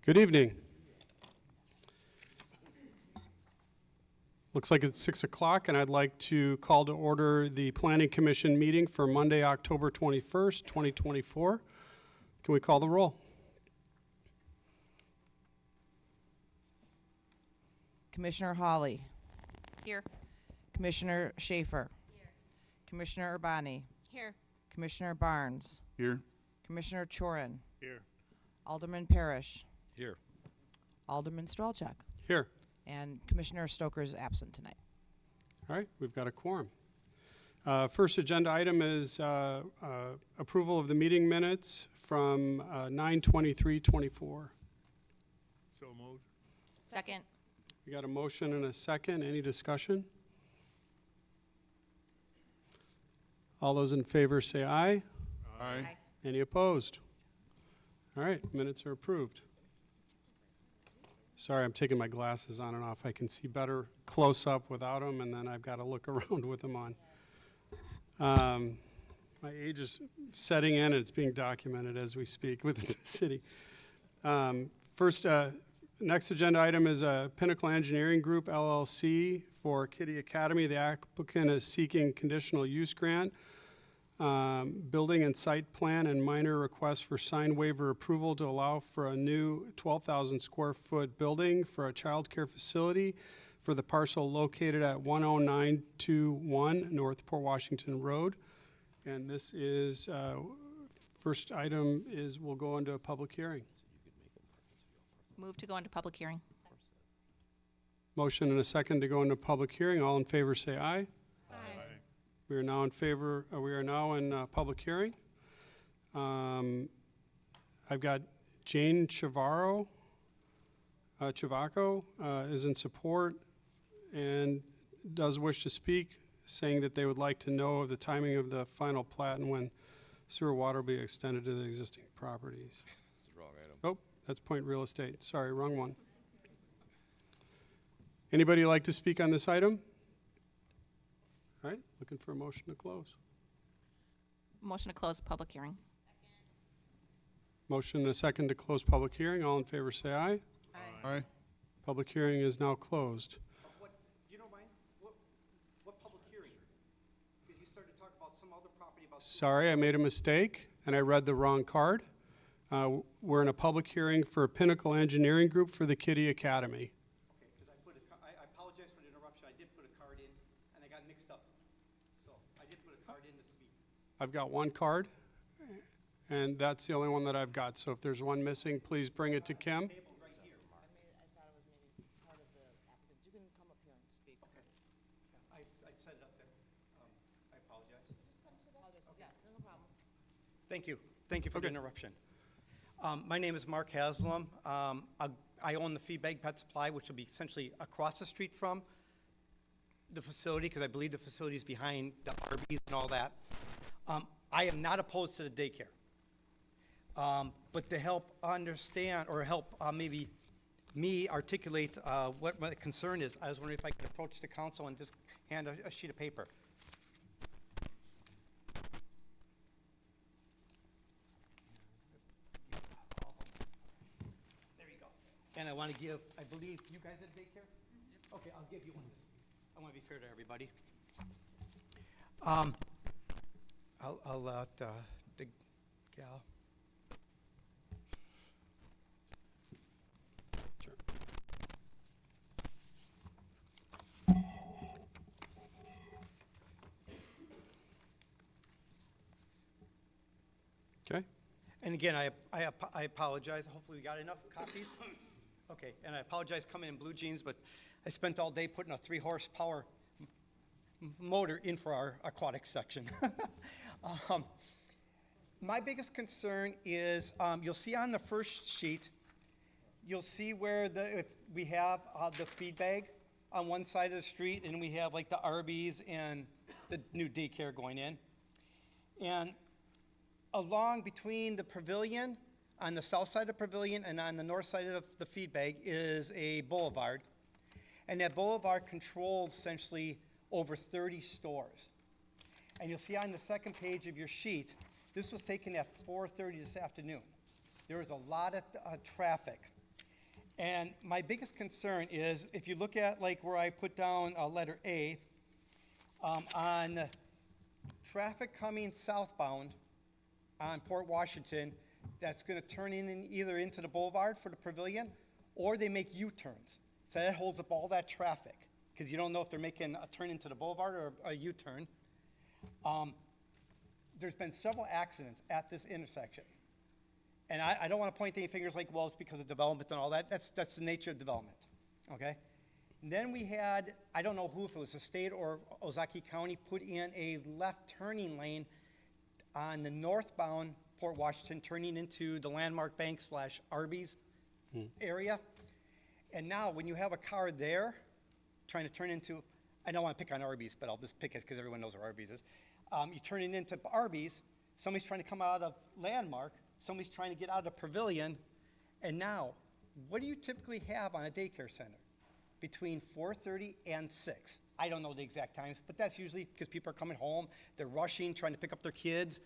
Good evening. Looks like it's 6 o'clock, and I'd like to call to order the Planning Commission meeting for Monday, October 21st, 2024. Can we call the roll? Commissioner Hawley. Here. Commissioner Schaefer. Here. Commissioner Urbani. Here. Commissioner Barnes. Here. Commissioner Chorin. Here. Alderman Parrish. Here. Alderman Strelchuk. Here. And Commissioner Stoker is absent tonight. All right, we've got a quorum. First agenda item is approval of the meeting minutes from 9/23/24. So moved. Second. We got a motion and a second. Any discussion? All those in favor say aye. Aye. Any opposed? All right, minutes are approved. Sorry, I'm taking my glasses on and off. I can see better close up without them, and then I've got to look around with them on. My age is setting in, and it's being documented as we speak within the city. Next agenda item is Pinnacle Engineering Group, LLC, for Kitty Academy. The applicant is seeking conditional use grant, building and site plan, and minor request for sign waiver approval to allow for a new 12,000 square foot building for a child care facility for the parcel located at 10921 North Port Washington Road. And this is, first item is we'll go into a public hearing. Move to go into public hearing. Motion and a second to go into public hearing. All in favor say aye. Aye. We are now in favor, we are now in public hearing. I've got Jane Chavaco is in support and does wish to speak, saying that they would like to know of the timing of the final plat and when sewer water will be extended to the existing properties. That's the wrong item. Oh, that's Point Real Estate. Sorry, wrong one. Anybody like to speak on this item? All right, looking for a motion to close. Motion to close public hearing. Motion and a second to close public hearing. All in favor say aye. Aye. Public hearing is now closed. What, you don't mind, what public hearing? Because you started to talk about some other property about. Sorry, I made a mistake and I read the wrong card. We're in a public hearing for Pinnacle Engineering Group for the Kitty Academy. Okay, because I apologize for the interruption. I did put a card in and I got mixed up. So I did put a card in to speak. I've got one card and that's the only one that I've got. So if there's one missing, please bring it to Kim. Table right here. I thought it was maybe part of the applicants. You can come up here and speak. Okay. Yeah, I set it up there. I apologize. Okay, no problem. Thank you. Thank you for Okay. the interruption. My name is Mark Haslam. I own the Feedbag Pet Supply, which will be essentially across the street from the facility, because I believe the facility is behind the Arby's and all that. I am not opposed to the daycare. But to help understand, or help maybe me articulate what my concern is, I was wondering if I could approach the council and just hand a sheet of paper. There you go. And I want to give, I believe, you guys at daycare? Okay, I'll give you one. I want to be fair to everybody. I'll let the gal. Sure. Okay. And again, I apologize. Hopefully we got enough copies. Okay, and I apologize coming in blue jeans, but I spent all day putting a 3-horsepower motor in for our aquatic section. My biggest concern is, you'll see on the first sheet, you'll see where we have the feed bag on one side of the street, and we have like the Arby's and the new daycare going in. And along between the pavilion, on the south side of the pavilion and on the north side of the feed bag is a boulevard. And that boulevard controls essentially over 30 stores. And you'll see on the second page of your sheet, this was taken at 4:30 this afternoon. There was a lot of traffic. And my biggest concern is, if you look at like where I put down letter A, on traffic coming southbound on Port Washington, that's gonna turn in either into the boulevard for the pavilion, or they make U-turns. So that holds up all that traffic, because you don't know if they're making a turn into the boulevard or a U-turn. There's been several accidents at this intersection. And I don't want to point any fingers like, well, it's because of development and all that. That's the nature of development, okay? And then we had, I don't know who, if it was the state or Ozaki County, put in a left turning lane on the northbound Port Washington, turning into the Landmark Bank / Arby's area. And now, when you have a car there trying to turn into, I don't want to pick on Arby's, but I'll just pick it because everyone knows where Arby's is. You turn it into Arby's, somebody's trying to come out of Landmark, somebody's trying to get out of the pavilion, and now, what do you typically have on a daycare center? Between 4:30 and 6. I don't know the exact times, but that's usually because people are coming home, they're rushing, trying to pick up their kids.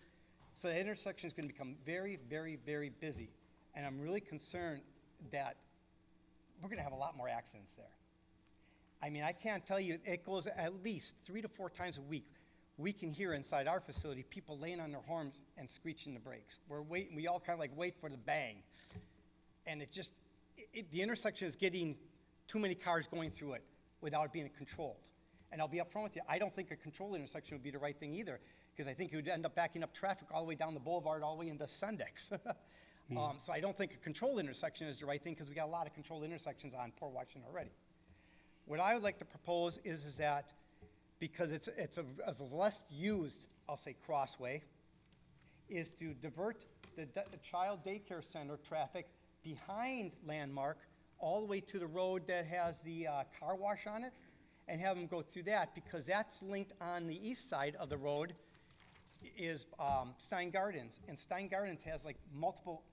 So the intersection is going to become very, very, very busy. And I'm really concerned that we're going to have a lot more accidents there. I mean, I can't tell you, it goes at least 3 to 4 times a week. We can hear inside our facility people laying on their horns and screeching the brakes. We're waiting, we all kind of like wait for the bang. And it just, the intersection is getting too many cars going through it without it being controlled. And I'll be upfront with you, I don't think a controlled intersection would be the right thing either, because I think it would end up backing up traffic all the way down the boulevard, all the way into Sundex. So I don't think a controlled intersection is the right thing, because we got a lot of controlled intersections on Port Washington already. What I would like to propose is that, because it's a less used, I'll say, crossway, is to divert the child daycare center traffic behind Landmark all the way to the road that has the car wash on it, and have them go through that, because that's linked on the east side of the road is Stein Gardens. And Stein Gardens has like multiple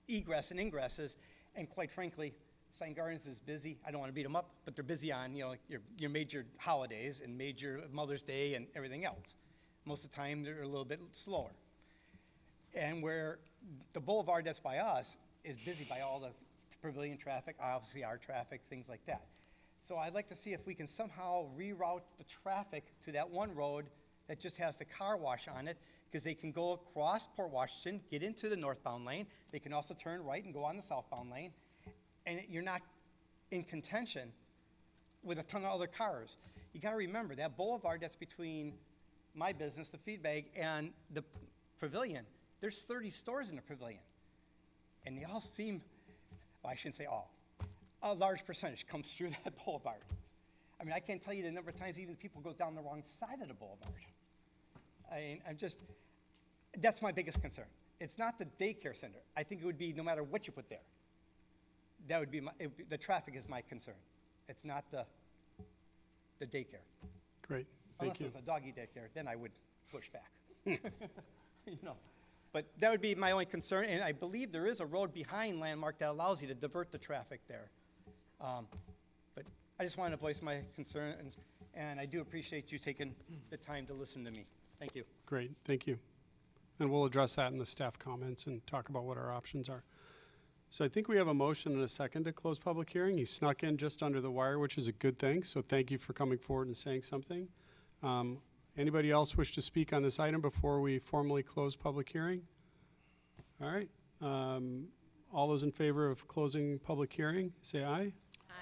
egress and ingresses, and quite frankly, Stein Gardens is busy. I don't want to beat them up, but they're busy on, you know, like your major holidays and major Mother's Day and everything else. Most of the time, they're a little bit slower. And where the boulevard that's by us is busy by all the pavilion traffic, obviously our traffic, things like that. So I'd like to see if we can somehow reroute the traffic to that one road that just has the car wash on it, because they can go across Port Washington, get into the northbound lane. They can also turn right and go on the southbound lane. And you're not in contention with a ton of other cars. You gotta remember, that boulevard that's between my business, the feed bag, and the pavilion, there's 30 stores in the pavilion. And they all seem, well, I shouldn't say all, a large percentage comes through that boulevard. I mean, I can't tell you the number of times even people go down the wrong side of the boulevard. I mean, that's my biggest concern. It's not the daycare center. I think it would be no matter what you put there. That would be the traffic is my concern. It's not the daycare. Great, thank you. Unless it's a doggy daycare, then I would push back. You know, but that would be my only concern, and I believe there is a road behind Landmark that allows you to divert the traffic there. But I just wanted to voice my concerns, and I do appreciate you taking the time to listen to me. Thank you. Great, thank you. And we'll address that in the staff comments and talk about what our options are. So I think we have a motion and a second to close public hearing. He snuck in just under the wire, which is a good thing, so thank you for coming forward and saying something. Anybody else wish to speak on this item before we formally close public hearing? All right. All those in favor of closing public hearing, say aye.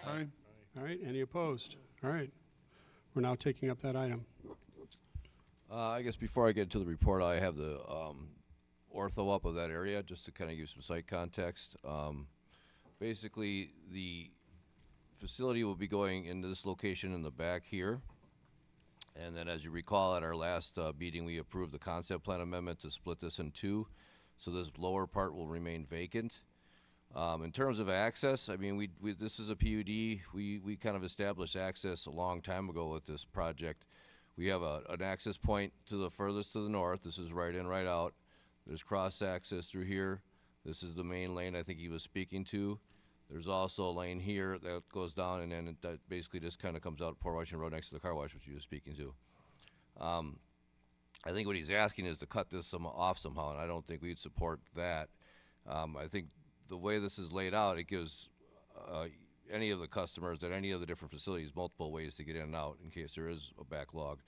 Aye. All right, any opposed? All right. We're now taking up that item. I guess before I get to the report, I have the ortho up of that area, just to kind of give some site context. Basically, the facility will be going into this location in the back here. And then, as you recall, at our last meeting, we approved the concept plan amendment to split this in two. So this lower part will remain vacant. In terms of access, I mean, this is a PUD. We kind of established access a long time ago with this project. We have an access point to the furthest to the north. This is right in, right out. There's cross access through here. This is the main lane I think he was speaking to. There's also a lane here that goes down, and then that basically just kind of comes out Port Washington Road next to the car wash, which he was speaking to. I think what he's asking is to cut this off somehow, and I don't think we'd support that. I think the way this is laid out, it gives any of the customers at any of the different facilities multiple ways to get in and out in case there is a backlog.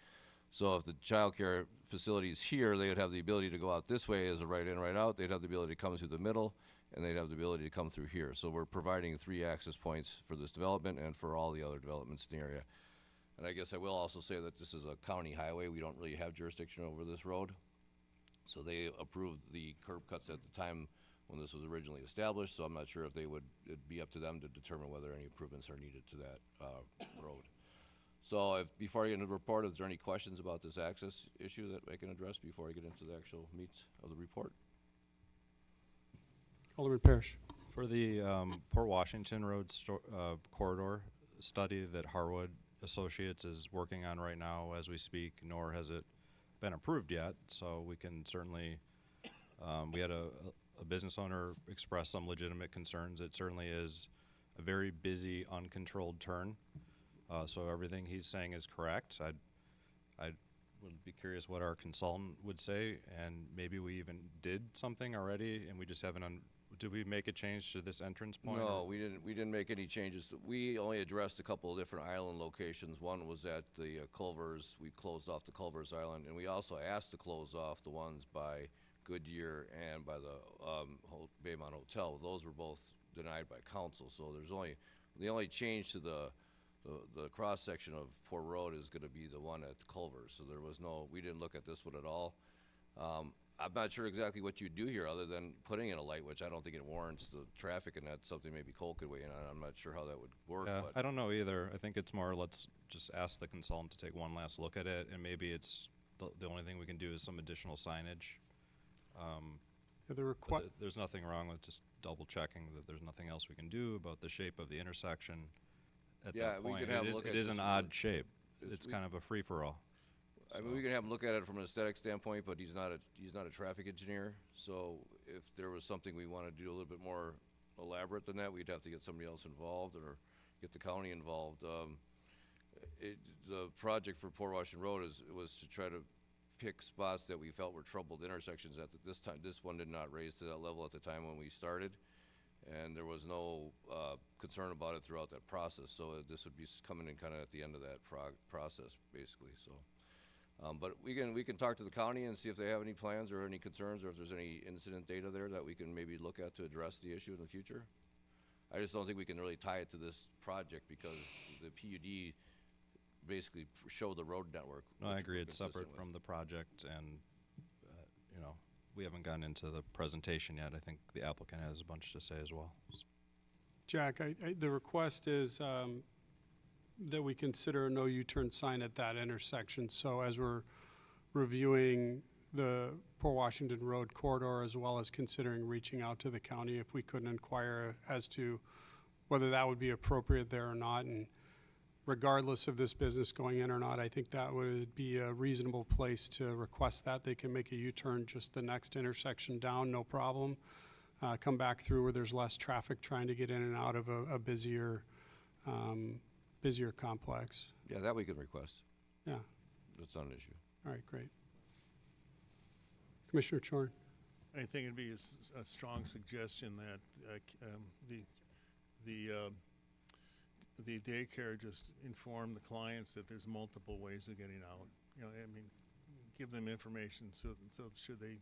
So if the childcare facility is here, they would have the ability to go out this way as a right in, right out. They'd have the ability to come through the middle, and they'd have the ability to come through here. So we're providing 3 access points for this development and for all the other developments in the area. And I guess I will also say that this is a county highway. We don't really have jurisdiction over this road. So they approved the curb cuts at the time when this was originally established, so I'm not sure if it'd be up to them to determine whether any improvements are needed to that road. So before I get into the report, is there any questions about this access issue that I can address before I get into the actual meat of the report? Alderman Parrish. For the Port Washington Road corridor study that Harwood Associates is working on right now as we speak, nor has it been approved yet, so we can certainly, we had a business owner express some legitimate concerns. It certainly is a very busy, uncontrolled turn, so everything he's saying is correct. I would be curious what our consultant would say, and maybe we even did something already, and we just haven't. Did we make a change to this entrance point? No, we didn't. We didn't make any changes. We only addressed a couple of different island locations. One was at the Culvers. We closed off the Culvers Island, and we also asked to close off the ones by Goodyear and by the Baymont Hotel. Those were both denied by council. So the only change to the cross section of Port Road is going to be the one at Culvers. So we didn't look at this one at all. I'm not sure exactly what you do here other than putting in a light, which I don't think it warrants the traffic, and that's something maybe Cole could weigh in on. I'm not sure how that would work. Yeah, but I don't know either. I think it's more, let's just ask the consultant to take one last look at it, and maybe it's the only thing we can do is some additional signage. There's nothing wrong with just double checking that there's nothing else we can do about the shape of the intersection at that point. We can have a look at it is this an from odd shape. It's kind of a free-for-all. I mean, we can have him look at it from an aesthetic standpoint, but he's not a traffic engineer. So if there was something we wanted to do a little bit more elaborate than that, we'd have to get somebody else involved or get the county involved. The project for Port Washington Road was to try to pick spots that we felt were troubled intersections. At this time, this one did not raise to that level at the time when we started, and there was no concern about it throughout that process. So this would be coming in kind of at the end of that process, basically. So. But we can talk to the county and see if they have any plans or any concerns, or if there's any incident data there that we can maybe look at to address the issue in the future. I just don't think we can really tie it to this project because the PUD basically showed the road network. No, I agree. It's separate from the project, and we haven't gotten into the presentation yet. I think the applicant has a bunch to say as well. Jack, the request is that we consider a no U-turn sign at that intersection. So as we're reviewing the Port Washington Road corridor, as well as considering reaching out to the county, if we couldn't inquire as to whether that would be appropriate there or not. And regardless of this business going in or not, I think that would be a reasonable place to request that. They can make a U-turn just the next intersection down, no problem. Come back through where there's less traffic trying to get in and out of a busier complex. Yeah, that we could request. Yeah. That's not an issue. All right, great. Commissioner Chorn. I think it'd be a strong suggestion that the daycare just inform the clients that there's multiple ways of getting out. Give them information so should they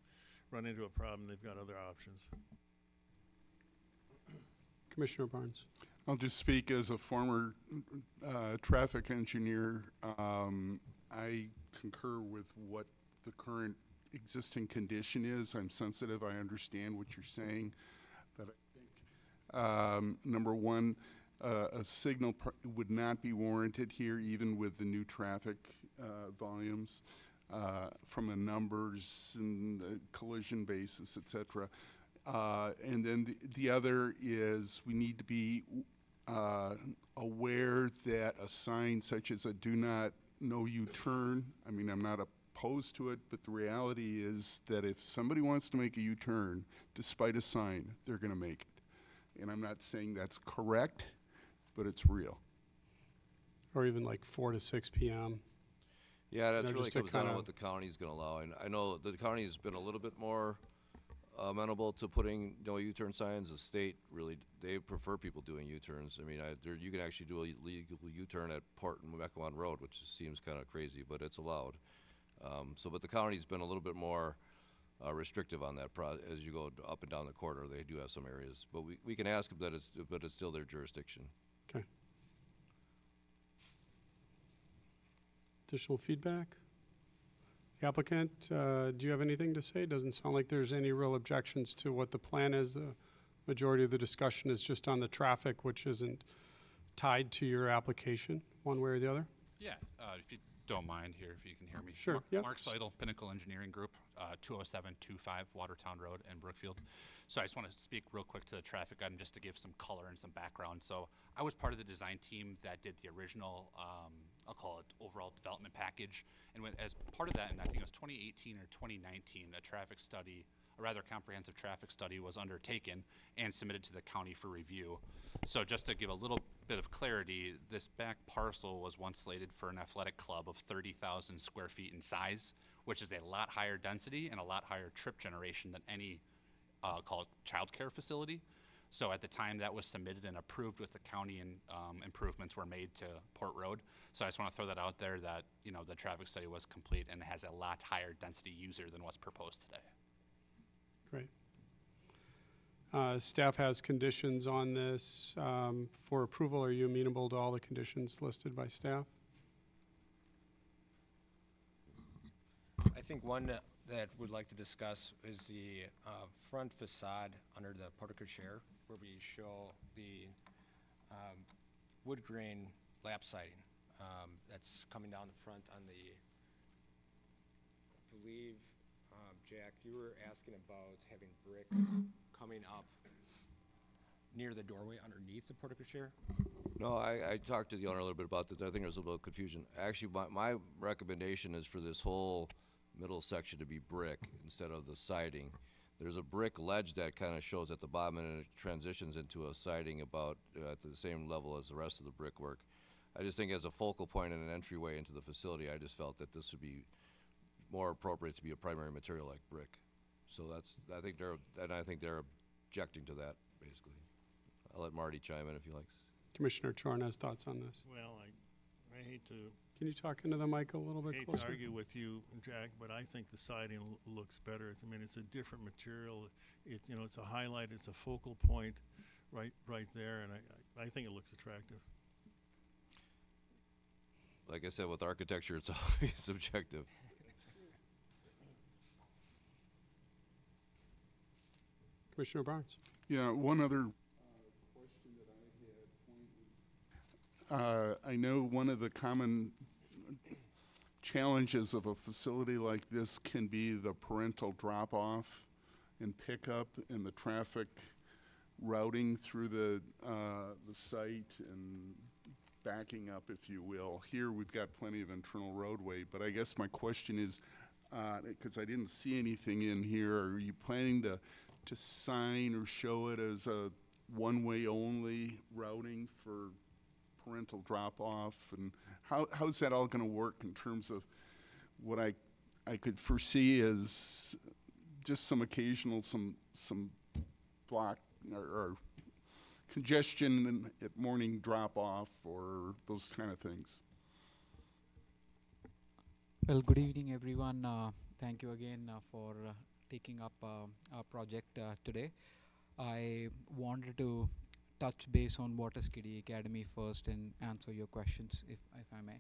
run into a problem, they've got other options. Commissioner Barnes. I'll just speak as a former traffic engineer. I concur with what the current existing condition is. I'm sensitive. I understand what you're saying. But I think, number one, a signal would not be warranted here, even with the new traffic volumes from a numbers and collision basis, et cetera. And then the other is we need to be aware that a sign such as a do not no U-turn, I mean, I'm not opposed to it, but the reality is that if somebody wants to make a U-turn, despite a sign, they're going to make it. And I'm not saying that's correct, but it's real. Or even like 4 to 6 p.m. Yeah, that's You know, really just to comes down to kinda- what the county's going to allow. And I know the county's been a little bit more amenable to putting no U-turn signs. The state really, they prefer people doing U-turns. I mean, you can actually do a legal U-turn at Port and Mequon Road, which seems kind of crazy, but it's allowed. But the county's been a little bit more restrictive on that as you go up and down the corridor. They do have some areas, but we can ask them but it's still their jurisdiction. Okay. Additional feedback? The applicant, do you have anything to say? Doesn't sound like there's any real objections to what the plan is. The majority of the discussion is just on the traffic, which isn't tied to your application, one way or the other. Yeah, if you don't mind here, if you can hear me. Sure, yep. Mark Seidel, Pinnacle Engineering Group, 20725 Watertown Road in Brookfield. So I just want to speak real quick to the traffic item just to give some color and some background. So I was part of the design team that did the original, I'll call it overall development package. And as part of that, and I think it was 2018 or 2019, a traffic study, a rather comprehensive traffic study was undertaken and submitted to the county for review. So just to give a little bit of clarity, this back parcel was once slated for an athletic club of 30,000 square feet in size, which is a lot higher density and a lot higher trip generation than any, call it childcare facility. So at the time that was submitted and approved with the county, and improvements were made to Port Road. So I just want to throw that out there that, you know, the traffic study was complete and has a lot higher density user than what's proposed today. Great. Staff has conditions on this for approval. Are you amenable to all the conditions listed by staff? I think one that we'd like to discuss is the front facade under the portico share, where we show the wood grain lap siding that's coming down the front on the, I believe, Jack, you were asking about having brick coming up near the doorway underneath the portico share? No, I talked to the owner a little bit about this. I think there's a little confusion. Actually, my recommendation is for this whole middle section to be brick instead of the siding. There's a brick ledge that kind of shows at the bottom, and it transitions into a siding about at the same level as the rest of the brickwork. I just think as a focal point and an entryway into the facility, I just felt that this would be more appropriate to be a primary material like brick. So I think they're objecting to that, basically. I'll let Marty chime in if he likes. Commissioner Chorn has thoughts on this. Well, I hate to Can you talk into the mic a little bit hate closer? to argue with you, Jack, but I think the siding looks better. I mean, it's a different material. It's a highlight. It's a focal point, right there, and I think it looks attractive. Like I said, with architecture, it's always subjective. Commissioner Barnes. Yeah, one other question that I had I know one of the common challenges of a facility like this can be the parental drop-off and pickup and the traffic routing through the site and backing up, if you will. Here we've got plenty of internal roadway, but I guess my question is, because I didn't see anything in here, are you planning to sign or show it as a one-way only routing for parental drop-off? And how's that all going to work in terms of what I could foresee as just some occasional, some block or congestion at morning drop-off or those kind of things? Well, good evening, everyone. Thank you again for taking up our project today. I wanted to touch base on Water Skiddy Academy first and answer your questions, if I may.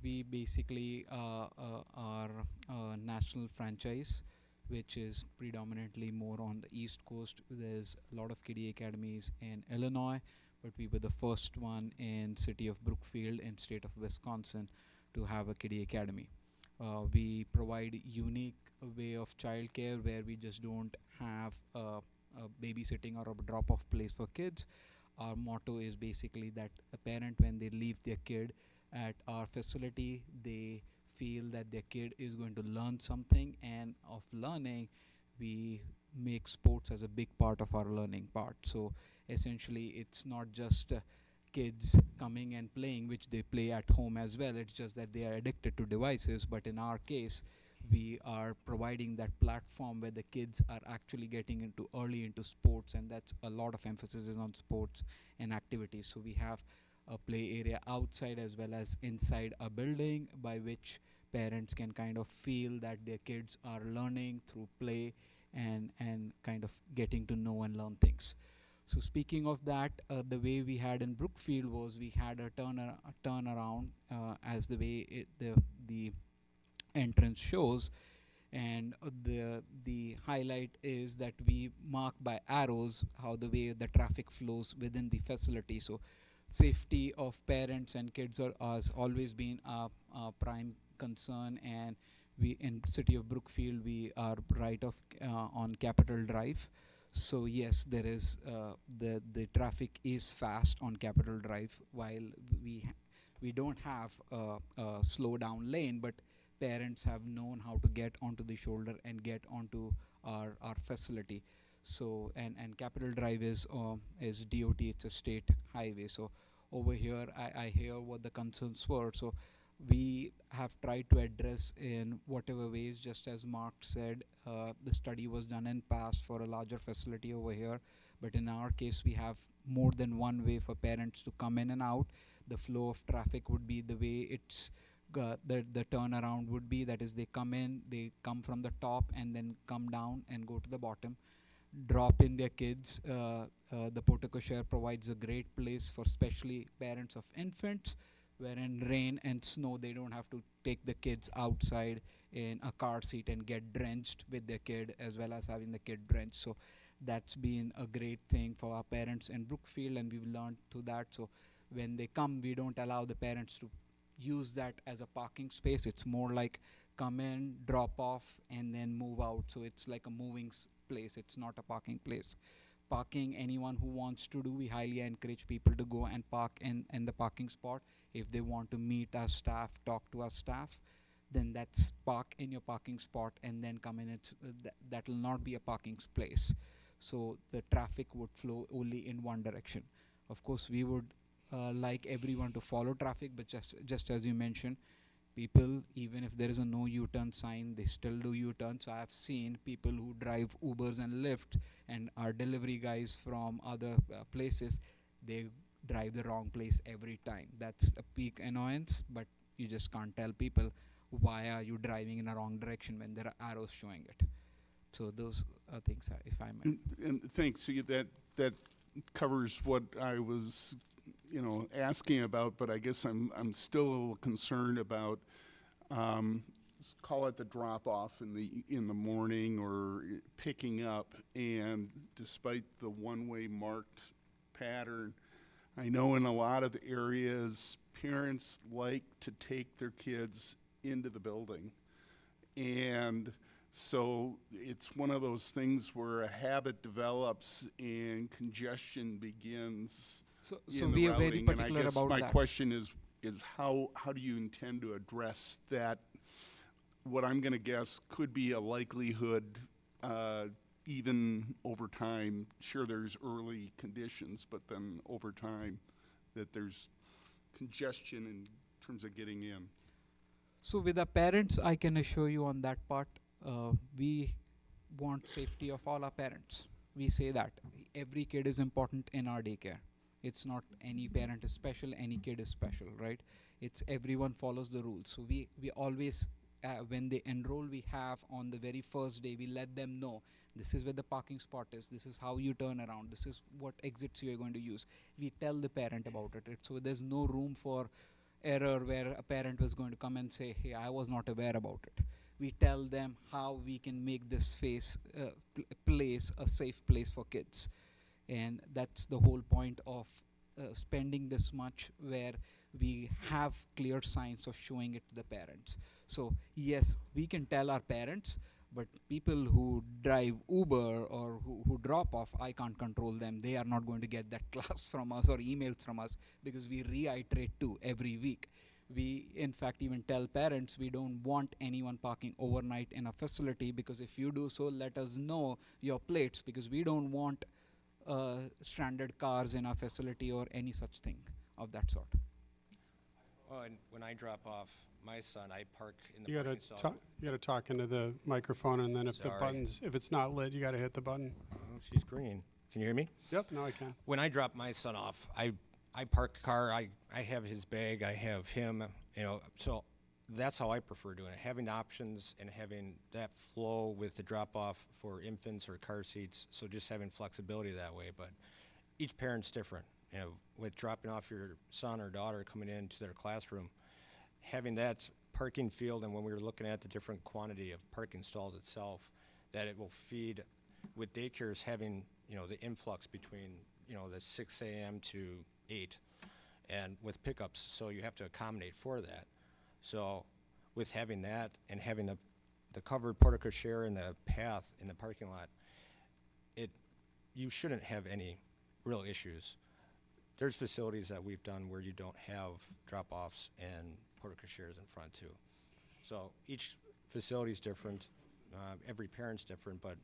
We basically are a national franchise, which is predominantly more on the East Coast. There's a lot of kiddie academies in Illinois, but we were the first one in city of Brookfield in state of Wisconsin to have a kiddie academy. We provide unique way of childcare where we just don't have a babysitting or a drop-off place for kids. Our motto is basically that a parent, when they leave their kid at our facility, they feel that their kid is going to learn something, and of learning, we make sports as a big part of our learning part. So essentially, it's not just kids coming and playing, which they play at home as well. It's just that they are addicted to devices. But in our case, we are providing that platform where the kids are actually getting into early into sports, and that's a lot of emphasis is on sports and activities. So we have a play area outside as well as inside a building, by which parents can kind of feel that their kids are learning through play and kind of getting to know and learn things. So speaking of that, the way we had in Brookfield was we had a turnaround as the way the entrance shows, and the highlight is that we mark by arrows how the way the traffic flows within the facility. So safety of parents and kids has always been our prime concern, and we in city of Brookfield we are right off on Capitol Drive. So yes, there is the traffic is fast on Capitol Drive, while we don't have a slow down lane, but parents have known how to get onto the shoulder and get onto our facility. So and Capitol Drive is DOT, it's a state highway. So over here I hear what the concerns were. So we have tried to address in whatever ways, just as Mark said, the study was done in past for a larger facility over here, but in our case we have more than one way for parents to come in and out. The flow of traffic would be the way it's the turnaround would be, that is they come in, they come from the top and then come down and go to the bottom, drop in their kids. The Portico Share provides a great place for especially parents of infants, where in rain and snow they don't have to take the kids outside in a car seat and get drenched with their kid, as well as having the kid drenched. So that's been a great thing for our parents in Brookfield, and we've learned to that. So when they come, we don't allow the parents to use that as a parking space. It's more like come in, drop off, and then move out. So it's like a moving place. It's not a parking place. Parking, anyone who wants to do, we highly encourage people to go and park in the parking spot. If they want to meet our staff, talk to our staff, then that's park in your parking spot and then come in. That will not be a parking place. So the traffic would flow only in one direction. Of course, we would like everyone to follow traffic, but just as you mentioned, people, even if there is a no U-turn sign, they still do U-turn. So I've seen people who drive Ubers and Lyft and are delivery guys from other places, they drive the wrong place every time. That's a peak annoyance, but you just can't tell people why are you driving in a wrong direction when there are arrows showing it. So those are things, if I may. And thanks. So that covers what I was, asking about, but I guess I'm still a little concerned about, call it the drop off in the morning or picking up, and despite the one-way marked pattern, I know in a lot of areas parents like to take their kids into the building, and so it's one of those things where a habit develops and congestion begins. So we are very particular and I guess about my that. question is how do you intend to address that? What I'm going to guess could be a likelihood, even over time. Sure, there's early conditions, but then over time, that there's congestion in terms of getting in. So with the parents, I can assure you on that part, we want safety of all our parents. We say that every kid is important in our daycare. It's not any parent is special, any kid is special, right? It's everyone follows the rules. So we always, when they enroll, we have on the very first day, we let them know this is where the parking spot is, this is how you turn around, this is what exits you are going to use. We tell the parent about it. So there's no room for error where a parent was going to come and say, hey, I was not aware about it. We tell them how we can make this place a safe place for kids. And that's the whole point of spending this much, where we have clear signs of showing it to the parents. So yes, we can tell our parents, but people who drive Uber or who drop off, I can't control them. They are not going to get that class from us or emails from us, because we reiterate too every week. We, in fact, even tell parents we don't want anyone parking overnight in a facility, because if you do so, let us know your plates, because we don't want stranded cars in our facility or any such thing of that sort. Well, and when I drop off my son, I park in the You gotta parking stall. talk, you gotta talk into the microphone, and then if the Sorry. buttons, if it's not lit, you gotta hit the button. Oh, she's green. Can you hear me? Yep, now I can. When I drop my son off, I park the car, I have his bag, I have him, so that's how I prefer doing it. Having options and having that flow with the drop off for infants or car seats, so just having flexibility that way. But each parent's different. With dropping off your son or daughter coming into their classroom, having that parking field, and when we were looking at the different quantity of parking stalls itself, that it will feed with daycares having, the influx between, the 6 a.m. to 8, and with pickups, so you have to accommodate for that. So with having that and having the covered portico share in the path in the parking lot, you shouldn't have any real issues. There's facilities that we've done where you don't have drop-offs and portico shares in front too. So each facility is different. Every parent's different, but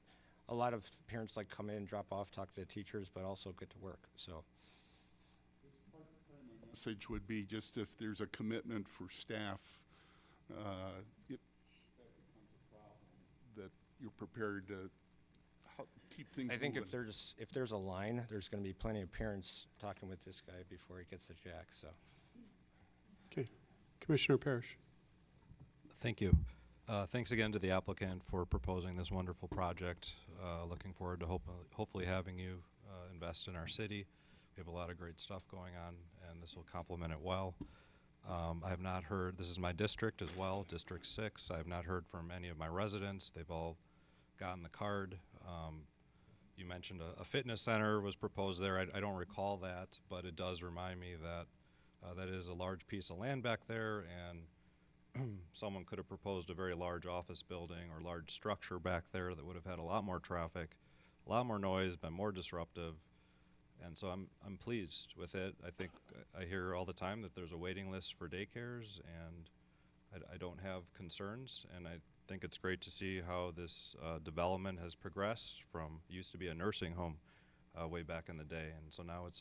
a lot of parents like come in, drop off, talk to the teachers, but also get to work. So Message would be just if there's a commitment for staff, if that becomes a problem, that you're prepared to keep things I think moving. if there's a line, there's going to be plenty of parents talking with this guy before he gets the jack. So Okay, Commissioner Parrish. Thank you. Thanks again to the applicant for proposing this wonderful project. Looking forward to hopefully having you invest in our city. We have a lot of great stuff going on, and this will complement it well. I have not heard, this is my district as well, District 6. I have not heard from any of my residents. They've all gotten the card. You mentioned a fitness center was proposed there. I don't recall that, but it does remind me that that is a large piece of land back there, and someone could have proposed a very large office building or large structure back there that would have had a lot more traffic, a lot more noise, been more disruptive. And so I'm pleased with it. I think I hear all the time that there's a waiting list for daycares, and I don't have concerns. And I think it's great to see how this development has progressed from used to be a nursing home way back in the day, and so now it's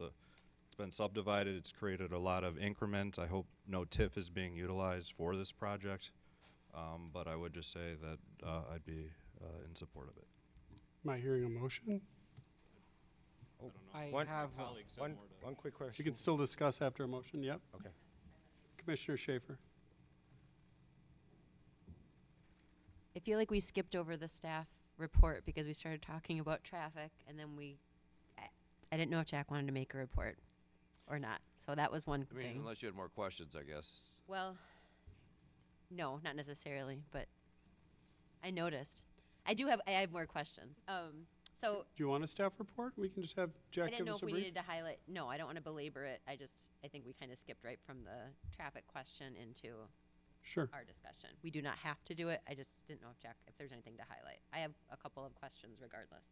been subdivided. It's created a lot of increment. I hope no TIF is being utilized for this project, but I would just say that I'd be in support of it. Am I hearing a motion? I one- have one quick question. We can still discuss after a motion, yep. Okay. Commissioner Schaefer. I feel like we skipped over the staff report because we started talking about traffic, and then I didn't know if Jack wanted to make a report or not. So that was one I mean, thing. unless you had more questions, I guess. Well, no, not necessarily, but I noticed. I have more questions. So Do you want a staff report? We can just have I Jack didn't give know us if a we brief. needed to highlight. No, I don't want to belabor it. I think we kind of skipped right from the traffic question into Sure. our discussion. We do not have to do it. I just didn't know if there's anything to highlight. I have a couple of questions regardless.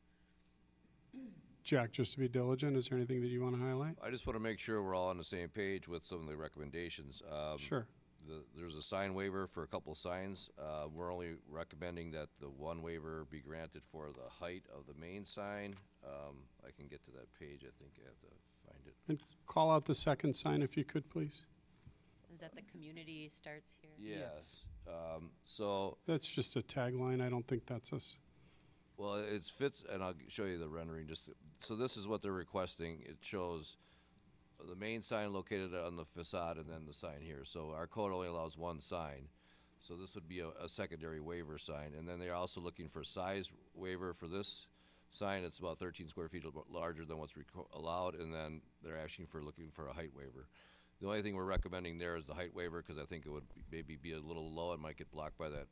Jack, just to be diligent, is there anything that you want to highlight? I just want to make sure we're all on the same page with some of the recommendations. Sure. There's a sign waiver for a couple signs. We're only recommending that the one waiver be granted for the height of the main sign. I can get to that page. I think I have to find it. And call out the second sign if you could, please. Is that the community starts here? Yes. So, That's just a tagline. I don't think that's us. well, it fits, and I'll show you the rendering. So this is what they're requesting. It shows the main sign located on the facade and then the sign here. So our code only allows one sign. So this would be a secondary waiver sign. And then they're also looking for size waiver for this sign. It's about 13 square feet larger than what's allowed. And then they're looking for a height waiver. The only thing we're recommending there is the height waiver because I think it would maybe be a little low. It might get blocked by that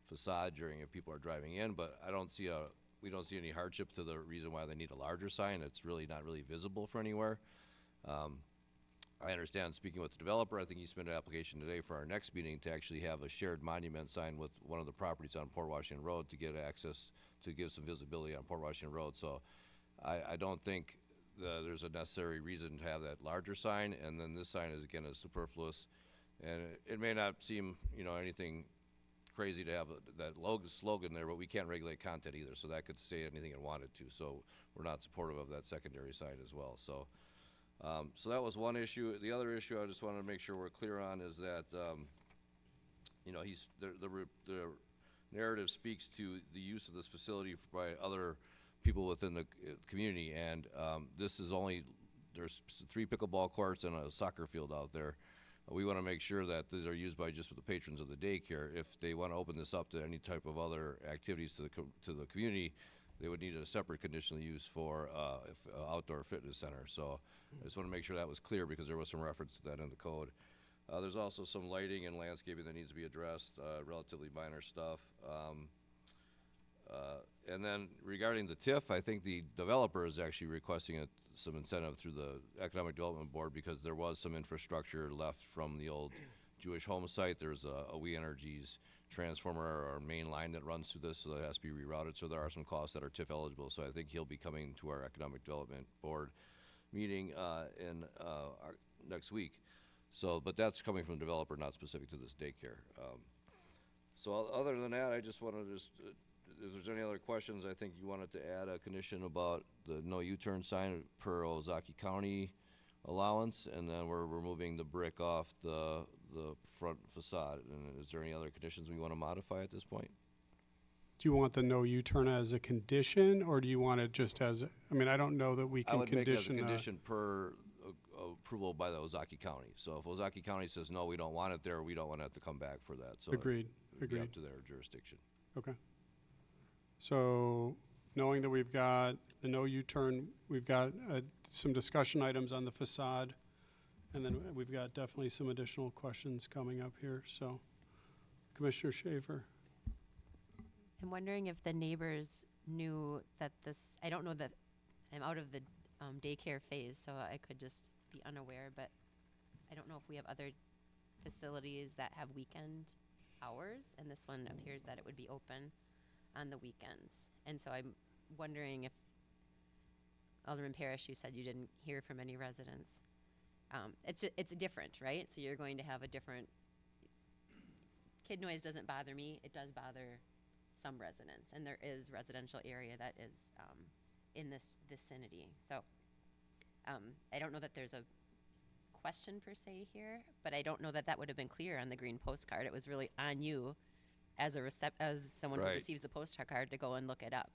facade if people are driving in. But we don't see any hardship to the reason why they need a larger sign. It's really not really visible for anywhere. I understand, speaking with the developer, I think he submitted an application today for our next meeting to actually have a shared monument sign with one of the properties on Port Washington Road to get access, to give some visibility on Port Washington Road. So I don't think there's a necessary reason to have that larger sign, and then this sign is, again, superfluous. And it may not seem, anything crazy to have that slogan there, but we can't regulate content either, so that could say anything it wanted to. So we're not supportive of that secondary sign as well. So so that was one issue. The other issue I just wanted to make sure we're clear on is that you know, the narrative speaks to the use of this facility by other people within the community, and this is only, there's 3 pickleball courts and a soccer field out there. We want to make sure that these are used by just the patrons of the daycare. If they want to open this up to any type of other activities to the community, they would need a separate conditional use for outdoor fitness center. So I just want to make sure that was clear, because there was some reference to that in the code. There's also some lighting and landscaping that needs to be addressed, relatively minor stuff. And then regarding the TIF, I think the developer is actually requesting some incentive through the Economic Development Board, because there was some infrastructure left from the old Jewish home site. There's a We Energies transformer or main line that runs through this, so that has to be rerouted. So there are some costs that are TIF eligible. So I think he'll be coming to our Economic Development Board meeting in next week. So, but that's coming from the developer, not specific to this daycare. So other than that, I just want to if there's any other questions, I think you wanted to add a condition about the no U-turn sign per Ozaki County allowance, and then we're removing the brick off the front facade. And is there any other conditions we want to modify at this point? Do you want the no U-turn as a condition, or do you want it just as, I mean, I don't know that we I can would make it as a condition. condition per approval by the Ozaki County. So if Ozaki County says, no, we don't want it there, we don't want to have to come back for that. So Agreed, it would be agreed. up to their jurisdiction. Okay. So knowing that we've got the no U-turn, we've got some discussion items on the facade, and then we've got definitely some additional questions coming up here. So Commissioner Schaefer. I'm wondering if the neighbors knew that this, I don't know that, I'm out of the daycare phase, so I could just be unaware, but I don't know if we have other facilities that have weekend hours, and this one appears that it would be open on the weekends. And so I'm wondering if, Alderman Parrish, you said you didn't hear from any residents. It's different, right? So you're going to have a different, kid noise doesn't bother me, it does bother some residents, and there is residential area that is in this vicinity. So I don't know that there's a question per se here, but I don't know that that would have been clear on the green postcard. It was really on you as as someone who Right. receives the postcard to go and look it up.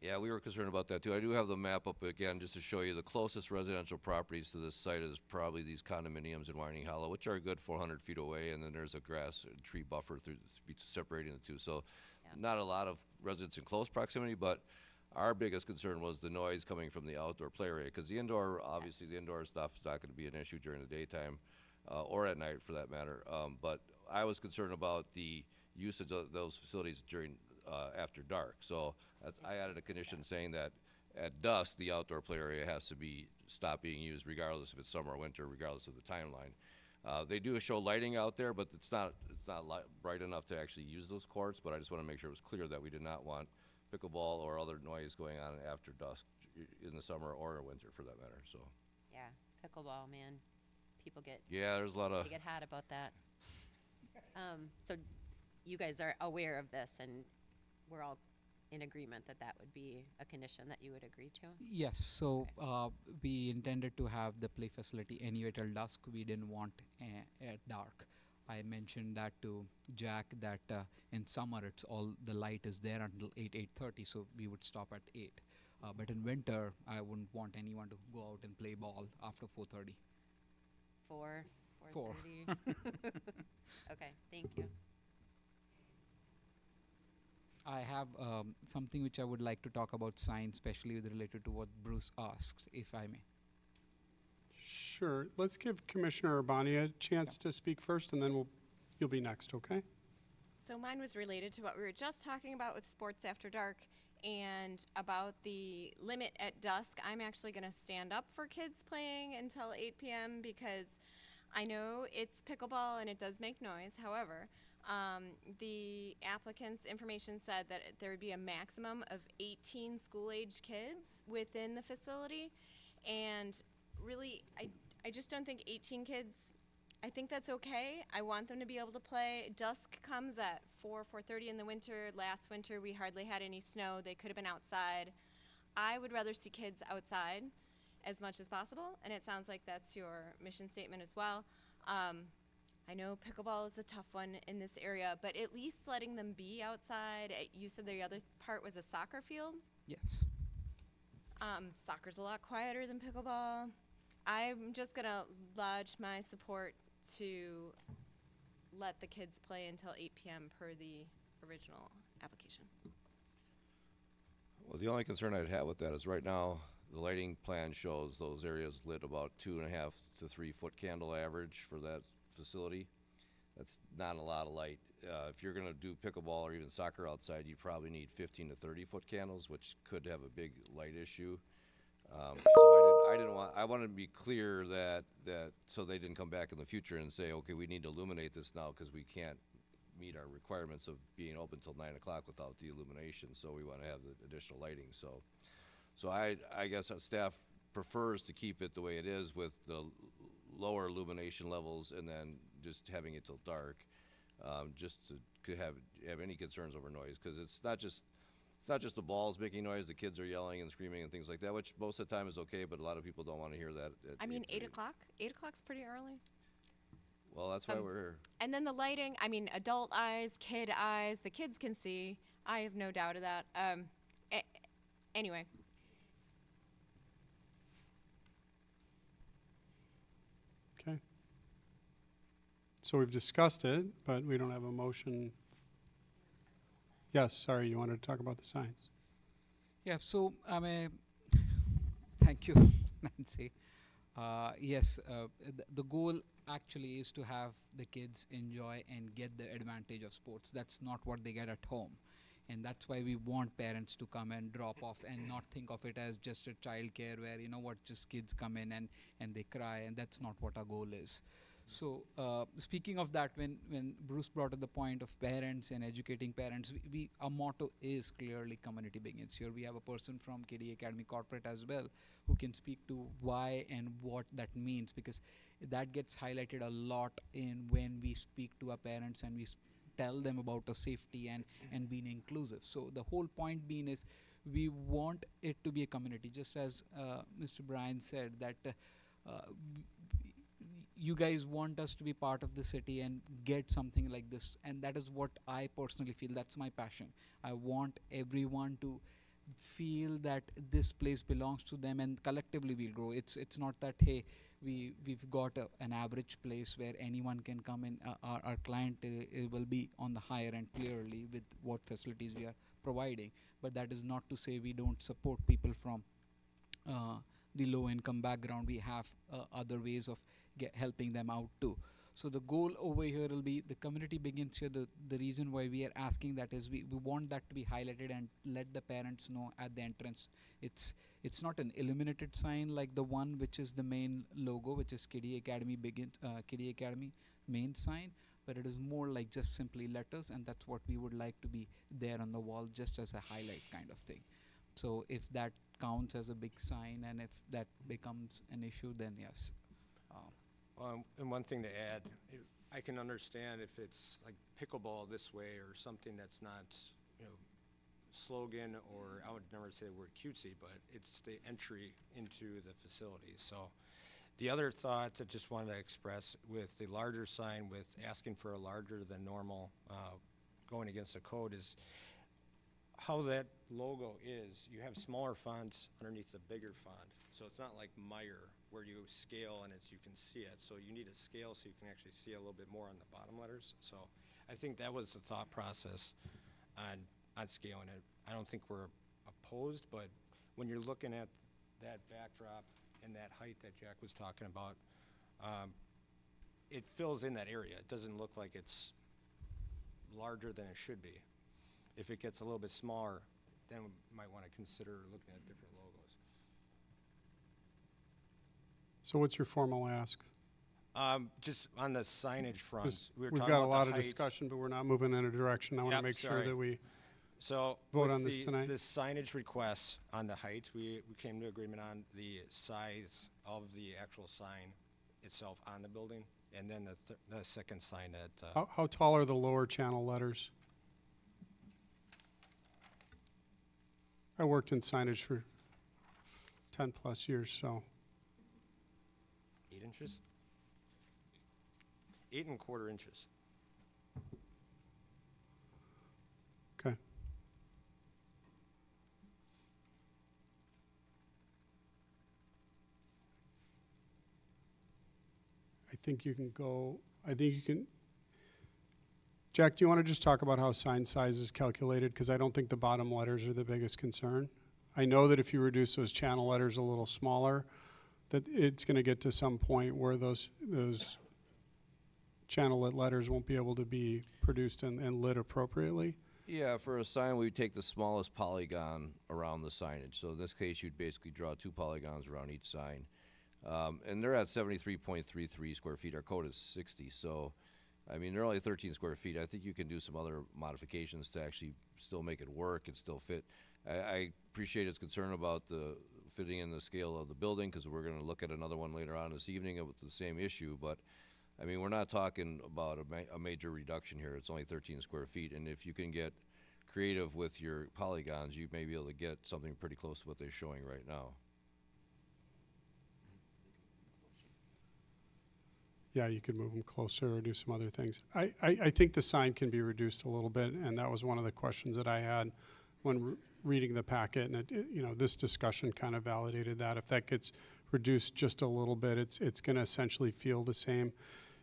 Yeah, we were concerned about that too. I do have the map up again just to show you the closest residential properties to this site is probably these condominiums in Whining Hollow, which are a good 400 feet away, and then there's a grass and tree buffer separating the two. So Yeah. not a lot of residents in close proximity, but our biggest concern was the noise coming from the outdoor play area, because the indoor, obviously the indoor stuff is not going to be an issue during the daytime or at night for that matter. But I was concerned about the usage of those facilities during after dark. So I added a condition saying that at dusk, the outdoor play area has to stop being used regardless if it's summer or winter, regardless of the timeline. They do show lighting out there, but it's not bright enough to actually use those courts. But I just want to make sure it was clear that we did not want pickleball or other noise going on after dusk in the summer or winter for that matter. So Yeah, pickleball, man. People get there's a lot of they get hot about that. So you guys are aware of this, and we're all in agreement that that would be a condition that you would agree to? Yes, so we intended to have the play facility anyway till dusk. We didn't want at dark. I mentioned that to Jack that in summer it's all the light is there until 8:30, so we would stop at 8. But in winter, I wouldn't want anyone to go out and play ball after 4:30. 4:30. Okay, thank you. I have something which I would like to talk about signs, especially with related to what Bruce asked, if I may. Sure. Let's give Commissioner Urbani a chance to speak first, and then you'll be next, okay? So mine was related to what we were just talking about with sports after dark and about the limit at dusk. I'm actually going to stand up for kids playing until 8 p.m. because I know it's pickleball and it does make noise. However, the applicant's information said that there would be a maximum of 18 school-age kids within the facility. And really, I just don't think 18 kids, I think that's okay. I want them to be able to play. Dusk comes at 4:30 in the winter. Last winter, we hardly had any snow. They could have been outside. I would rather see kids outside as much as possible, and it sounds like that's your mission statement as well. I know pickleball is a tough one in this area, but at least letting them be outside. You said the other part was a soccer field. Yes. Soccer's a lot quieter than pickleball. I'm just gonna lodge my support to let the kids play until 8 p.m. per the original application. Well, the only concern I'd have with that is right now, the lighting plan shows those areas lit about 2.5 to 3 foot candle average for that facility. That's not a lot of light. If you're gonna do pickleball or even soccer outside, you probably need 15 to 30 foot candles, which could have a big light issue. So I wanted to be clear that so they didn't come back in the future and say, okay, we need to illuminate this now because we can't meet our requirements of being open till 9 o'clock without the illumination. So we want to have the additional lighting. So I guess our staff prefers to keep it the way it is with the lower illumination levels and then just having it till dark, just to could have any concerns over noise, because it's not just the balls making noise. The kids are yelling and screaming and things like that, which most of the time is okay, but a lot of people don't want to hear that. I mean, 8 o'clock? 8 o'clock's pretty early. Well, that's why we're here. And then the lighting, I mean, adult eyes, kid eyes, the kids can see. I have no doubt of that. Anyway. Okay. So we've discussed it, but we don't have a motion. Yes, sorry, you wanted to talk about the signs. Yeah, so thank you, Nancy. Yes, the goal actually is to have the kids enjoy and get the advantage of sports. That's not what they get at home. And that's why we want parents to come and drop off and not think of it as just a child care where, just kids come in and they cry, and that's not what our goal is. So speaking of that, when Bruce brought up the point of parents and educating parents, our motto is clearly community begins here. We have a person from KD Academy Corporate as well who can speak to why and what that means, because that gets highlighted a lot in when we speak to our parents and we tell them about the safety and being inclusive. So the whole point being is we want it to be a community, just as Mr. Brian said, that you guys want us to be part of the city and get something like this, and that is what I personally feel. That's my passion. I want everyone to feel that this place belongs to them, and collectively we'll grow. It's not that, hey, we've got an average place where anyone can come in. Our client will be on the higher end clearly with what facilities we are providing, but that is not to say we don't support people from the low income background. We have other ways of helping them out too. So the goal over here will be the community begins here. The reason why we are asking that is we want that to be highlighted and let the parents know at the entrance. It's not an illuminated sign like the one which is the main logo, which is KD Academy KD Academy main sign, but it is more like just simply letters, and that's what we would like to be there on the wall, just as a highlight kind of thing. So if that counts as a big sign and if that becomes an issue, then yes. And one thing to add, I can understand if it's like pickleball this way or something that's not, slogan, or I would never say the word cutesy, but it's the entry into the facility. So the other thought I just wanted to express with the larger sign, with asking for a larger than normal, going against the code, is how that logo is. You have smaller fonts underneath the bigger font. So it's not like Meyer, where you scale and you can see it. So you need a scale so you can actually see a little bit more on the bottom letters. So I think that was the thought process on scaling it. I don't think we're opposed, but when you're looking at that backdrop and that height that Jack was talking about, it fills in that area. It doesn't look like it's larger than it should be. If it gets a little bit smaller, then we might want to consider looking at different logos. So what's your formal ask? Just on the signage front, 'Cause we were we've talking got a about lot the of height. discussion, but we're not moving in a direction. I want to Yep, make sure sorry. that we So vote with on this the tonight. signage requests on the height, we came to agreement on the size of the actual sign itself on the building, and then the second sign that, How tall are the lower channel letters? I worked in signage for 10 plus years, so 8 inches? 8¼ inches. Okay. I think you can go, I think you can, Jack, do you want to just talk about how sign size is calculated? Because I don't think the bottom letters are the biggest concern. I know that if you reduce those channel letters a little smaller, that it's going to get to some point where those channel lit letters won't be able to be produced and lit appropriately. Yeah, for a sign, we would take the smallest polygon around the signage. So in this case, you'd basically draw 2 polygons around each sign. And they're at 73.33 square feet. Our code is 60. So, I mean, they're only 13 square feet. I think you can do some other modifications to actually still make it work and still fit. I appreciate his concern about the fitting in the scale of the building, because we're going to look at another one later on this evening with the same issue. But, I mean, we're not talking about a major reduction here. It's only 13 square feet. And if you can get creative with your polygons, you may be able to get something pretty close to what they're showing right now. Yeah, you could move them closer or do some other things. I think the sign can be reduced a little bit, and that was one of the questions that I had when reading the packet, and you know, this discussion kind of validated that. If that gets reduced just a little bit, it's going to essentially feel the same.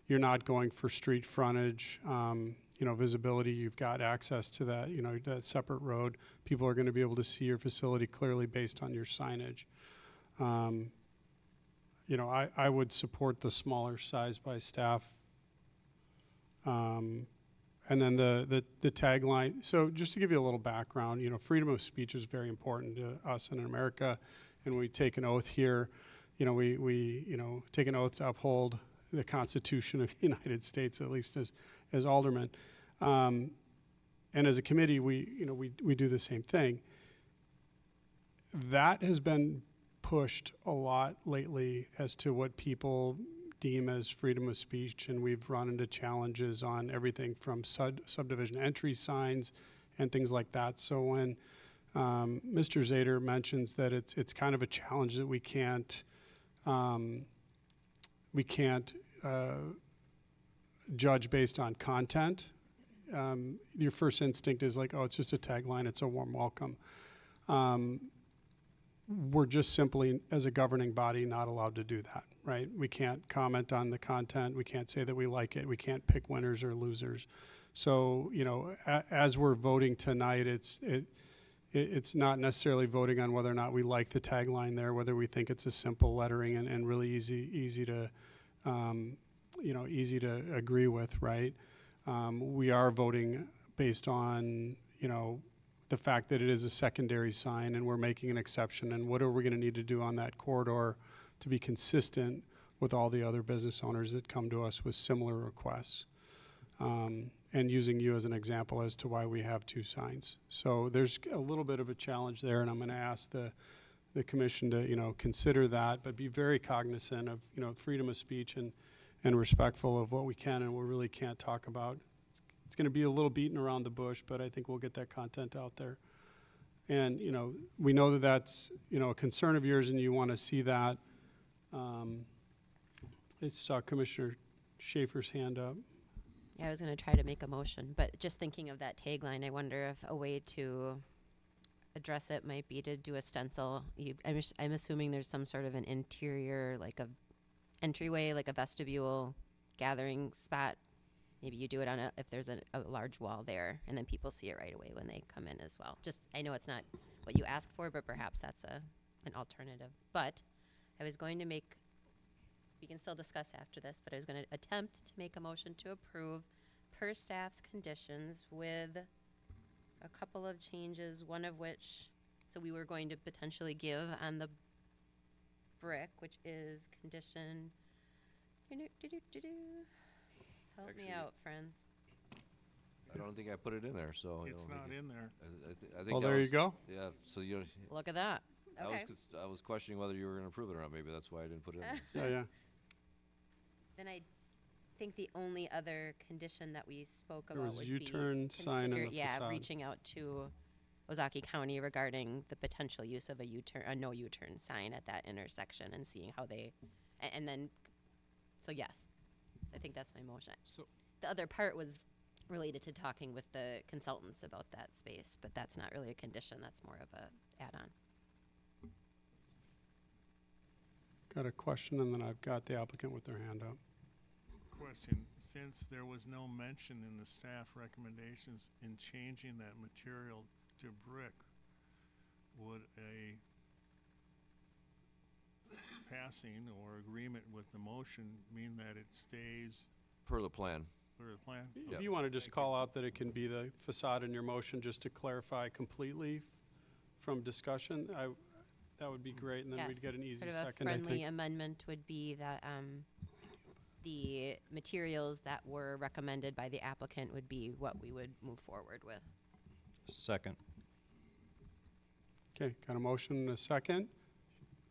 You're not going for street frontage, you know, visibility. You've got access to that, you know, that separate road. People are going to be able to see your facility clearly based on your signage. You know, I would support the smaller size by staff. And then the tagline. So just to give you a little background, you know, freedom of speech is very important to us in America, and we take an oath here. You know, we you know, take an oath to uphold the Constitution of the United States, at least as aldermen. And as a committee, we do the same thing. That has been pushed a lot lately as to what people deem as freedom of speech, and we've run into challenges on everything from subdivision entry signs and things like that. So when Mr. Zader mentions that it's kind of a challenge that we can't judge based on content, your first instinct is like, oh, it's just a tagline, it's a warm welcome. We're just simply, as a governing body, not allowed to do that, right? We can't comment on the content. We can't say that we like it. We can't pick winners or losers. So, you know, as we're voting tonight, it's not necessarily voting on whether or not we like the tagline there, whether we think it's a simple lettering and really easy to, you know, easy to agree with, right? We are voting based on, you know, the fact that it is a secondary sign and we're making an exception, and what are we going to need to do on that corridor to be consistent with all the other business owners that come to us with similar requests, and using you as an example as to why we have 2 signs. So there's a little bit of a challenge there, and I'm going to ask the commission to, you know, consider that, but be very cognizant of, you know, freedom of speech and respectful of what we can and what we really can't talk about. It's going to be a little beaten around the bush, but I think we'll get that content out there. And, you know, we know that that's, you know, a concern of yours and you want to see that. I saw Commissioner Schaefer's hand up. Yeah, I was going to try to make a motion, but just thinking of that tagline, I wonder if a way to address it might be to do a stencil. I'm assuming there's some sort of an interior, like a entryway, like a vestibule gathering spot. Maybe you do it on if there's a large wall there, and then people see it right away when they come in as well. Just, I know it's not what you asked for, but perhaps that's an alternative. But I was going to make, we can still discuss after this, but I was going to attempt to make a motion to approve per staff's conditions with a couple of changes, one of which, so we were going to potentially give on the brick, which is condition, help me out, friends. I don't think I put it in there, so. I It's don't not think in there. I think Well, that there you was- go. Yeah, so you. Look at that. Okay. I was questioning whether you were going to approve it or not. Maybe that's why I didn't put it in. Yeah. Then I think the only other condition that we spoke There about was would U-turn be sign on the yeah, facade. reaching out to Ozaki County regarding the potential use of a no U-turn sign at that intersection and seeing how they, and then, so yes, I think that's my motion. So- The other part was related to talking with the consultants about that space, but that's not really a condition, that's more of a add-on. Got a question, and then I've got the applicant with their hand up. Question, since there was no mention in the staff recommendations in changing that material to brick, would a passing or agreement with the motion mean that it stays Per the plan. per the plan? If you want to just call out that it can be the facade in your motion, just to clarify completely from discussion, that would be great, and then we'd get an easy Sort of a second, I friendly think. amendment would be that, the materials that were recommended by the applicant would be what we would move forward with. Second. Okay, got a motion and a second.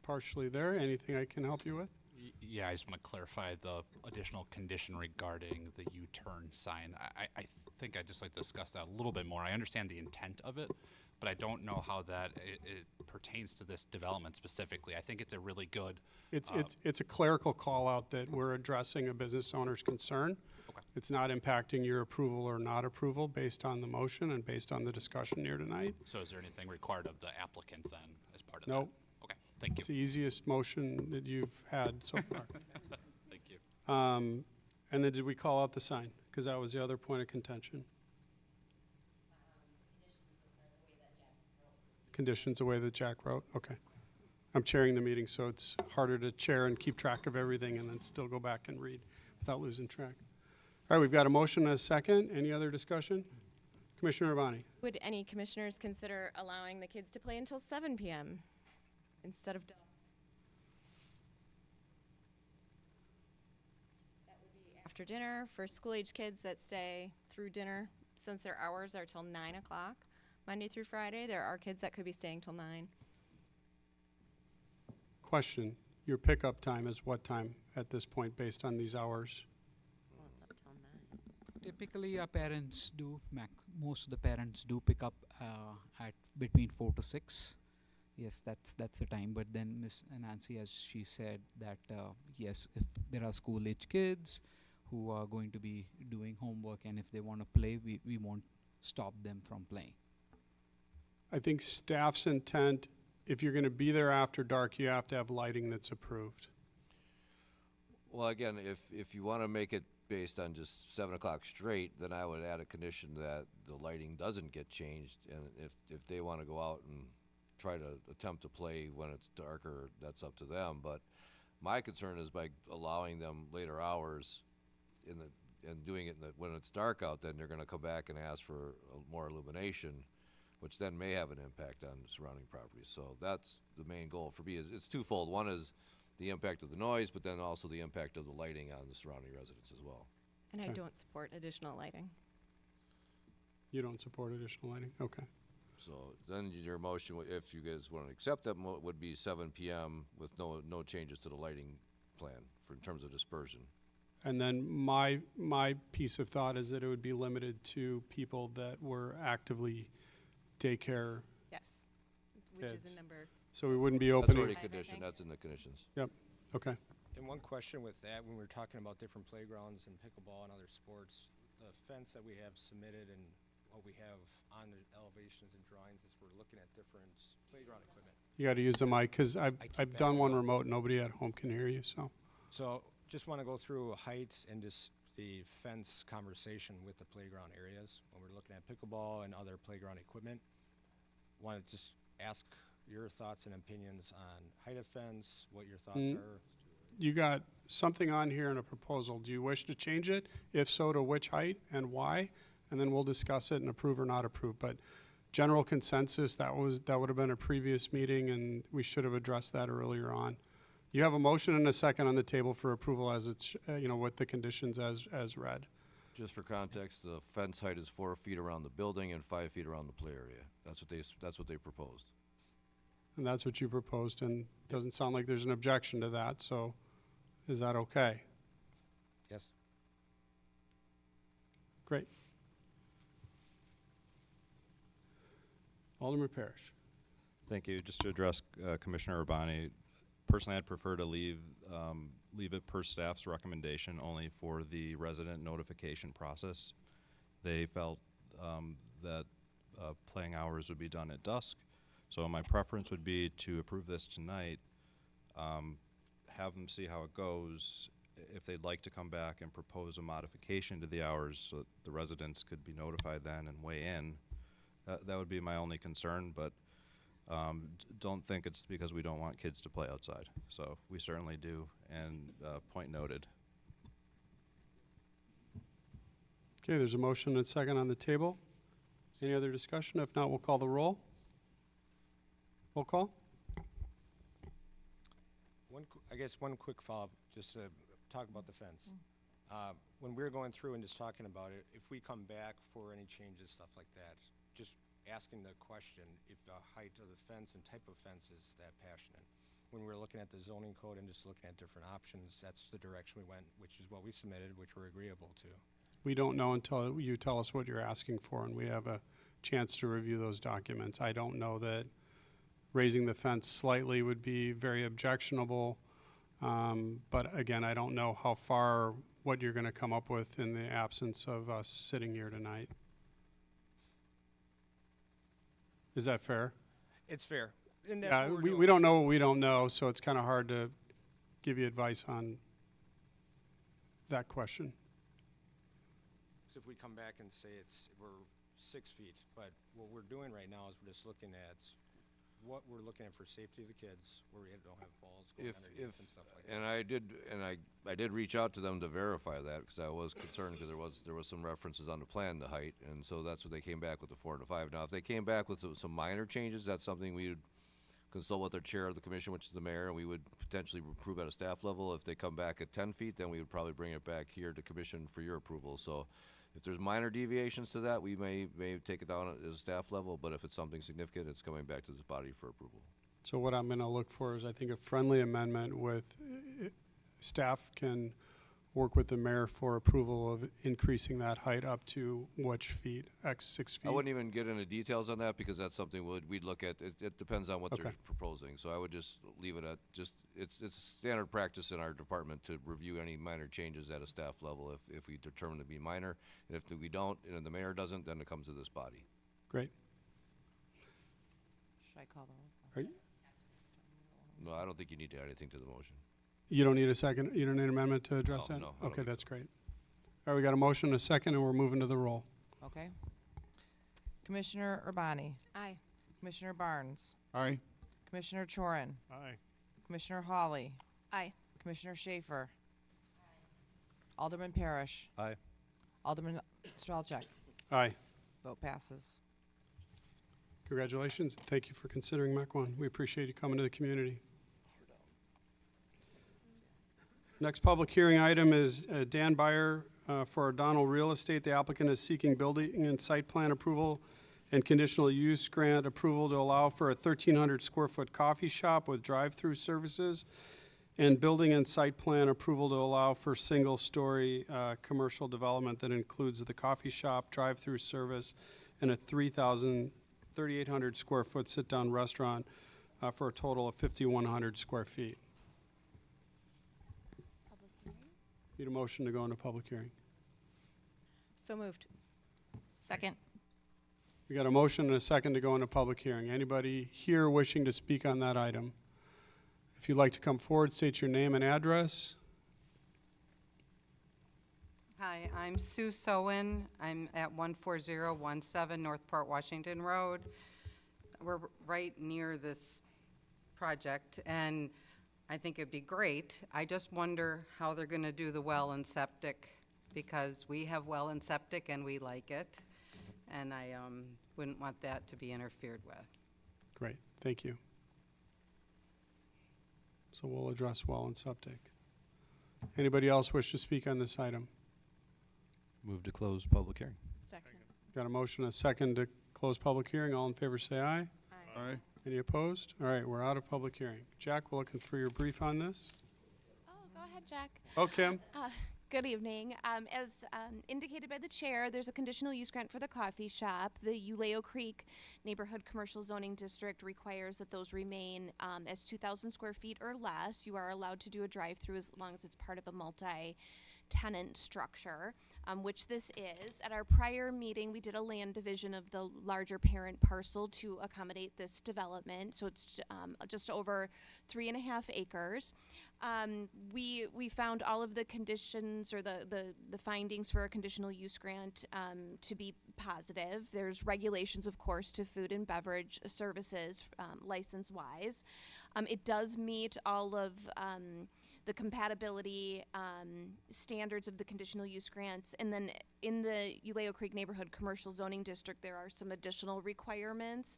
Partially there. Anything I can help you with? Yeah, I just want to clarify the additional condition regarding the U-turn sign. I think I'd just like to discuss that a little bit more. I understand the intent of it, but I don't know how that it pertains to this development specifically. I think it's a really good. It's a clerical call out that we're addressing a business owner's concern. Okay. It's not impacting your approval or not approval based on the motion and based on the discussion here tonight. So is there anything required of the applicant then as part of Nope. that? Okay, thank It's you. the easiest motion that you've had so far. Thank you. And then did we call out the sign? Because that was the other point of contention. Conditions the way that Jack wrote, okay. I'm chairing the meeting, so it's harder to chair and keep track of everything and then still go back and read without losing track. All right, we've got a motion and a second. Any other discussion? Commissioner Urbani? Would any commissioners consider allowing the kids to play until 7 p.m. instead of dusk? That would be after dinner for school-age kids that stay through dinner, since their hours are till 9 o'clock, Monday through Friday. There are kids that could be staying till 9. Question, your pickup time is what time at this point based on these hours? Well, it's up till 9. Typically, parents do, most of the parents do pick up at between 4 to 6. Yes, that's the time. But then Miss Nancy, as she said, that yes, if there are school-age kids who are going to be doing homework and if they want to play, we won't stop them from playing. I think staff's intent, if you're going to be there after dark, you have to have lighting that's approved. Well, again, if you want to make it based on just 7 o'clock straight, then I would add a condition that the lighting doesn't get changed, and if they want to go out and try to attempt to play when it's darker, that's up to them. But my concern is by allowing them later hours and doing it when it's dark out, then they're going to come back and ask for more illumination, which then may have an impact on the surrounding properties. So that's the main goal for me. Is it's twofold. One is the impact of the noise, but then also the impact of the lighting on the surrounding residents as well. And I Okay. don't support additional lighting. You don't support additional lighting? Okay. So then your motion, if you guys want to accept that, would be 7 p.m. with no changes to the lighting plan in terms of dispersion. And then my piece of thought is that it would be limited to people that were actively daycare, Yes, which is Kids. a number. so we wouldn't be That's opening. already I conditioned. think. That's in the conditions. Okay. And one question with that, when we're talking about different playgrounds and pickleball and other sports, the fence that we have submitted and what we have on the elevations and drawings is we're looking at different playground equipment. You got to use the mic because I've keep done backing one up. remote. Nobody at home can hear you. So So just want to go through heights and just the fence conversation with the playground areas when we're looking at pickleball and other playground equipment. Want to just ask your thoughts and opinions on height of fence, what your thoughts are. you got something on here in a proposal. Do you wish to change it? If so, to which height and why? And then we'll discuss it and approve or not approve. But general consensus, that would have been a previous meeting, and we should have addressed that earlier on. You have a motion and a second on the table for approval as it's, with the conditions as read. Just for context, the fence height is 4 feet around the building and 5 feet around the play area. That's what they proposed. And that's what you proposed, and it doesn't sound like there's an objection to that, so is that okay? Yes. Great. Alderman Parrish. Thank you. Just to address Commissioner Urbani, personally, I'd prefer to leave it per staff's recommendation only for the resident notification process. They felt that playing hours would be done at dusk. So my preference would be to approve this tonight, have them see how it goes. If they'd like to come back and propose a modification to the hours so that the residents could be notified then and weigh in, that would be my only concern, but don't think it's because we don't want kids to play outside. So we certainly do, and point noted. Okay, there's a motion and a second on the table. Any other discussion? If not, we'll call the roll. Roll call? I guess one quick follow-up, just to talk about the fence. When we're going through and just talking about it, if we come back for any changes, stuff like that, just asking the question if the height of the fence and type of fence is that passionate. When we're looking at the zoning code and just looking at different options, that's the direction we went, which is what we submitted, which we're agreeable to. We don't know until you tell us what you're asking for, and we have a chance to review those documents. I don't know that raising the fence slightly would be very objectionable, but again, I don't know how far, what you're going to come up with in the absence of us sitting here tonight. Is that fair? It's fair. And that's Yeah, what we're we doing. don't know what we don't know, so it's kind of hard to give you advice on that question. So if we come back and say we're 6 feet, but what we're doing right now is we're just looking at what we're looking at for safety of the kids, where we don't have balls going underneath and stuff like that. And I did reach out to them to verify that, because I was concerned, because there was some references on the plan to height, and so that's what they came back with, the 4 to 5. Now, if they came back with some minor changes, that's something we would consult with our chair of the commission, which is the mayor, and we would potentially approve at a staff level. If they come back at 10 feet, then we would probably bring it back here to commission for your approval. So if there's minor deviations to that, we may take it down at a staff level, but if it's something significant, it's coming back to this body for approval. So what I'm going to look for is, I think, a friendly amendment with staff can work with the mayor for approval of increasing that height up to which feet, 6 feet? I wouldn't even get into details on that, because that's something we'd look at. It depends on what Okay. they're proposing. So I would just leave it at it's standard practice in our department to review any minor changes at a staff level if we determine to be minor. And if we don't, and the mayor doesn't, then it comes to this body. Great. Should I call the roll? Are you, No, I don't think you need to add anything to the motion. you don't need a second, you don't need an amendment to address No, that? no, I don't Okay, think that's great. All right, we got a motion and a second, and we're moving to the roll. Okay. Commissioner Urbani, Aye. Commissioner Barnes, Aye. Commissioner Chorin, Aye. Commissioner Hawley, Aye. Commissioner Schaefer, Alderman Parrish, Aye. Alderman Strelchak. Aye. Vote passes. Congratulations, and thank you for considering Mequon. We appreciate you coming to the community. Next public hearing item is Dan Byer for O'Donnell Real Estate. The applicant is seeking building and site plan approval and conditional use grant approval to allow for a 1,300 square foot coffee shop with drive-through services, and building and site plan approval to allow for single-story commercial development that includes the coffee shop, drive-through service, and a 3,800 square foot sit-down restaurant for a total of 5,100 square feet. Need a motion to go into public hearing. So moved. Second. We got a motion and a second to go into public hearing. Anybody here wishing to speak on that item? If you'd like to come forward, state your name and address. Hi, I'm Sue Sowen. I'm at 14017 Northport Washington Road. We're right near this project, and I think it'd be great. I just wonder how they're going to do the well and septic, because we have well and septic and we like it, and I wouldn't want that to be interfered with. Great, thank you. So we'll address well and septic. Anybody else wish to speak on this item? Move to close public hearing. Second. Got a motion and a second to close public hearing. All in favor say aye. Aye. Any opposed? All right, we're out of public hearing. Jack, we're looking for your brief on this. Oh, go ahead, Jack. Oh, Kim? Good evening. As indicated by the chair, there's a conditional use grant for the coffee shop. The Uleo Creek Neighborhood Commercial Zoning District requires that those remain as 2,000 square feet or less. You are allowed to do a drive-through as long as it's part of a multi-tenant structure, which this is. At our prior meeting, we did a land division of the larger parent parcel to accommodate this development. So it's just over 3.5 acres. We found all of the conditions or the findings for a conditional use grant to be positive. There's regulations, of course, to food and beverage services license-wise. It does meet all of the compatibility standards of the conditional use grants. And then in the Uleo Creek Neighborhood Commercial Zoning District, there are some additional requirements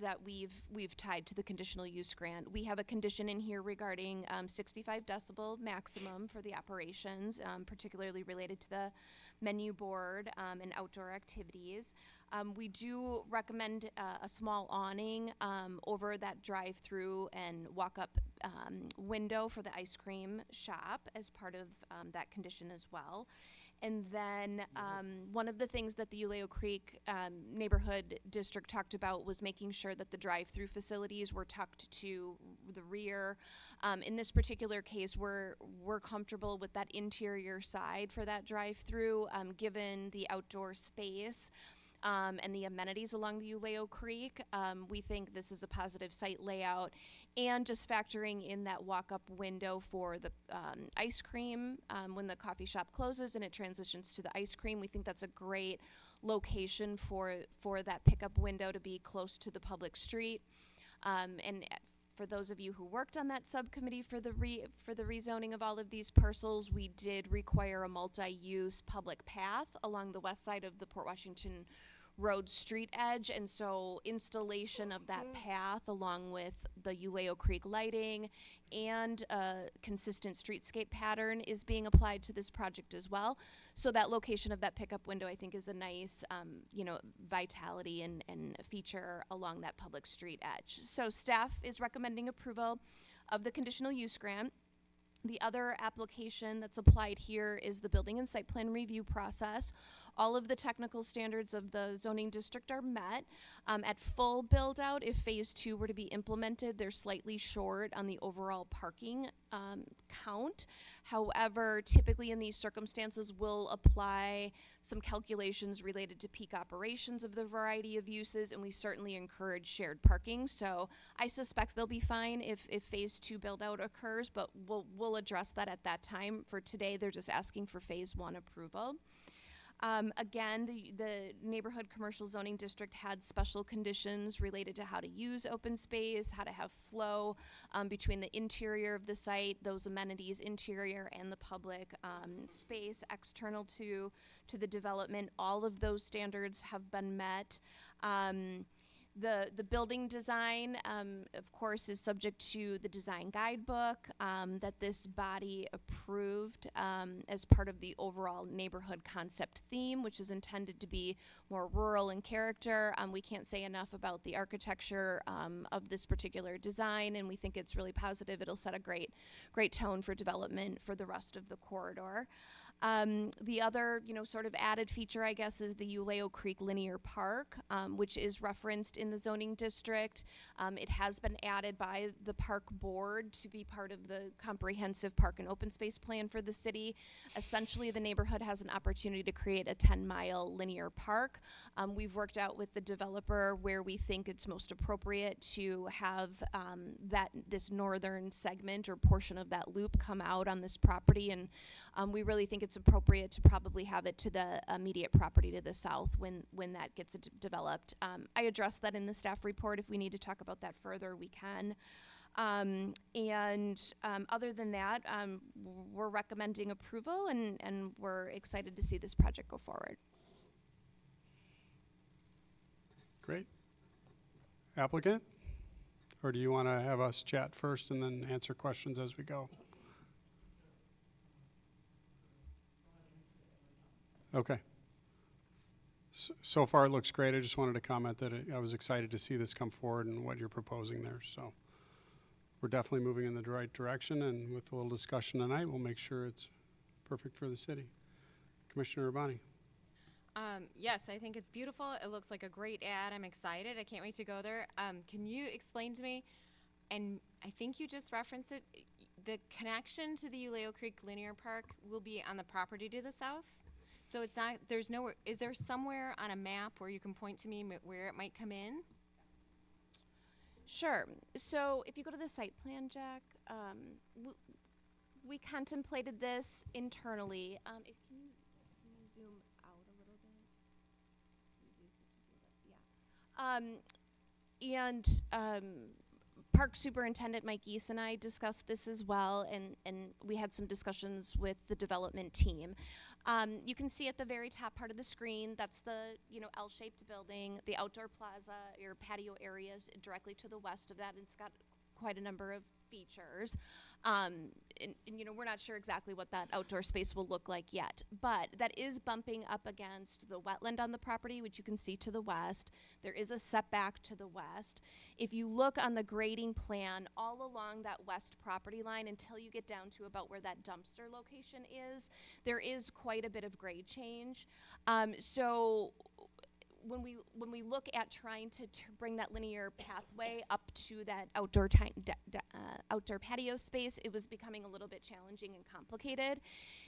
that we've tied to the conditional use grant. We have a condition in here regarding 65 decibel maximum for the operations, particularly related to the menu board and outdoor activities. We do recommend a small awning over that drive-through and walk-up window for the ice cream shop as part of that condition as well. And then one of the things that the Uleo Creek Neighborhood District talked about was making sure that the drive-through facilities were tucked to the rear. In this particular case, we're comfortable with that interior side for that drive-through, given the outdoor space and the amenities along the Uleo Creek. We think this is a positive site layout, and just factoring in that walk-up window for the ice cream when the coffee shop closes and it transitions to the ice cream. We think that's a great location for that pickup window to be close to the public street. And for those of you who worked on that subcommittee for the rezoning of all of these parcels, we did require a multi-use public path along the west side of the Port Washington Road street edge, and so installation of that path along with the Uleo Creek lighting and a consistent streetscape pattern is being applied to this project as well. So that location of that pickup window, I think, is a nice vitality and feature along that public street edge. So staff is recommending approval of the conditional use grant. The other application that's applied here is the building and site plan review process. All of the technical standards of the zoning district are met. At full build out, if phase 2 were to be implemented, they're slightly short on the overall parking count. However, typically in these circumstances, we'll apply some calculations related to peak operations of the variety of uses, and we certainly encourage shared parking. So I suspect they'll be fine if phase 2 build out occurs, but we'll address that at that time. For today, they're just asking for phase 1 approval. Again, the Neighborhood Commercial Zoning District had special conditions related to how to use open space, how to have flow between the interior of the site, those amenities, interior and the public space external to the development. All of those standards have been met. The building design, of course, is subject to the design guidebook that this body approved as part of the overall neighborhood concept theme, which is intended to be more rural in character. We can't say enough about the architecture of this particular design, and we think it's really positive. It'll set a great tone for development for the rest of the corridor. The other, sort of added feature, I guess, is the Uleo Creek Linear Park, which is referenced in the zoning district. It has been added by the park board to be part of the comprehensive park and open space plan for the city. Essentially, the neighborhood has an opportunity to create a 10-mile linear park. We've worked out with the developer where we think it's most appropriate to have this northern segment or portion of that loop come out on this property, and we really think it's appropriate to probably have it to the immediate property to the south when that gets developed. I addressed that in the staff report. If we need to talk about that further, we can. Other than that, we're recommending approval, and we're excited to see this project go forward. Great. Applicant? Or do you want to have us chat first and then answer questions as we go? Okay. So far, it looks great. I just wanted to comment that I was excited to see this come forward and what you're proposing there. So we're definitely moving in the right direction, and with a little discussion tonight, we'll make sure it's perfect for the city. Commissioner Urbani. Yes, I think it's beautiful. It looks like a great ad. I'm excited. I can't wait to go there. Can you explain to me, and I think you just referenced it, the connection to the Uleo Creek Linear Park will be on the property to the south? So it's not, there's nowhere, is there somewhere on a map where you can point to me where it might come in? Sure. So if you go to the site plan, Jack, we contemplated this internally. If can you zoom out a little bit? Park Superintendent Mike Geese and I discussed this as well, and we had some discussions with the development team. You can see at the very top part of the screen, that's the L-shaped building, the outdoor plaza, your patio areas directly to the west of that, and it's got quite a number of features. And we're not sure exactly what that outdoor space will look like yet, but that is bumping up against the wetland on the property, which you can see to the west. There is a setback to the west. If you look on the grading plan all along that west property line until you get down to about where that dumpster location is, there is quite a bit of grade change. So when we look at trying to bring that linear pathway up to that outdoor outdoor patio space, it was becoming a little bit challenging and complicated.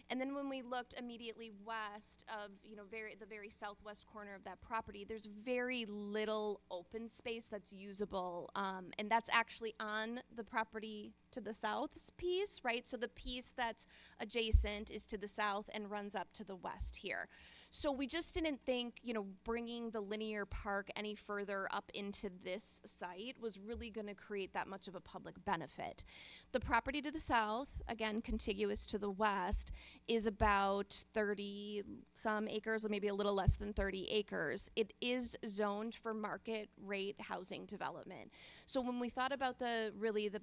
And then when we looked immediately west of the very southwest corner of that property, there's very little open space that's usable, and that's actually on the property to the south piece, right? So the piece that's adjacent is to the south and runs up to the west here. So we just didn't think, bringing the linear park any further up into this site was really going to create that much of a public benefit. The property to the south, again, contiguous to the west, is about 30 some acres, or maybe a little less than 30 acres. It is zoned for market rate housing development. So when we thought about the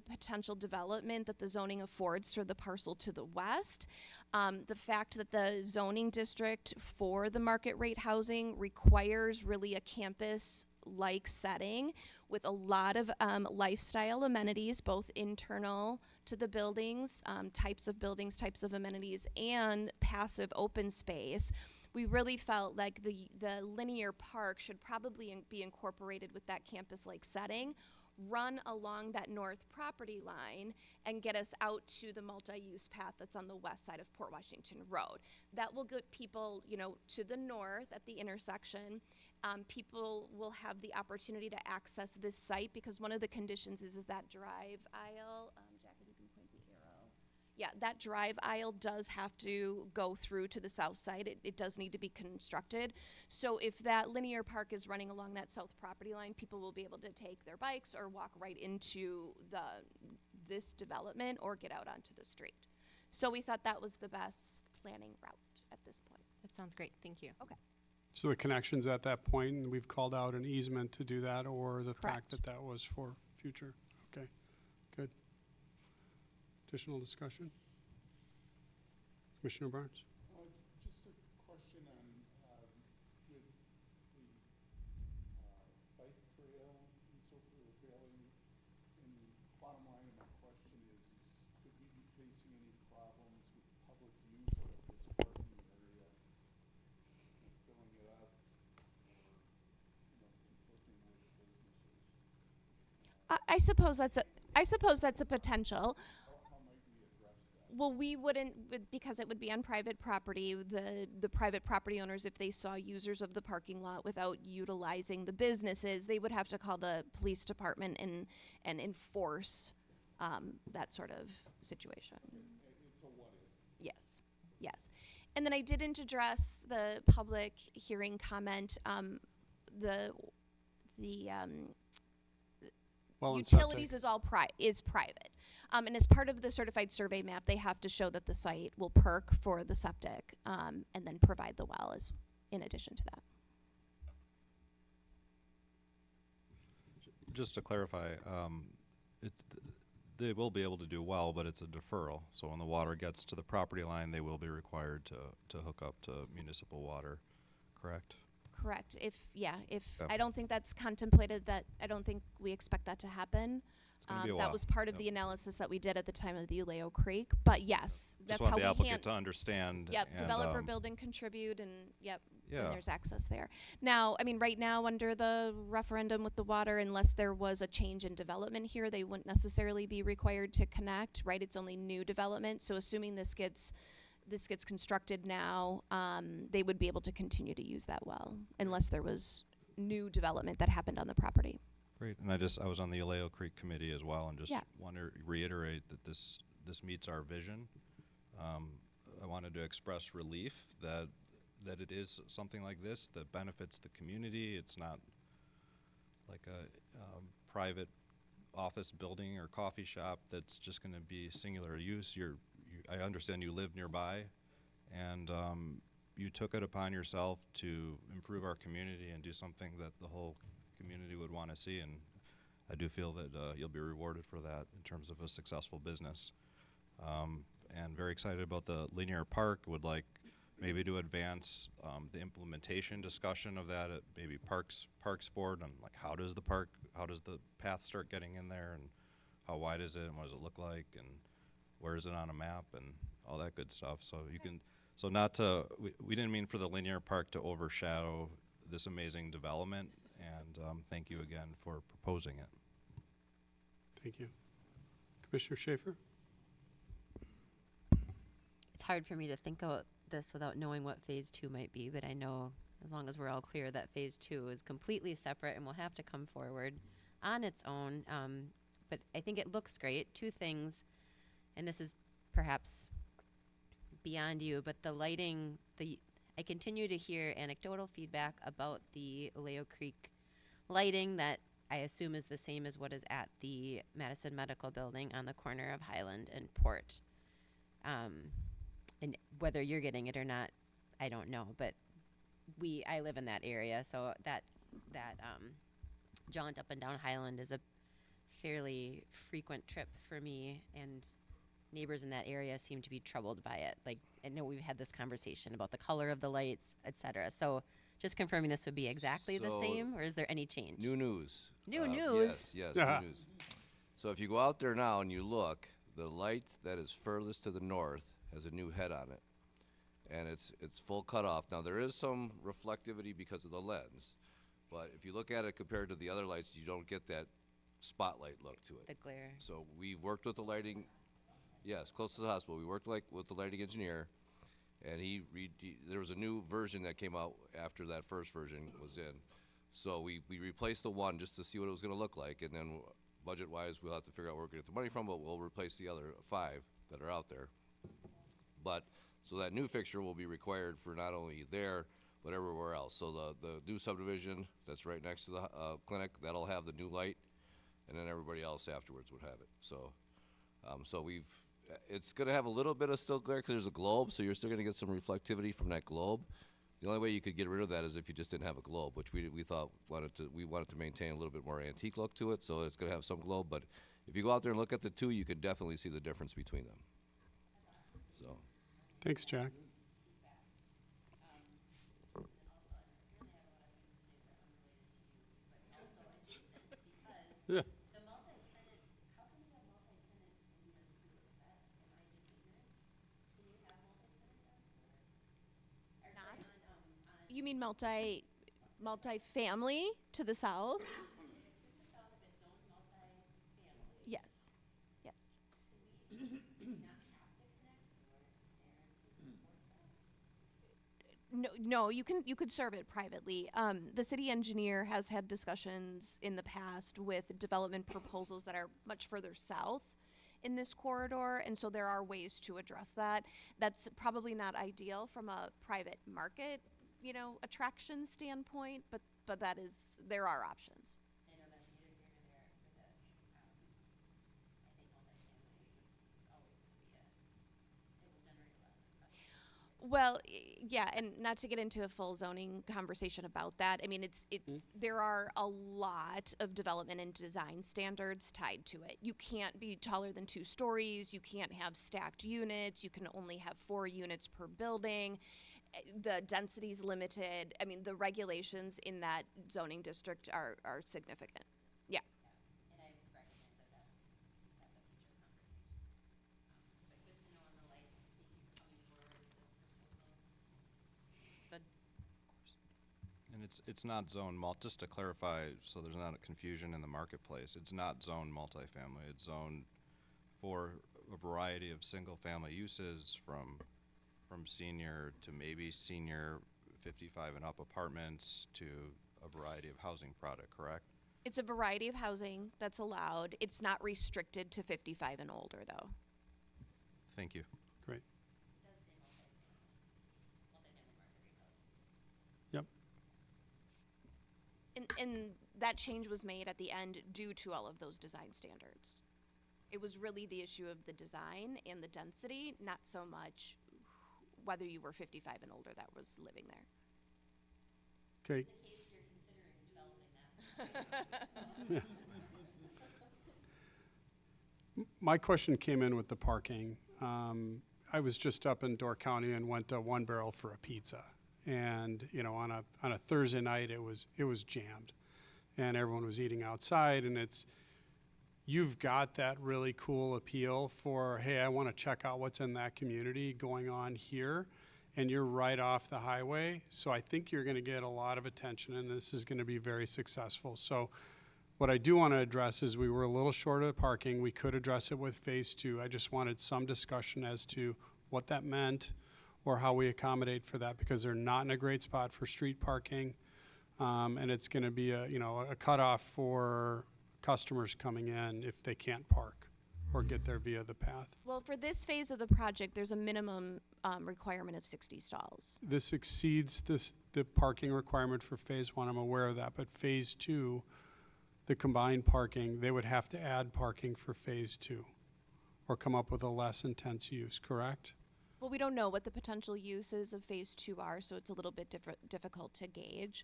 potential development that the zoning affords for the parcel to the west, the fact that the zoning district for the market rate housing requires really a campus-like setting with a lot of lifestyle amenities, both internal to the buildings, types of amenities, and passive open space. We really felt like the linear park should probably be incorporated with that campus-like setting, run along that north property line, and get us out to the multi-use path that's on the west side of Port Washington Road. That will get people, to the north at the intersection. People will have the opportunity to access this site because one of the conditions is that drive aisle. Jack, if you can point the arrow. Yeah, that drive aisle does have to go through to the south side. It does need to be constructed. So if that linear park is running along that south property line, people will be able to take their bikes or walk right into this development or get out onto the street. So we thought that was the best planning route at this point. That sounds great. Thank you. Okay. So the connections at that point, and we've called out an easement to do that, or the fact Correct. that was for future. Okay, good. Additional discussion? Commissioner Barnes? Just a question on with the bike trail and so forth, trailing. And bottom line of my question is could we be facing any problems with public use of this parking area, filling it up, or conflicting with businesses? I suppose that's a potential. Well, we wouldn't, because it would be on private property. The private property owners, if they saw users of the parking lot without utilizing the businesses, they would have to call the police department and enforce that sort of situation. It's a what if. Yes. And then I didn't address the public hearing comment. Well, and Utilities septic. is private. And as part of the certified survey map, they have to show that the site will perk for the septic, and then provide the well as in addition to that. Just to clarify, they will be able to do well, but it's a deferral. So when the water gets to the property line, they will be required to hook up to municipal water, correct? Correct. If Okay. I don't think that's contemplated, I don't think we expect that to happen. It's gonna be a That while. was part of Yep. the analysis that we did at the time of the Uleo Creek. But yes, that's Just want how the we applicant to understand. Yep, and, developer, building, contribute, and yep, Yeah. and there's access there. Now, I mean, right now, under the referendum with the water, unless there was a change in development here, they wouldn't necessarily be required to connect, right? It's only new development, so assuming this gets constructed now, they would be able to continue to use that well, unless there was new development that happened on the property. Great, and I was on the Aleo Creek Committee as well, and just Yeah. want to reiterate that this meets our vision. I wanted to express relief that it is something like this that benefits the community. It's not like a private office building or coffee shop that's just going to be singular use. I understand you live nearby, and you took it upon yourself to improve our community and do something that the whole community would want to see, and I do feel that you'll be rewarded for that in terms of a successful business. And very excited about the linear park. Would like maybe to advance the implementation discussion of that at maybe Parks Board, and like how does the path start getting in there, and how wide is it, and what does it look like, and where is it on a map, and all that good stuff. So you can, so not to, we didn't mean for the linear park to overshadow this amazing development, and thank you again for proposing it. Thank you. Commissioner Schaefer? It's hard for me to think about this without knowing what phase 2 might be, but I know as long as we're all clear that phase 2 is completely separate and will have to come forward on its own. But I think it looks great. Two things, and this is perhaps beyond you, but the lighting, I continue to hear anecdotal feedback about the Oleo Creek lighting that I assume is the same as what is at the Madison Medical Building on the corner of Highland and Port. And whether you're getting it or not, I don't know, but I live in that area, so that jaunt up and down Highland is a fairly frequent trip for me, and neighbors in that area seem to be troubled by it. Like, I know we've had this conversation about the color of the lights, et cetera. So just confirming this would be exactly the So, same, or is there any change? New news. New news? Yes, new news. So if you go out there now and you look, the light that is furthest to the north has a new head on it, and it's full cutoff. Now there is some reflectivity because of the lens, but if you look at it compared to the other lights, you don't get that spotlight look to it. The glare. So we've worked with the lighting, yes, close to the hospital. We worked with the lighting engineer, and there was a new version that came out after that first version was in. So we replaced the one just to see what it was going to look like, and then budget-wise, we'll have to figure out where we're going to get the money from, but we'll replace the other 5 that are out there. But, so that new fixture will be required for not only there, but everywhere else. So the new subdivision that's right next to the clinic, that'll have the new light, and then everybody else afterwards would have it. So, it's going to have a little bit of still glare because there's a globe, so you're still going to get some reflectivity from that globe. The only way you could get rid of that is if you just didn't have a globe, which we wanted to maintain a little bit more antique look to it, so it's going to have some globe. But if you go out there and look at the two, you can definitely see the difference between them. So. Thanks, Jack. Yeah. You mean multi-family to the south? Yes. Yes. No, you could serve it privately. The city engineer has had discussions in the past with development proposals that are much further south in this corridor, and so there are ways to address that. That's probably not ideal from a private market, attraction standpoint, but there are options. I know that's neither here nor there for this. I think multifamily is it's always going to be it will generate a lot of discussion. Well, yeah, and not to get into a full zoning conversation about that. I mean, there are a lot of development and design standards tied to it. You can't be taller than 2 stories. You can't have stacked units. You can only have 4 units per building. The density's limited. I mean, the regulations in that zoning district are significant. Yeah. And I recognize that that's it's not zone just to clarify, so there's not a confusion in the marketplace, it's not zone multifamily, it's zoned for a variety of single-family uses from senior to maybe senior 55 and up apartments to a variety of housing product, correct? It's a variety of housing that's allowed. It's not restricted to 55 and older, though. Thank you. Great. Yep. And that change was made at the end due to all of those design standards. It was really the issue of the design and the density, not so much whether you were 55 and older that was living there. Okay. Yeah. My question came in with the parking. I was just up in Door County and went to One Barrel for a pizza, and on a Thursday night it was jammed, and everyone was eating outside, and you've got that really cool appeal for, hey, I want to check out what's in that community going on here, and you're right off the highway, so I think you're going to get a lot of attention, and this is going to be very successful. So what I do want to address is we were a little short of parking. We could address it with phase 2. I just wanted some discussion as to what that meant or how we accommodate for that, because they're not in a great spot for street parking, and it's going to be a cutoff for customers coming in if they can't park or get there via the path. Well, for this phase of the project, there's a minimum requirement of 60 stalls. This exceeds the parking requirement for phase 1. I'm aware of that, but phase 2, the combined parking, they would have to add parking for phase 2 or come up with a less intense use, correct? Well, we don't know what the potential uses of phase 2 are, so it's a little bit difficult to gauge.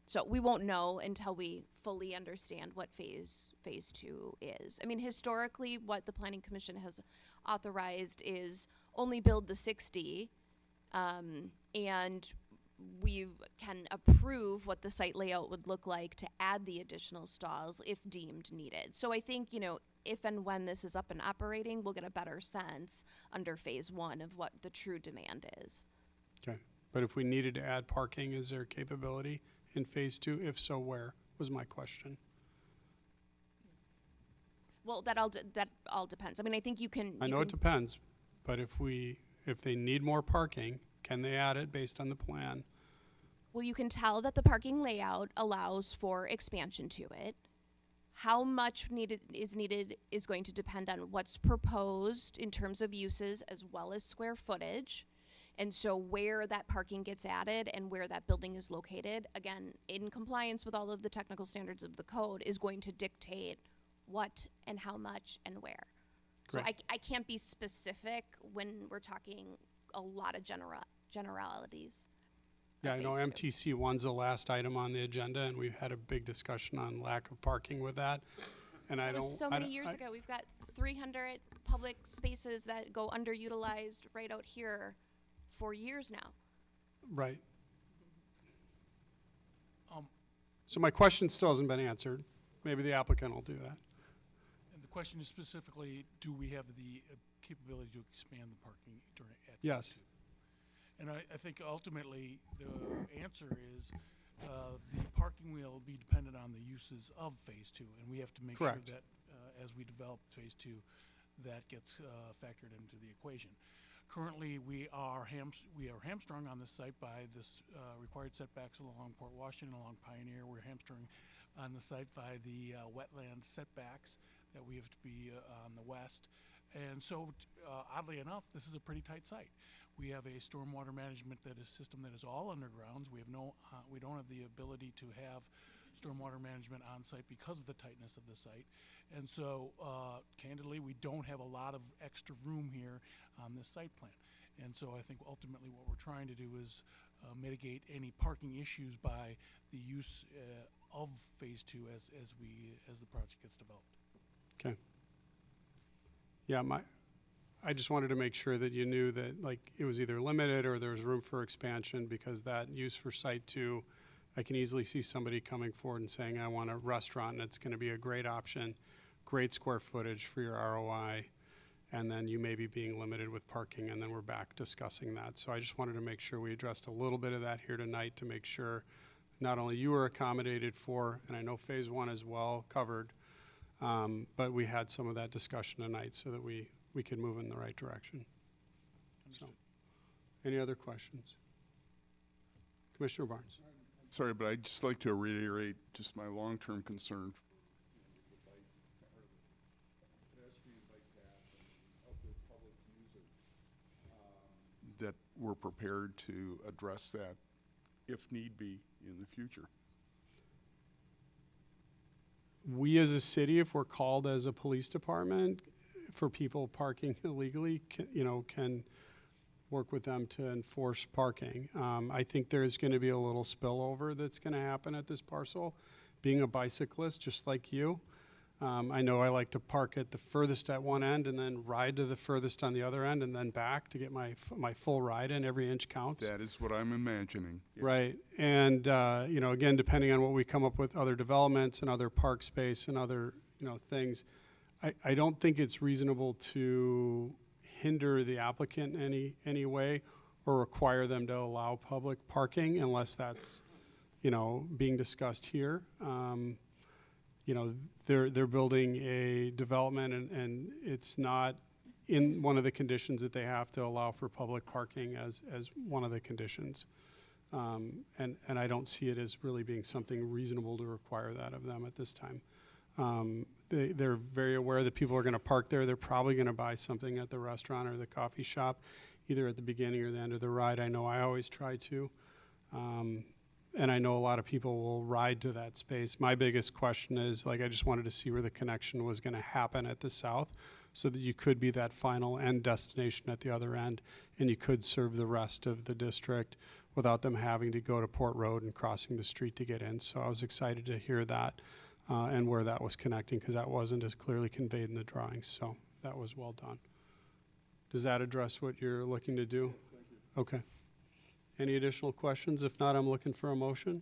So we won't know until we fully understand what phase 2 is. I mean, historically, what the Planning Commission has authorized is only build the 60, and we can approve what the site layout would look like to add the additional stalls if deemed needed. So I think, if and when this is up and operating, we'll get a better sense under phase 1 of what the true demand is. Okay, but if we needed to add parking, is there capability in phase 2? If so, where, was my question. Well, that all depends. I mean, I think you can. I know it depends, but if they need more parking, can they add it based on the plan? Well, you can tell that the parking layout allows for expansion to it. How much is needed is going to depend on what's proposed in terms of uses as well as square footage. And so where that parking gets added and where that building is located, again, in compliance with all of the technical standards of the code, is going to dictate what and how much and where. Correct. So I can't be specific when we're talking a lot of generalities. Yeah, I know MTC 1's the last item on the agenda, and we've had a big discussion on lack of parking with that. And It was so many years ago. We've got 300 public spaces that go underutilized right out here for years now. Right. So my question still hasn't been answered. Maybe the applicant will do that. And the question is specifically, do we have the capability to expand the parking at Yes. phase 2? And I think ultimately the answer is the parking will be dependent on the uses of phase 2, and we have to make Correct. sure that as we develop phase 2, that gets factored into the equation. Currently, we are hamstrung on this site by this required setbacks along Port Washington, along Pioneer. We're hamstrung on the site by the wetland setbacks that we have to be on the west. And so, oddly enough, this is a pretty tight site. We have a stormwater management system that is all undergrounds. We don't have the ability to have stormwater management on site because of the tightness of the site. And so, candidly, we don't have a lot of extra room here on this site plan. And so I think ultimately what we're trying to do is mitigate any parking issues by the use of phase 2 as the project gets developed. Okay. Yeah, I just wanted to make sure that you knew that it was either limited or there was room for expansion, because that use for site 2, I can easily see somebody coming forward and saying, I want a restaurant, and it's going to be a great option, great square footage for your ROI, and then you may be being limited with parking, and then we're back discussing that. So I just wanted to make sure we addressed a little bit of that here tonight to make sure not only you were accommodated for, and I know phase one is well covered, but we had some of that discussion tonight so that we could move in the right direction. So, any other questions? Commissioner Barnes. Sorry, but I'd just like to reiterate just my long-term concern that we're prepared to address that if need be in the future. We as a city, if we're called as a police department for people parking illegally, can work with them to enforce parking. I think there's going to be a little spillover that's going to happen at this parcel. Being a bicyclist, just like you, I know I like to park at the furthest at one end and then ride to the furthest on the other end and then back to get my full ride in. Every inch counts. That is what I'm imagining. Yeah. Right. And, again, depending on what we come up with, other developments and other park space and other, things, I don't think it's reasonable to hinder the applicant in any way or require them to allow public parking unless that's, being discussed here. They're building a development and it's not in one of the conditions that they have to allow for public parking as one of the conditions. And I don't see it as really being something reasonable to require that of them at this time. They're very aware that people are going to park there. They're probably going to buy something at the restaurant or the coffee shop, either at the beginning or the end of the ride. I know I always try to. And I know a lot of people will ride to that space. My biggest question is, I just wanted to see where the connection was going to happen at the south so that you could be that final end destination at the other end and you could serve the rest of the district without them having to go to Port Road and crossing the street to get in. So I was excited to hear that and where that was connecting because that wasn't as clearly conveyed in the drawings. So that was well done. Does that address what you're looking to do? Yes, thank you. Okay. Any additional questions? If not, I'm looking for a motion.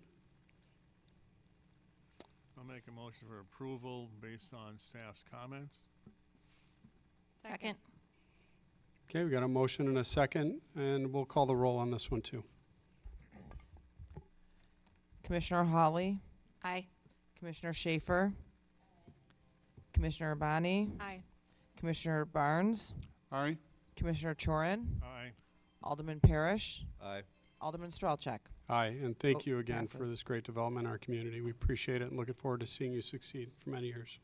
I'll make a motion for approval based on staff's comments. Second. Okay, we got a motion and a second, and we'll call the roll on this one too. Commissioner Hawley, Aye. Commissioner Schaefer, Commissioner Urbani, Aye. Commissioner Barnes, Aye. Commissioner Chorin, Aye. Alderman Parrish, Aye. Alderman Strelchak. Aye, and thank Vote you again for passes. this great development in our community. We appreciate it and looking forward to seeing you succeed for many years.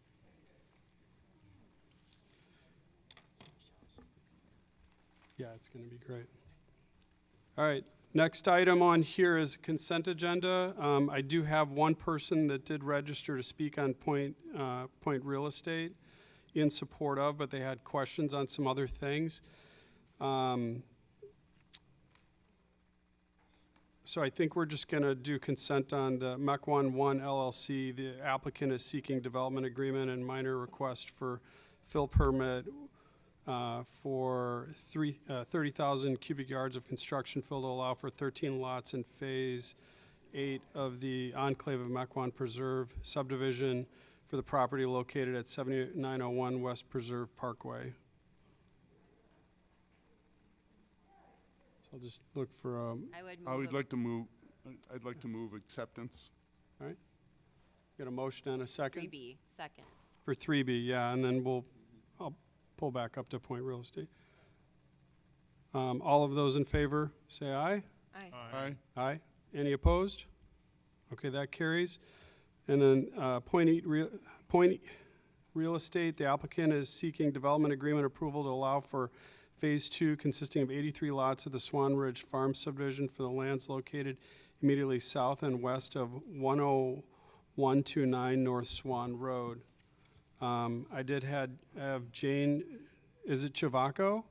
Yeah, it's going to be great. All right, next item on here is consent agenda. I do have one person that did register to speak on Point Real Estate in support of, but they had questions on some other things. So I think we're just going to do consent on the Mequon 1 LLC. The applicant is seeking development agreement and minor request for fill permit for 30,000 cubic yards of construction fill to allow for 13 lots in Phase 8 of the Enclave of Mequon Preserve subdivision for the property located at 7901 West Preserve Parkway. So I'll just look for I would like to move. I'd like to move acceptance. all right. Got a motion and a second? 3B, second. For 3B, yeah, and then I'll pull back up to Point Real Estate. All of those in favor, say aye. Aye. Aye. Aye. Any opposed? Okay, that carries. And then Point Real Estate, the applicant is seeking development agreement approval to allow for Phase 2 consisting of 83 lots of the Swan Ridge Farm subdivision for the lands located immediately south and west of 10129 North Swan Road. I did have Jane, is it Chavaco,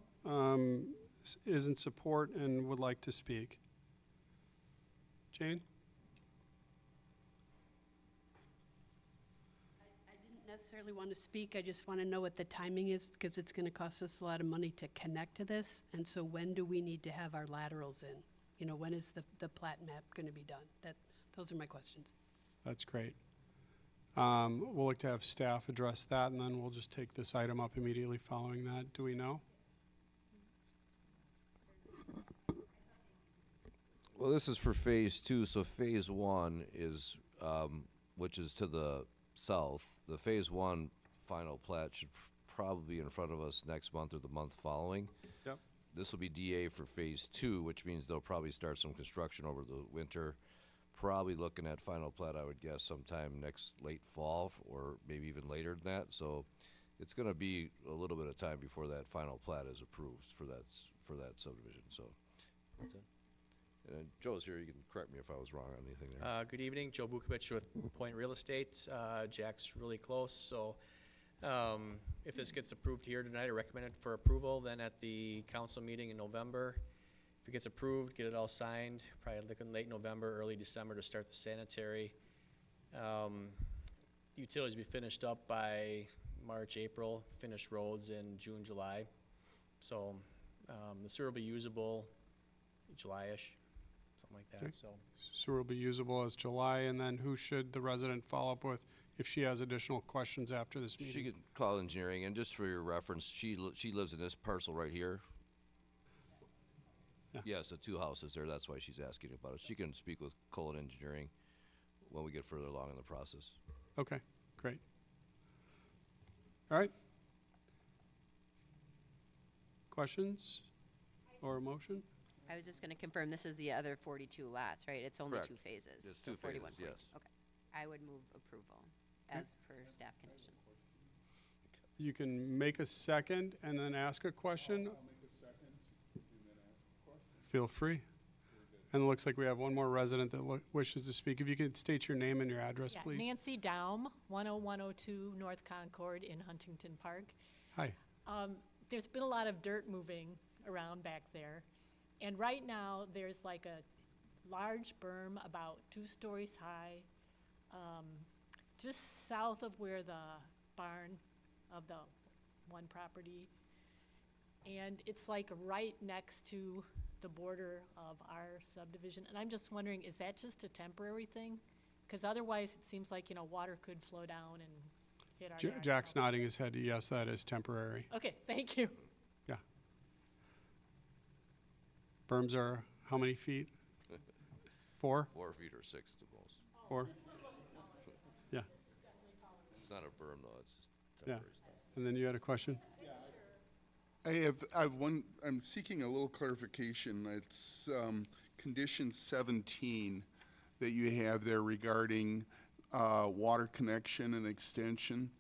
is in support and would like to speak. Jane? I didn't necessarily want to speak. I just want to know what the timing is because it's going to cost us a lot of money to connect to this. And so when do we need to have our laterals in? When is the plat map going to be done? Those are my questions. That's great. We'll look to have staff address that, and then we'll just take this item up immediately following that. Do we know? Well, this is for phase 2, so phase 1 is, which is to the south. The phase 1 final plat should probably be in front of us next month or the month following. Yep. This will be DA for phase 2, which means they'll probably start some construction over the winter. Probably looking at final plat, I would guess, sometime next late fall, or maybe even later than that. So it's going to be a little bit of time before that final plat is approved for that subdivision. So that's it. And Joe's here. You can correct me if I was wrong on anything there. Good evening, Joe Bukovic with Point Real Estate. Jack's really close, so if this gets approved here tonight, I recommend it for approval. Then at the council meeting in November, if it gets approved, get it all signed, probably looking late November, early December to start the sanitary. Utilities will be finished up by March, April, finish roads in June, July. So the sewer will be usable July-ish, something like that. Okay. So Sewer will be usable as July, and then who should the resident follow up with if she has additional questions after this meeting? She could call engineering, and just for your reference, she lives in this parcel right here. Yeah. Yes, the 2 houses there. That's why she's asking about it. She can speak with Colin Engineering when we get further along in the process. Okay, great. All right. Questions or a motion? I was just gonna confirm, this is the other 42 lots, right? It's only Correct. 2 phases. It's so 2 phases, 41, yes. Okay. I would move approval as per staff conditions. You can make a second and then ask a question. Feel free. And it looks like we have one more resident that wishes to speak. If you could state your name and your address, please. Nancy Daum, 10102 North Concord in Huntington Park. Hi. There's been a lot of dirt moving around back there. And right now, there's like a large berm about 2 stories high, just south of where the barn of the one property. And it's like right next to the border of our subdivision. And I'm just wondering, is that just a temporary thing? Because otherwise, it seems like, water could flow down and hit our yard. Jack's nodding his head. Yes, that is temporary. Okay, thank you. Yeah. Berms are how many feet? 4? 4 feet or 6 at the most. 4? Yeah. It's not a berm though. It's just Yeah. temporary stuff. And then you had a question? I'm seeking a little clarification. It's condition 17 that you have there regarding water connection and extension.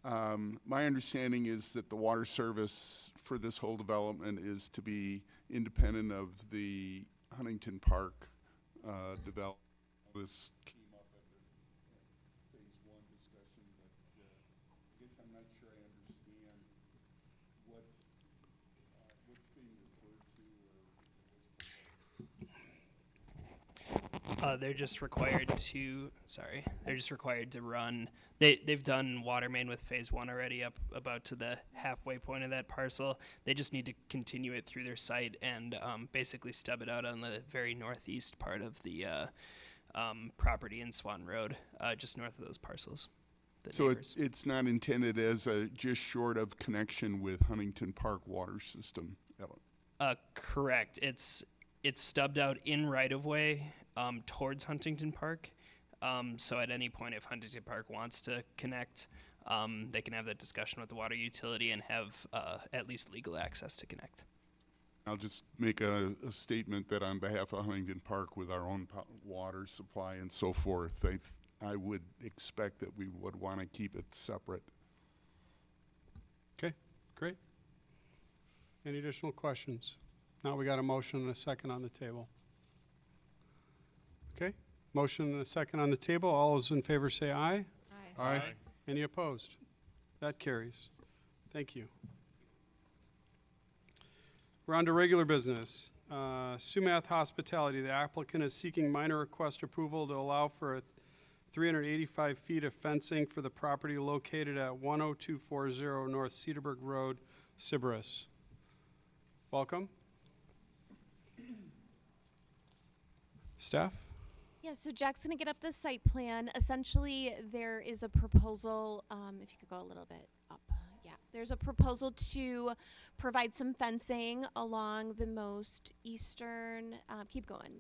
My understanding is that the water service for this whole development is to be independent of the Huntington Park development. This came up at the phase 1 discussion, but I guess I'm not sure I understand what's being referred to or They're just required to run. They've done water main with phase 1 already up about to the halfway point of that parcel. They just need to continue it through their site and basically stub it out on the very northeast part of the property in Swan Road, just north of those parcels. So it's not intended as a just short of connection with Huntington Park water system? Correct. It's stubbed out in right-of-way towards Huntington Park. So at any point, if Huntington Park wants to connect, they can have that discussion with the water utility and have at least legal access to connect. I'll just make a statement that on behalf of Huntington Park, with our own water supply and so forth, I would expect that we would want to keep it separate. Okay, great. Any additional questions? Now we got a motion and a second on the table. Okay, motion and a second on the table. All those in favor say aye. Aye. Aye. Any opposed? That carries. Thank you. We're on to regular business. Sumath Hospitality, the applicant is seeking minor request approval to allow for 385 feet of fencing for the property located at 10240 North Cedarburg Road, Sybaris. Welcome. Staff? Yeah, so Jack's gonna get up the site plan. Essentially, there is a proposal, if you could go a little bit up, yeah. there's a proposal to provide some fencing along the most eastern, keep going.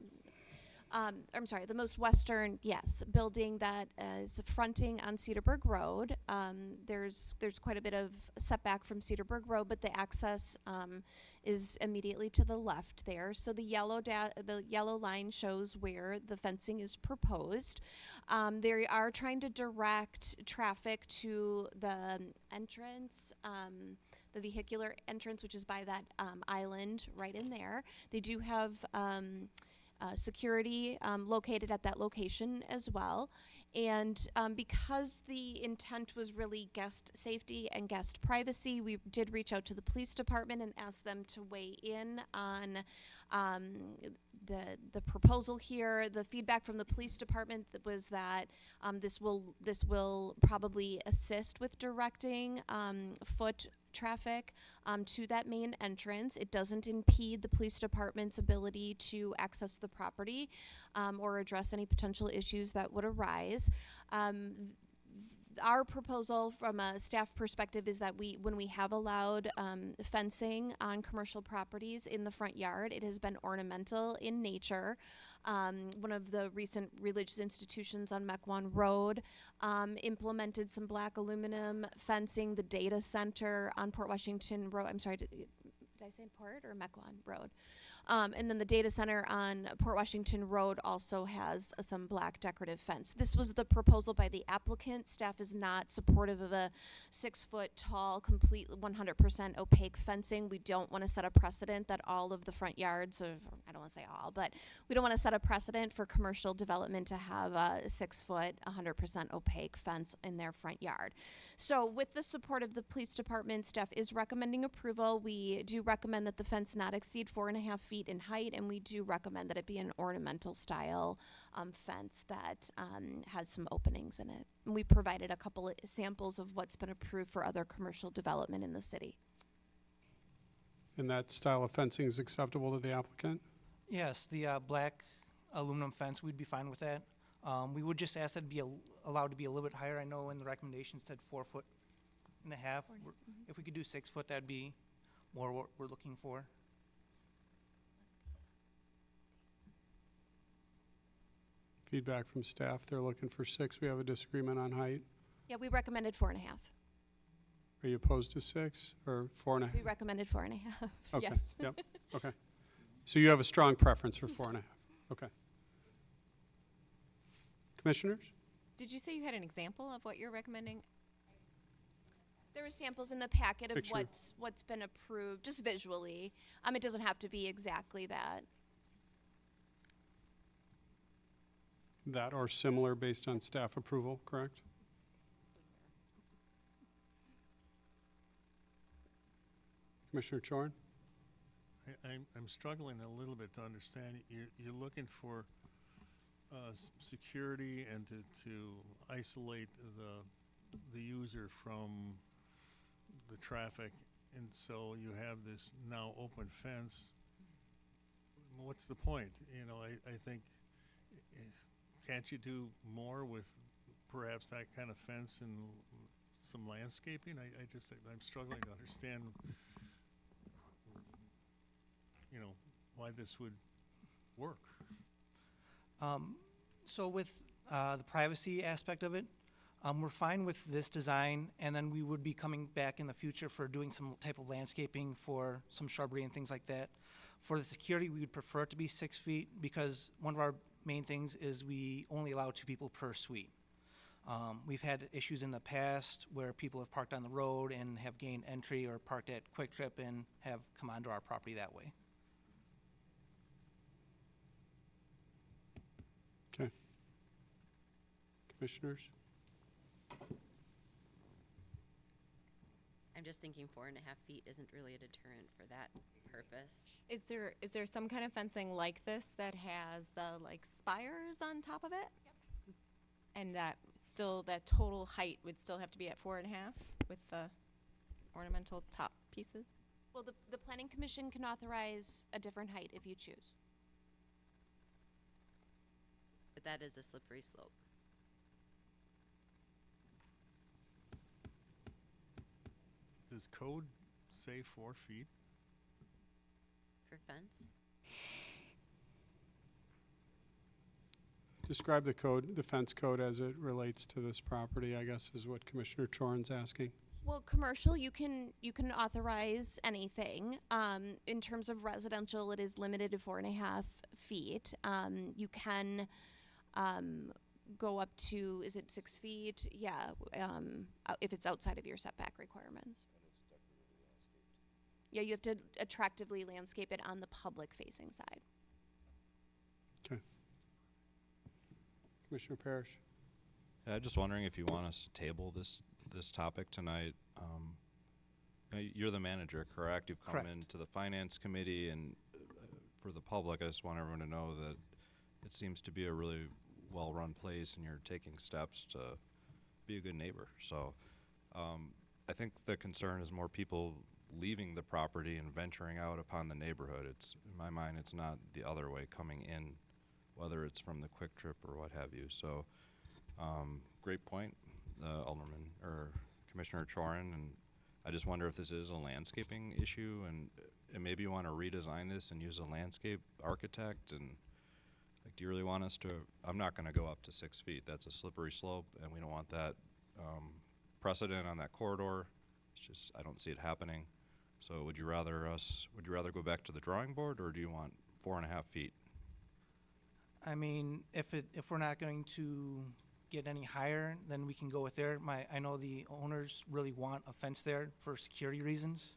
I'm sorry, the most western, yes, building that is fronting on Cedarburg Road. There's quite a bit of setback from Cedarburg Road, but the access is immediately to the left there. So the yellow line shows where the fencing is proposed. They are trying to direct traffic to the entrance. The vehicular entrance, which is by that island right in there. They do have security located at that location as well. And because the intent was really guest safety and guest privacy, we did reach out to the police department and ask them to weigh in on the proposal here. The feedback from the police department was that this will probably assist with directing foot traffic to that main entrance. It doesn't impede the police department's ability to access the property or address any potential issues that would arise. Our proposal from a staff perspective is that when we have allowed fencing on commercial properties in the front yard, it has been ornamental in nature. One of the recent religious institutions on Mequon Road implemented some black aluminum fencing. The data center on Port Washington Road, I'm sorry, did I say Port or Mequon Road? And then the data center on Port Washington Road also has some black decorative fence. This was the proposal by the applicant. Staff is not supportive of a 6-foot tall, complete 100% opaque fencing. We don't want to set a precedent that all of the front yards of, I don't want to say all, but we don't want to set a precedent for commercial development to have a 6-foot, 100% opaque fence in their front yard. So with the support of the police department, staff is recommending approval. We do recommend that the fence not exceed 4.5 feet in height, and we do recommend that it be an ornamental style fence that has some openings in it. And we provided a couple of samples of what's been approved for other commercial development in the city. And that style of fencing is acceptable to the applicant? Yes, the black aluminum fence, we'd be fine with that. We would just ask that it be allowed to be a little bit higher. I know in the recommendation it said 4.5 foot. If we could do 6 foot, that'd be more what we're looking for. Feedback from staff, they're looking for 6. We have a disagreement on height. Yeah, we recommended 4.5. Are you opposed to 6 or 4.5? We recommended 4.5. Okay. Yes. Yep. Okay. So you have a strong preference for 4.5. Okay. Commissioners? Did you say you had an example of what you're recommending? There are samples in the packet of Picture. what's been approved, just visually. It doesn't have to be exactly that. That or similar based on staff approval, correct? Commissioner Chorin? I'm struggling a little bit to understand. You're looking for security and to isolate the user from the traffic, and so you have this now open fence. What's the point? You know, I think, can't you do more with perhaps that kind of fence and some landscaping? I'm struggling to understand, you know, why this would work. So with the privacy aspect of it, we're fine with this design, and then we would be coming back in the future for doing some type of landscaping for some shrubbery and things like that. For the security, we would prefer it to be 6 feet because one of our main things is we only allow 2 people per suite. We've had issues in the past where people have parked on the road and have gained entry or parked at Quick Trip and have come onto our property that way. Okay. Commissioners? I'm just thinking 4.5 feet isn't really a deterrent for that purpose. Is there some kind of fencing like this that has the spires on top of it? Yep. And that total height would still have to be at 4.5 with the ornamental top pieces? Well, the Planning Commission can authorize a different height if you choose. But that is a slippery slope. does code say 4 feet? For fence? Describe the code, the fence code as it relates to this property, I guess is what Commissioner Chorin's asking. Well, commercial, you can authorize anything. In terms of residential, it is limited to 4.5 feet. You can go up to, is it 6 feet? Yeah, if it's outside of your setback requirements. Yeah, you have to attractively landscape it on the public-facing side. Okay. Commissioner Parrish. Yeah, I'm just wondering if you want us to table this topic tonight. You're the manager, correct? You've come Correct. into the finance committee, and for the public, I just want everyone to know that it seems to be a really well-run place, and you're taking steps to be a good neighbor. So I think the concern is more people leaving the property and venturing out upon the neighborhood. It's, in my mind, it's not the other way coming in, whether it's from the Quick Trip or what have you. So great point, Alderman, or Commissioner Chorin, and I just wonder if this is a landscaping issue, and maybe you want to redesign this and use a landscape architect, and like, do you really want us to, I'm not going to go up to 6 feet. That's a slippery slope, and we don't want that precedent on that corridor. It's just, I don't see it happening. So would you rather go back to the drawing board, or do you want 4.5 feet? I mean, if we're not going to get any higher, then we can go with there. I know the owners really want a fence there for security reasons,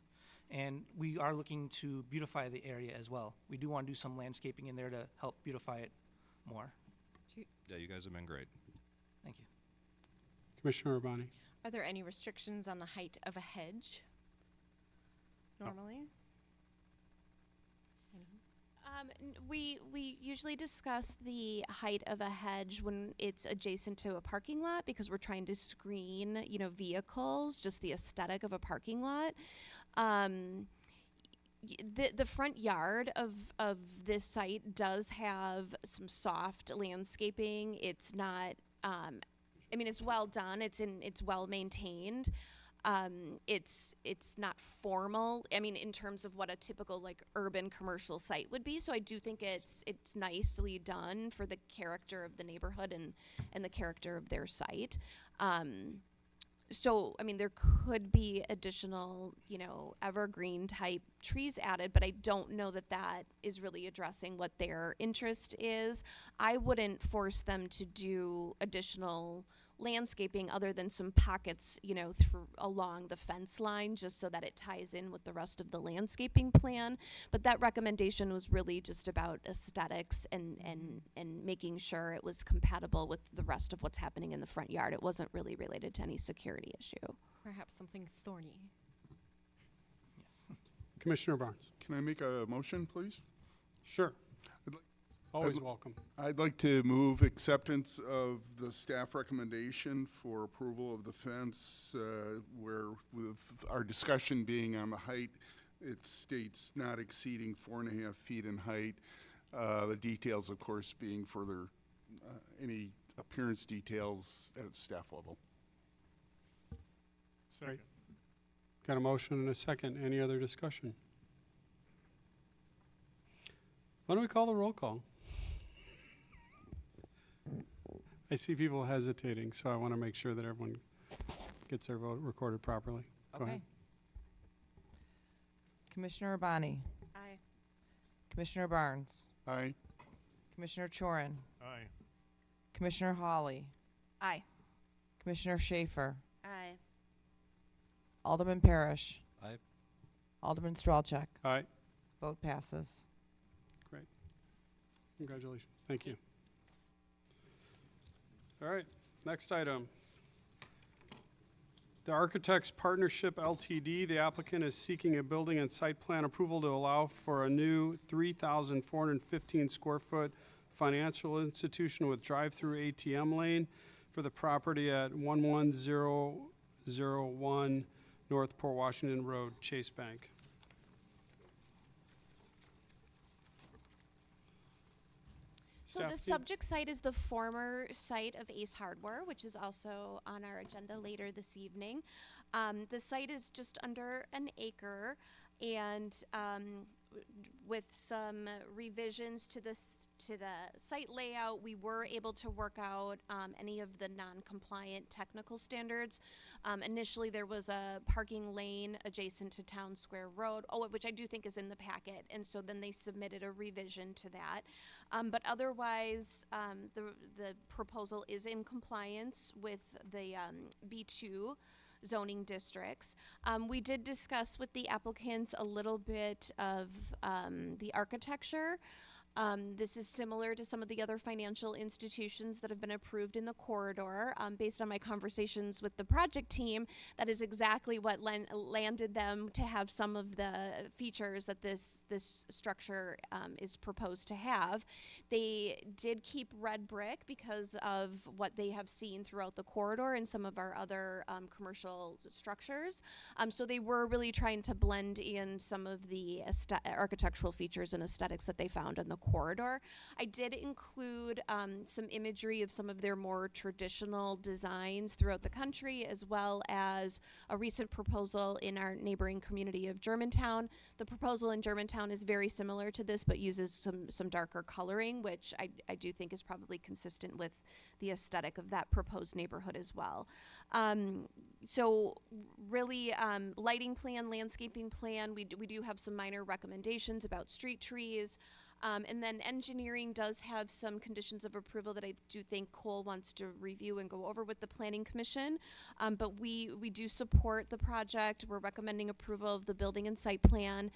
and we are looking to beautify the area as well. We do want to do some landscaping in there to help beautify it more. Yeah, you guys have been great. Thank you. Commissioner Urbani. Are there any restrictions on the height of a hedge normally? We usually discuss the height of a hedge when it's adjacent to a parking lot, because we're trying to screen, vehicles, just the aesthetic of a parking lot. The front yard of this site does have some soft landscaping. It's not, it's well done. It's well maintained. It's not formal, in terms of what a typical urban commercial site would be. So I do think it's nicely done for the character of the neighborhood and the character of their site. So, there could be additional, evergreen type trees added, but I don't know that is really addressing what their interest is. I wouldn't force them to do additional landscaping other than some pockets, along the fence line, just so that it ties in with the rest of the landscaping plan. But that recommendation was really just about aesthetics and making sure it was compatible with the rest of what's happening in the front yard. It wasn't really related to any security issue. Perhaps something thorny. Yes. Commissioner Barnes. Can I make a motion, please? Sure. Always welcome. I'd like to move acceptance of the staff recommendation for approval of the fence, where with our discussion being on the height, it states not exceeding 4.5 feet in height. The details, of course, being further, any appearance details at staff level. Second. Got a motion and a second. Any other discussion? Why don't we call the roll call? I see people hesitating, so I want to make sure that everyone gets their vote recorded properly. Go ahead. Commissioner Urbani. Aye. Commissioner Barnes. Aye. Commissioner Chorin. Aye. Commissioner Hawley. Aye. Commissioner Schaefer. Aye. Alderman Parrish. Aye. Alderman Stralchek. Aye. Vote passes. Great. Congratulations. Thank you. All right, next item. The Architects Partnership LTD, the applicant is seeking a building and site plan approval to allow for a new 3,415 square foot financial institution with drive-through ATM lane for the property at 11001 North Port Washington Road, Chase Bank. So Staff the team? subject site is the former site of Ace Hardware, which is also on our agenda later this evening. The site is just under an acre, and with some revisions to the site layout, we were able to work out any of the non-compliant technical standards. Initially, there was a parking lane adjacent to Town Square Road, which I do think is in the packet, and so then they submitted a revision to that. But otherwise, the proposal is in compliance with the B2 zoning districts. We did discuss with the applicants a little bit of the architecture. This is similar to some of the other financial institutions that have been approved in the corridor. Based on my conversations with the project team, that is exactly what landed them to have some of the features that this structure is proposed to have. They did keep red brick because of what they have seen throughout the corridor and some of our other commercial structures. So they were really trying to blend in some of the architectural features and aesthetics that they found in the corridor. I did include some imagery of some of their more traditional designs throughout the country, as well as a recent proposal in our neighboring community of Germantown. The proposal in Germantown is very similar to this, but uses some darker coloring, which I do think is probably consistent with the aesthetic of that proposed neighborhood as well. So really, lighting plan, landscaping plan, we do have some minor recommendations about street trees. And then engineering does have some conditions of approval that I do think Cole wants to review and go over with the Planning Commission. But we do support the project. We're recommending approval of the building and site plan.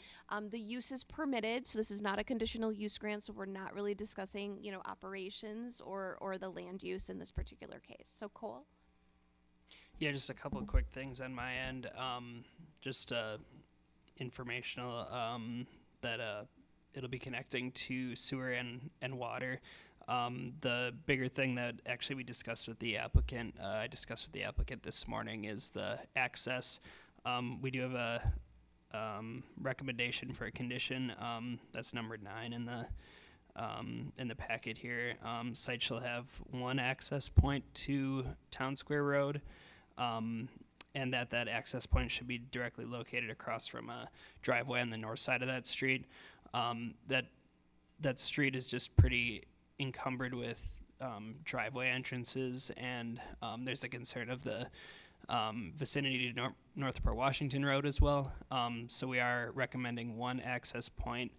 The use is permitted, so this is not a conditional use grant, so we're not really discussing, operations or the land use in this particular case. So Cole? Yeah, just a couple of quick things on my end. Just informational that it'll be connecting to sewer and water. The bigger thing that actually we discussed with the applicant, I discussed with the applicant this morning, is the access. We do have a recommendation for a condition that's number 9 in the packet here. Site shall have one access point to Town Square Road, and that access point should be directly located across from a driveway on the north side of that street. That street is just pretty encumbered with driveway entrances, and there's a concern of the vicinity to Northport Washington Road as well. So we are recommending one access point,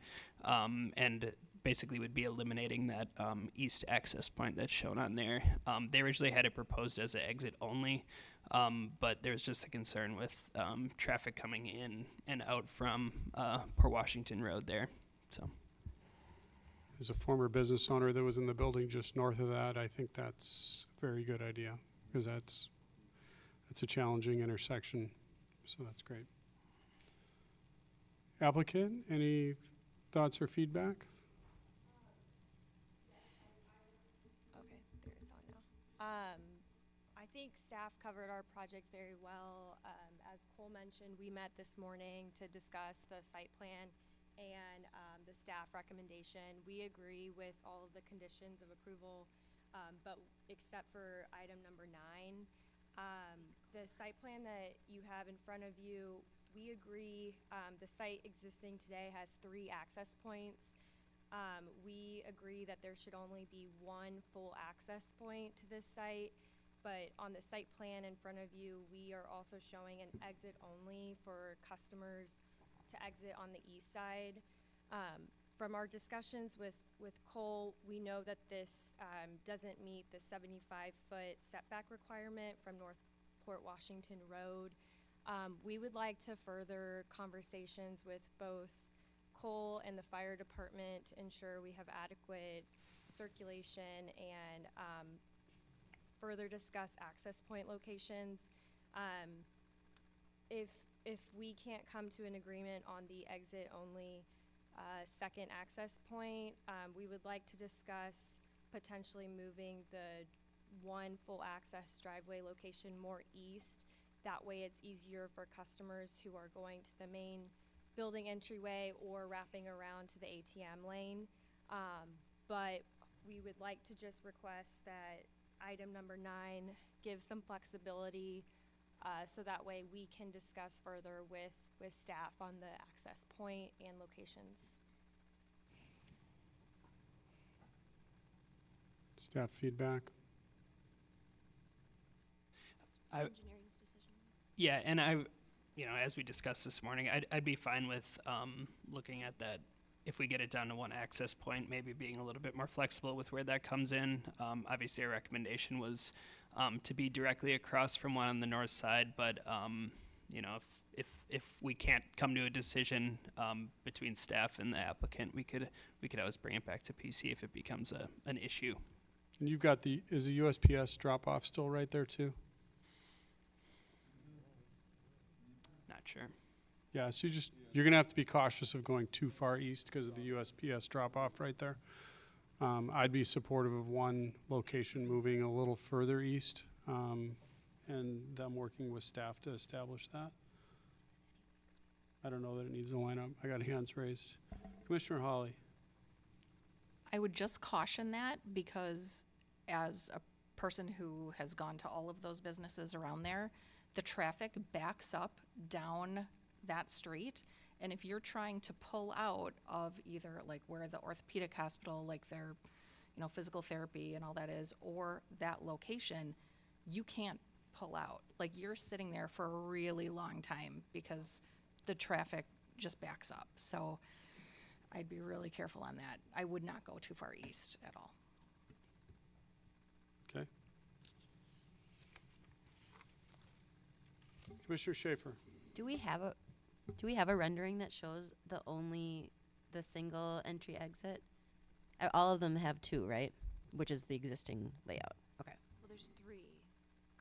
and basically would be eliminating that east access point that's shown on there. They originally had it proposed as an exit only, but there's just a concern with traffic coming in and out from Port Washington Road there. So, As a former business owner that was in the building just north of that, I think that's a very good idea, because that's a challenging intersection, so that's great. Applicant, any thoughts or feedback? Okay, there it's on now. I think staff covered our project very well. As Cole mentioned, we met this morning to discuss the site plan and the staff recommendation. We agree with all of the conditions of approval, but except for item number 9. The site plan that you have in front of you, we agree the site existing today has 3 access points. We agree that there should only be one full access point to this site, but on the site plan in front of you, we are also showing an exit only for customers to exit on the east side. From our discussions with Cole, we know that this doesn't meet the 75-foot setback requirement from Northport Washington Road. We would like to further conversations with both Cole and the fire department to ensure we have adequate circulation and further discuss access point locations. If we can't come to an agreement on the exit only second access point, we would like to discuss potentially moving the one full access driveway location more east. That way it's easier for customers who are going to the main building entryway or wrapping around to the ATM lane. But we would like to just request that item number 9 gives some flexibility, so that way we can discuss further with staff on the access point and locations. Staff feedback? Engineering's decision. Yeah, and as we discussed this morning, I'd be fine with looking at that. If we get it down to one access point, maybe being a little bit more flexible with where that comes in. Obviously, our recommendation was to be directly across from one on the north side, but if we can't come to a decision between staff and the applicant, we could always bring it back to PC if it becomes an issue. And you've got is the USPS drop-off still right there too? Not sure. Yeah, so you're gonna have to be cautious of going too far east because of the USPS drop-off right there. I'd be supportive of one location moving a little further east, and them working with staff to establish that. I don't know that it needs to line up. I got hands raised. Commissioner Hawley. I would just caution that because as a person who has gone to all of those businesses around there, the traffic backs up down that street. And if you're trying to pull out of either like where the orthopedic hospital, like their, physical therapy and all that is, or that location, you can't pull out. Like you're sitting there for a really long time because the traffic just backs up. So I'd be really careful on that. I would not go too far east at all. Okay. Commissioner Schaefer. Do we have a rendering that shows the single entry exit? All of them have 2, right? Which is the existing layout. Okay. Well, there's 3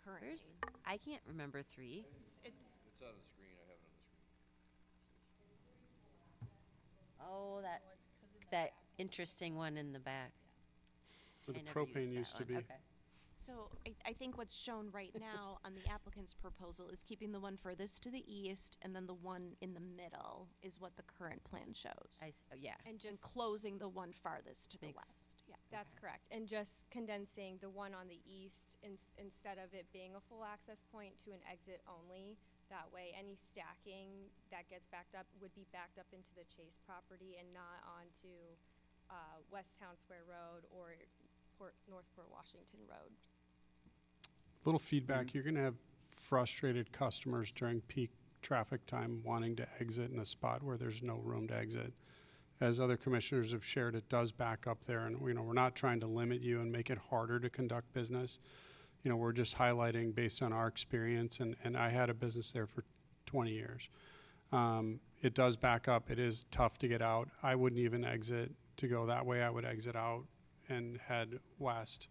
currently. I can't remember 3. It's It's on the screen. I have it on the screen. Oh, that interesting one in the back. Where the I never propane that used to one. be. Okay. So I think what's shown right now on the applicant's proposal is keeping the one furthest to the east, and then the one in the middle is what the current plan shows. Yeah. And just closing the one farthest to the Makes- west. Yeah. That's correct. And just condensing the one on the east instead of it being a full access point to an exit only. That way, any stacking that gets backed up would be backed up into the Chase property and not onto West Town Square Road or North Port Washington Road. Little feedback, you're gonna have frustrated customers during peak traffic time wanting to exit in a spot where there's no room to exit. As other commissioners have shared, it does back up there, and we're not trying to limit you and make it harder to conduct business. We're just highlighting based on our experience, and I had a business there for 20 years. It does back up. It is tough to get out. I wouldn't even exit to go that way. I would exit out and head west,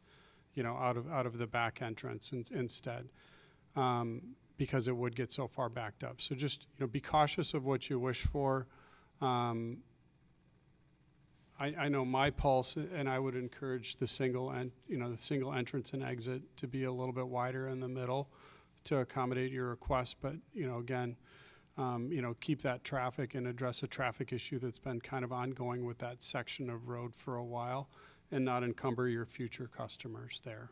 out of the back entrance instead, because it would get so far backed up. So just, be cautious of what you wish for. I know my pulse, and I would encourage the single entrance and exit to be a little bit wider in the middle to accommodate your request. But, again, keep that traffic and address a traffic issue that's been kind of ongoing with that section of road for a while, and not encumber your future customers there.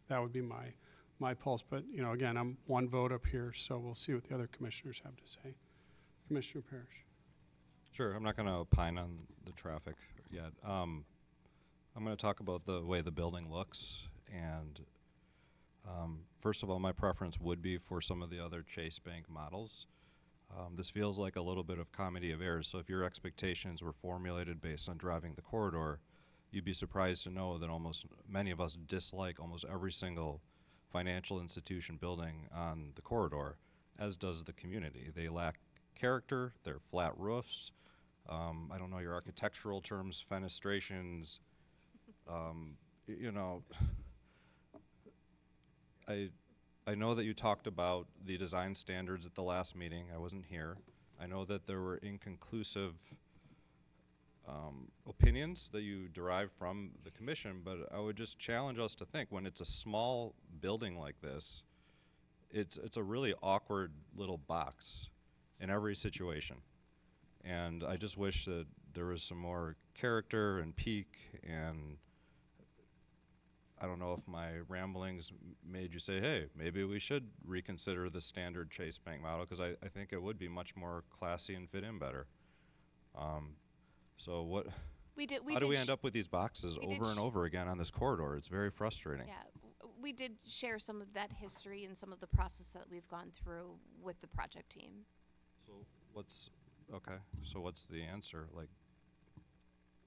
That would be my pulse. But, again, I'm one vote up here, so we'll see what the other commissioners have to say. Commissioner Parrish. Sure, I'm not going to opine on the traffic yet. I'm going to talk about the way the building looks, and first of all, my preference would be for some of the other Chase Bank models. This feels like a little bit of comedy of errors, so if your expectations were formulated based on driving the corridor, you'd be surprised to know that many of us dislike almost every single financial institution building on the corridor, as does the community. They lack character, they're flat roofs. I don't know your architectural terms, fenestrations. I know that you talked about the design standards at the last meeting. I wasn't here. I know that there were inconclusive opinions that you derived from the commission, but I would just challenge us to think, when it's a small building like this, it's a really awkward little box in every situation. And I just wish that there was some more character and peak and I don't know if my ramblings made you say, hey, maybe we should reconsider the standard Chase Bank model, because I think it would be much more classy and fit in better. So what, how do we end up with these boxes over and over again on this corridor? It's very frustrating. Yeah, we did share some of that history and some of the process that we've gone through with the project team. So what's, okay, so what's the answer? Like,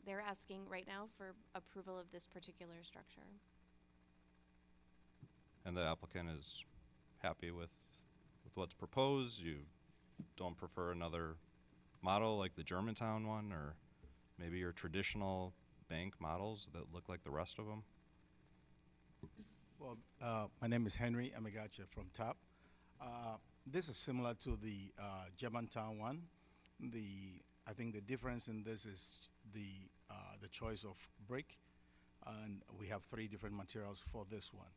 They're asking right now for approval of this particular structure. and the applicant is happy with what's proposed? You don't prefer another model like the Germantown one, or maybe your traditional bank models that look like the rest of them? Well, my name is Henry Amigacha from TAP. This is similar to the Germantown one. I think the difference in this is the choice of brick, and we have 3 different materials for this one.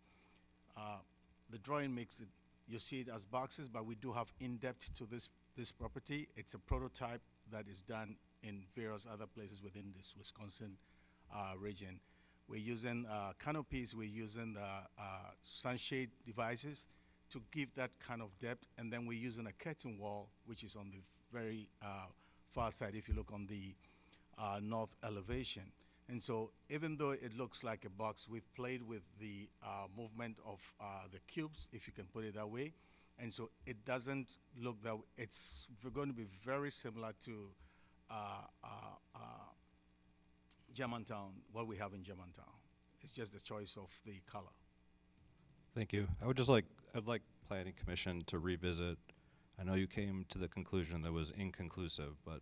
The drawing makes it, you see it as boxes, but we do have in-depth to this property. It's a prototype that is done in various other places within this Wisconsin region. We're using canopies, we're using the sunshade devices to give that kind of depth, and then we're using a curtain wall, which is on the very far side if you look on the north elevation. And so even though it looks like a box, we've played with the movement of the cubes, if you can put it that way. And so it doesn't look that, it's going to be very similar to Germantown, what we have in Germantown. It's just the choice of the color. Thank you. I'd like Planning Commission to revisit. I know you came to the conclusion that was inconclusive, but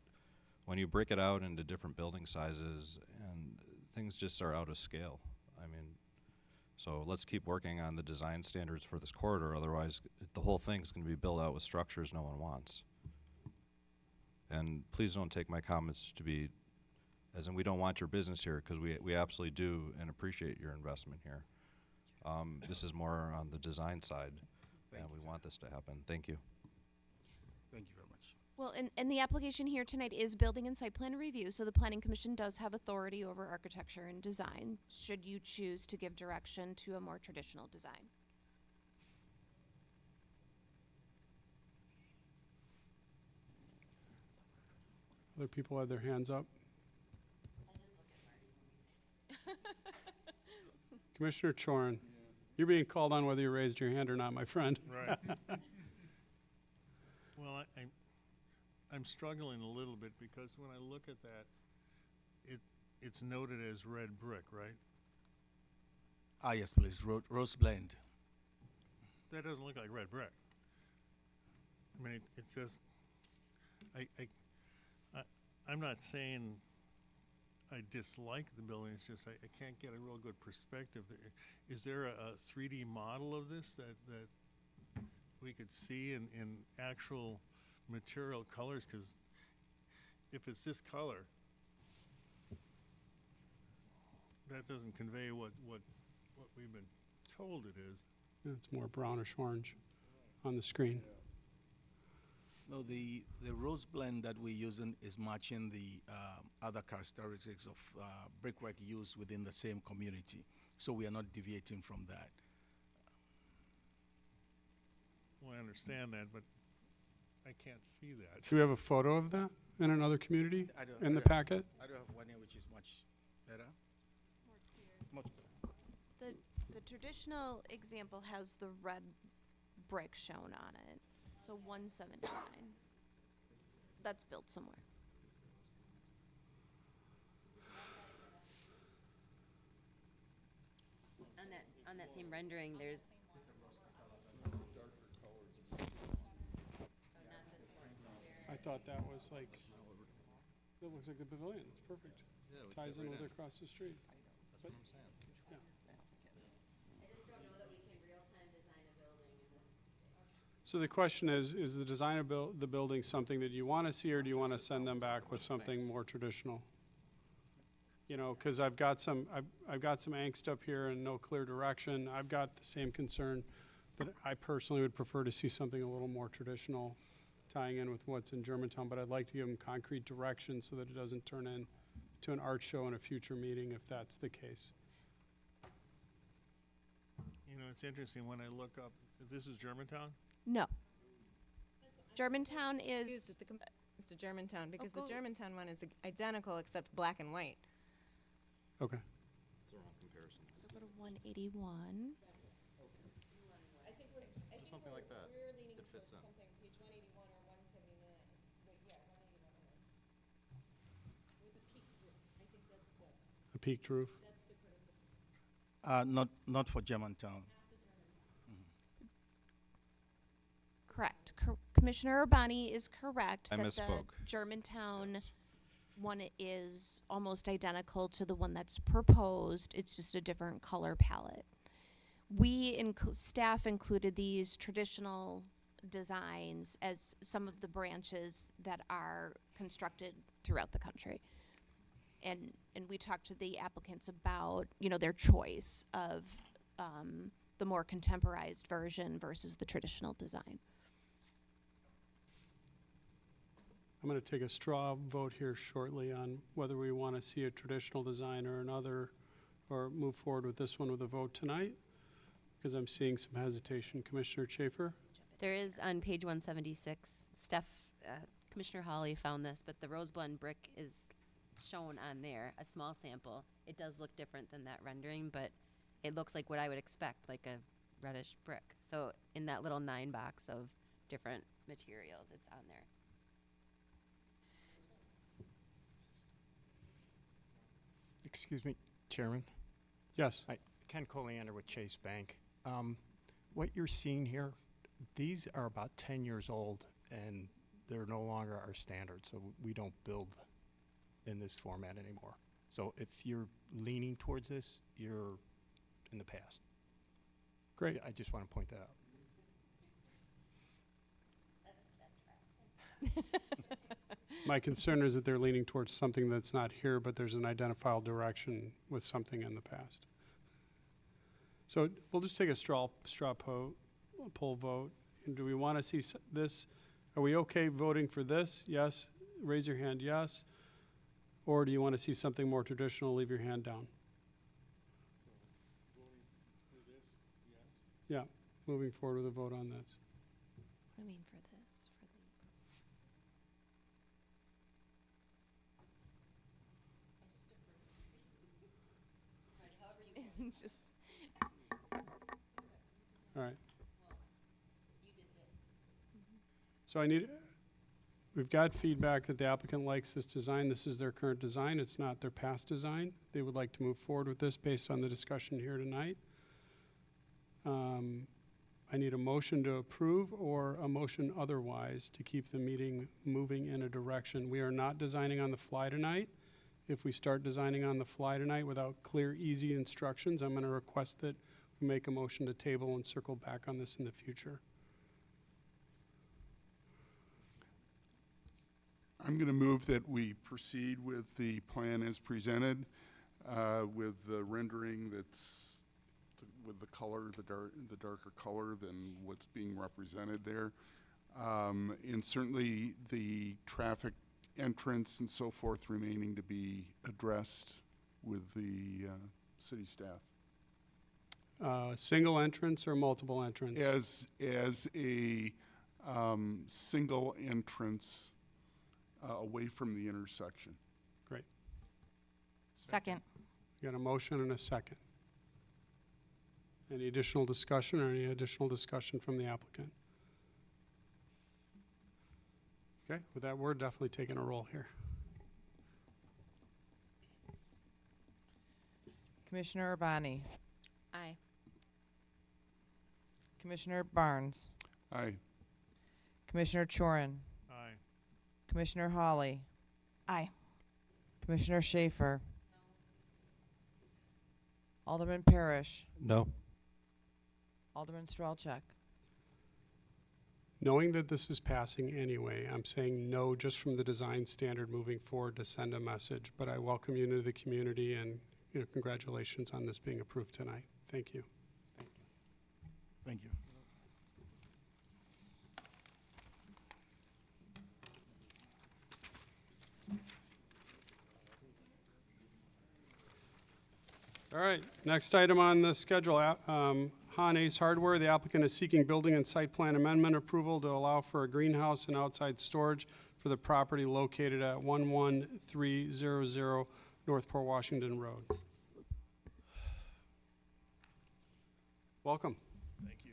when you break it out into different building sizes, and things just are out of scale. I mean, so let's keep working on the design standards for this corridor, otherwise the whole thing's gonna be built out with structures no one wants. And please don't take my comments to be, as in we don't want your business here, because we absolutely do and appreciate your investment here. This is more on the design side, and we want this to happen. Thank you. Thank you very much. Well, and the application here tonight is building and site plan review, so the Planning Commission does have authority over architecture and design, should you choose to give direction to a more traditional design. Other people have their hands up. Commissioner Chorin, you're being called on whether you raised your hand or not, my friend. Right. Well, I'm struggling a little bit because when I look at that, it's noted as red brick, right? Yes, please, rose blend. That doesn't look like red brick. I mean, it just, I'm not saying I dislike the building, it's just I can't get a real good perspective. Is there a 3D model of this that we could see in actual material colors? Because if it's this color, that doesn't convey what we've been told it is. Yeah, it's more brownish orange on the screen. No, the rose blend that we're using is matching the other characteristics of brickwork used within the same community. So we are not deviating from that. Well, I understand that, but I can't see that. Do we have a photo of that in another community I don't- in I the don't- packet? I do have one here which is much better. Much better. The traditional example has the red brick shown on it, so 179. That's built somewhere. On that same rendering, there's. I thought that was like, that looks like the pavilion, it's perfect. Ties in with it across the street. That's what I'm saying. Yeah. So the question is the design of the building something that you want to see, or do you want to send them back with something more traditional? You know, because I've got some angst up here and no clear direction. I've got the same concern, but I personally would prefer to see something a little more traditional, tying in with what's in Germantown. But I'd like to give them concrete direction so that it doesn't turn into an art show in a future meeting if that's the case. know, it's interesting when I look up, this is Germantown? No. Germantown is, Mr. Germantown, because the go- Germantown one is identical except black and white. Okay. It's the wrong comparison. so go to 181. Just something like that. It fits in. Page 181 or 179. Wait, yeah, 181 With a peaked roof. I think that's A peaked roof. Not for Germantown. Correct. Commissioner Urbani is correct I that misspoke. the Germantown one is almost identical to the one that's proposed. It's just a different color palette. Staff included these traditional designs as some of the branches that are constructed throughout the country. And we talked to the applicants about, their choice of the more contemporized version versus the traditional design. I'm going to take a straw vote here shortly on whether we want to see a traditional design or another, or move forward with this one with a vote tonight, because I'm seeing some hesitation. Commissioner Schaefer? There is on page 176, Commissioner Hawley found this, but the rose blend brick is shown on there, a small sample. It does look different than that rendering, but it looks like what I would expect, like a reddish brick. So in that little 9 box of different materials, it's on there. Excuse me, Chairman. Yes. Ken Coliander with Chase Bank. What you're seeing here, these are about 10 years old, and they're no longer our standard, so we don't build in this format anymore. So if you're leaning towards this, you're in the past. Great. I just want to point that out. My concern is that they're leaning towards something that's not here, but there's an identifiable direction with something in the past. So we'll just take a straw poll vote. And do we want to see this? Are we okay voting for this? Yes. Raise your hand, yes. Or do you want to see something more traditional? Leave your hand down. Yeah, moving forward with a vote on this. What do you mean for this? It's just All right. So we've got feedback that the applicant likes this design. This is their current design. It's not their past design. They would like to move forward with this based on the discussion here tonight. I need a motion to approve or a motion otherwise to keep the meeting moving in a direction. We are not designing on the fly tonight. If we start designing on the fly tonight without clear, easy instructions, I'm going to request that we make a motion to table and circle back on this in the future. I'm going to move that we proceed with the plan as presented, with the rendering that's with the color, the darker color than what's being represented there. And certainly the traffic entrance and so forth remaining to be addressed with the city staff. Single entrance or multiple entrance? As a single entrance away from the intersection. Great. Second. Got a motion and a second. Any additional discussion or any additional discussion from the applicant? Okay, with that, we're definitely taking a roll here. Commissioner Urbani. Aye. Commissioner Barnes. Aye. Commissioner Chorin. Aye. Commissioner Hawley. Aye. Commissioner Schaefer. Alderman Parrish. No. Alderman Stralchuk. Knowing that this is passing anyway, I'm saying no just from the design standard moving forward to send a message, but I welcome you into the community and congratulations on this being approved tonight. Thank you. Thank you. All right, next item on the schedule, Han Ace Hardware, the applicant is seeking building and site plan amendment approval to allow for a greenhouse and outside storage for the property located at 11300 North Port Washington Road. Welcome. Thank you.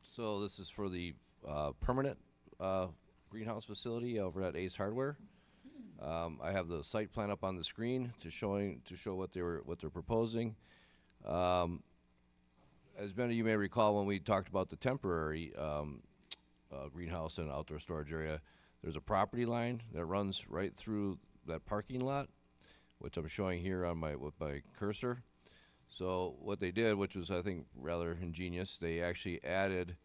So this is for the permanent greenhouse facility over at Ace Hardware. I have the site plan up on the screen to show what they're proposing. As many of you may recall, when we talked about the temporary greenhouse and outdoor storage area, there's a property line that runs right through that parking lot, which I'm showing here on with my cursor. So what they did, which was I think rather ingenious, they actually added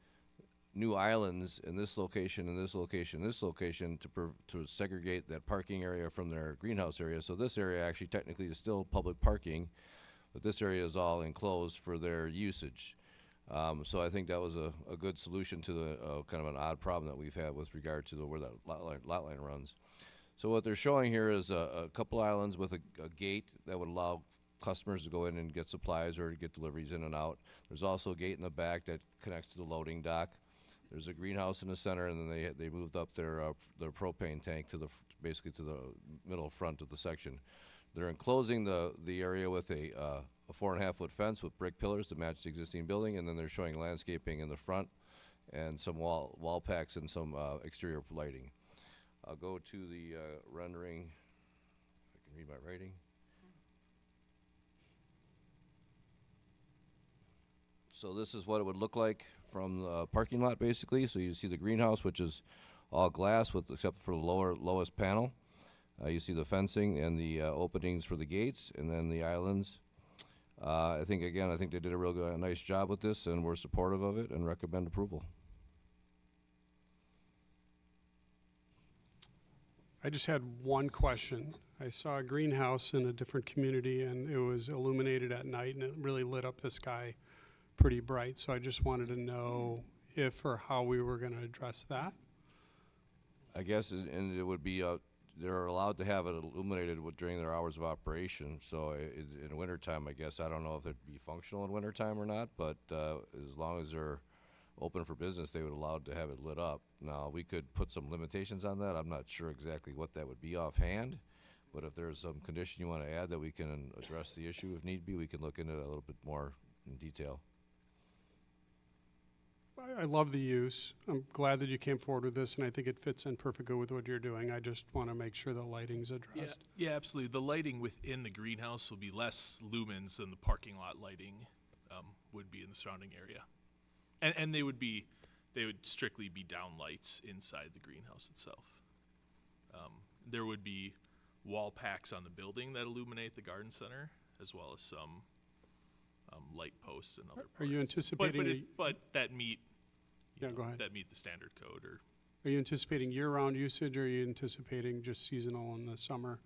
new islands in this location, in this location, this location to segregate that parking area from their greenhouse area. So this area actually technically is still public parking, but this area is all enclosed for their usage. So I think that was a good solution to the kind of an odd problem that we've had with regard to where that lot line runs. So what they're showing here is a couple islands with a gate that would allow customers to go in and get supplies or to get deliveries in and out. There's also a gate in the back that connects to the loading dock. There's a greenhouse in the center, and then they moved up their propane tank to basically to the middle front of the section. They're enclosing the area with a 4.5-foot fence with brick pillars to match the existing building, and then they're showing landscaping in the front and some wall packs and some exterior lighting. I'll go to the rendering. If I can read my writing. So this is what it would look like from the parking lot, basically. So you see the greenhouse, which is all glass, except for the lowest panel. You see the fencing and the openings for the gates, and then the islands. I think they did a real nice job with this, and we're supportive of it and recommend approval. I just had one question. I saw a greenhouse in a different community, and it was illuminated at night, and it really lit up the sky pretty bright. So I just wanted to know if or how we were going to address that. I guess, and it would be, they're allowed to have it illuminated during their hours of operation. So in wintertime, I guess, I don't know if it'd be functional in wintertime or not, but as long as they're open for business, they would allowed to have it lit up. Now, we could put some limitations on that. I'm not sure exactly what that would be offhand, but if there's some condition you want to add that we can address the issue if need be, we can look into it a little bit more in detail. I love the use. I'm glad that you came forward with this, and I think it fits in perfectly with what you're doing. I just want to make sure the lighting's addressed. Yeah, absolutely. The lighting within the greenhouse will be less lumens than the parking lot lighting would be in the surrounding area. And they would strictly be down lights inside the greenhouse itself. There would be wall packs on the building that illuminate the garden center, as well as some light posts and other parts. Are you anticipating? But that meet. Go ahead. That meet the standard code. Or are you anticipating year-round usage, or are you anticipating just seasonal in the summer?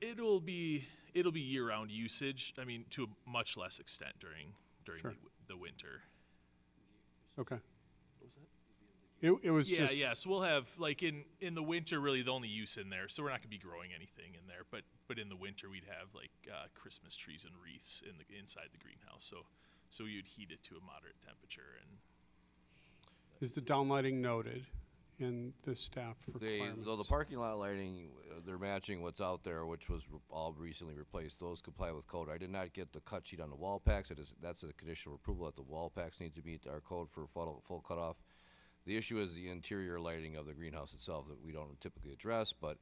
It'll be year-round usage. I mean, to a much less extent during Sure. the winter. Okay. What was that? It was just. Yeah. So we'll have, like, in the winter, really the only use in there. So we're not going to be growing anything in there. But in the winter, we'd have like Christmas trees and wreaths inside the greenhouse. So you'd heat it to a moderate temperature. And is the downlighting noted in the staff requirements? Though the parking lot lighting, they're matching what's out there, which was all recently replaced. Those comply with code. I did not get the cut sheet on the wall packs. That's a conditional approval that the wall packs need to meet our code for full cutoff. The issue is the interior lighting of the greenhouse itself that we don't typically address, but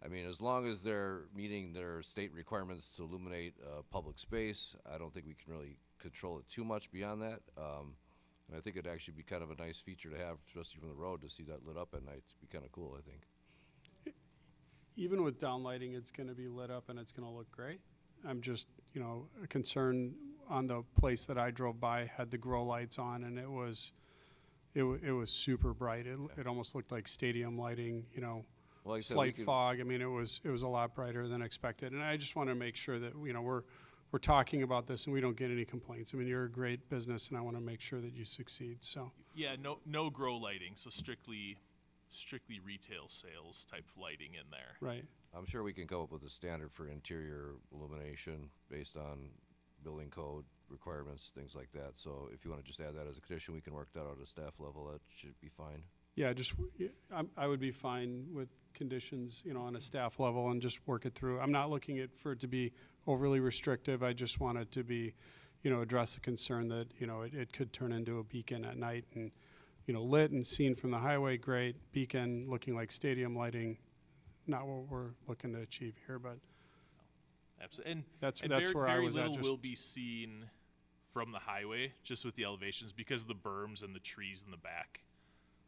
I mean, as long as they're meeting their state requirements to illuminate public space, I don't think we can really control it too much beyond that. And I think it'd actually be kind of a nice feature to have, especially from the road, to see that lit up at night. It'd be kind of cool, I think. Even with downlighting, it's going to be lit up and it's going to look great. I'm just, concerned on the place that I drove by had the grow lights on, and it was super bright. It almost looked like stadium lighting, well, like slight fog. I mean, it was a lot brighter than expected. And I just want to make sure that, we're talking about this and we don't get any complaints. I mean, you're a great business, and I want to make sure that you succeed. So yeah, no grow lighting, so strictly retail sales type lighting in there. Right. I'm sure we can come up with a standard for interior illumination based on building code requirements, things like that. So if you want to just add that as a condition, we can work that out at staff level. That should be fine. Yeah, I would be fine with conditions, on a staff level and just work it through. I'm not looking for it to be overly restrictive. I just want it to be, address the concern that, it could turn into a beacon at night and, lit and seen from the highway, great. Beacon looking like stadium lighting, not what we're looking to achieve here, but Absolutely. And that's very, where I very was at. little will be seen from the highway, just with the elevations, because of the berms and the trees in the back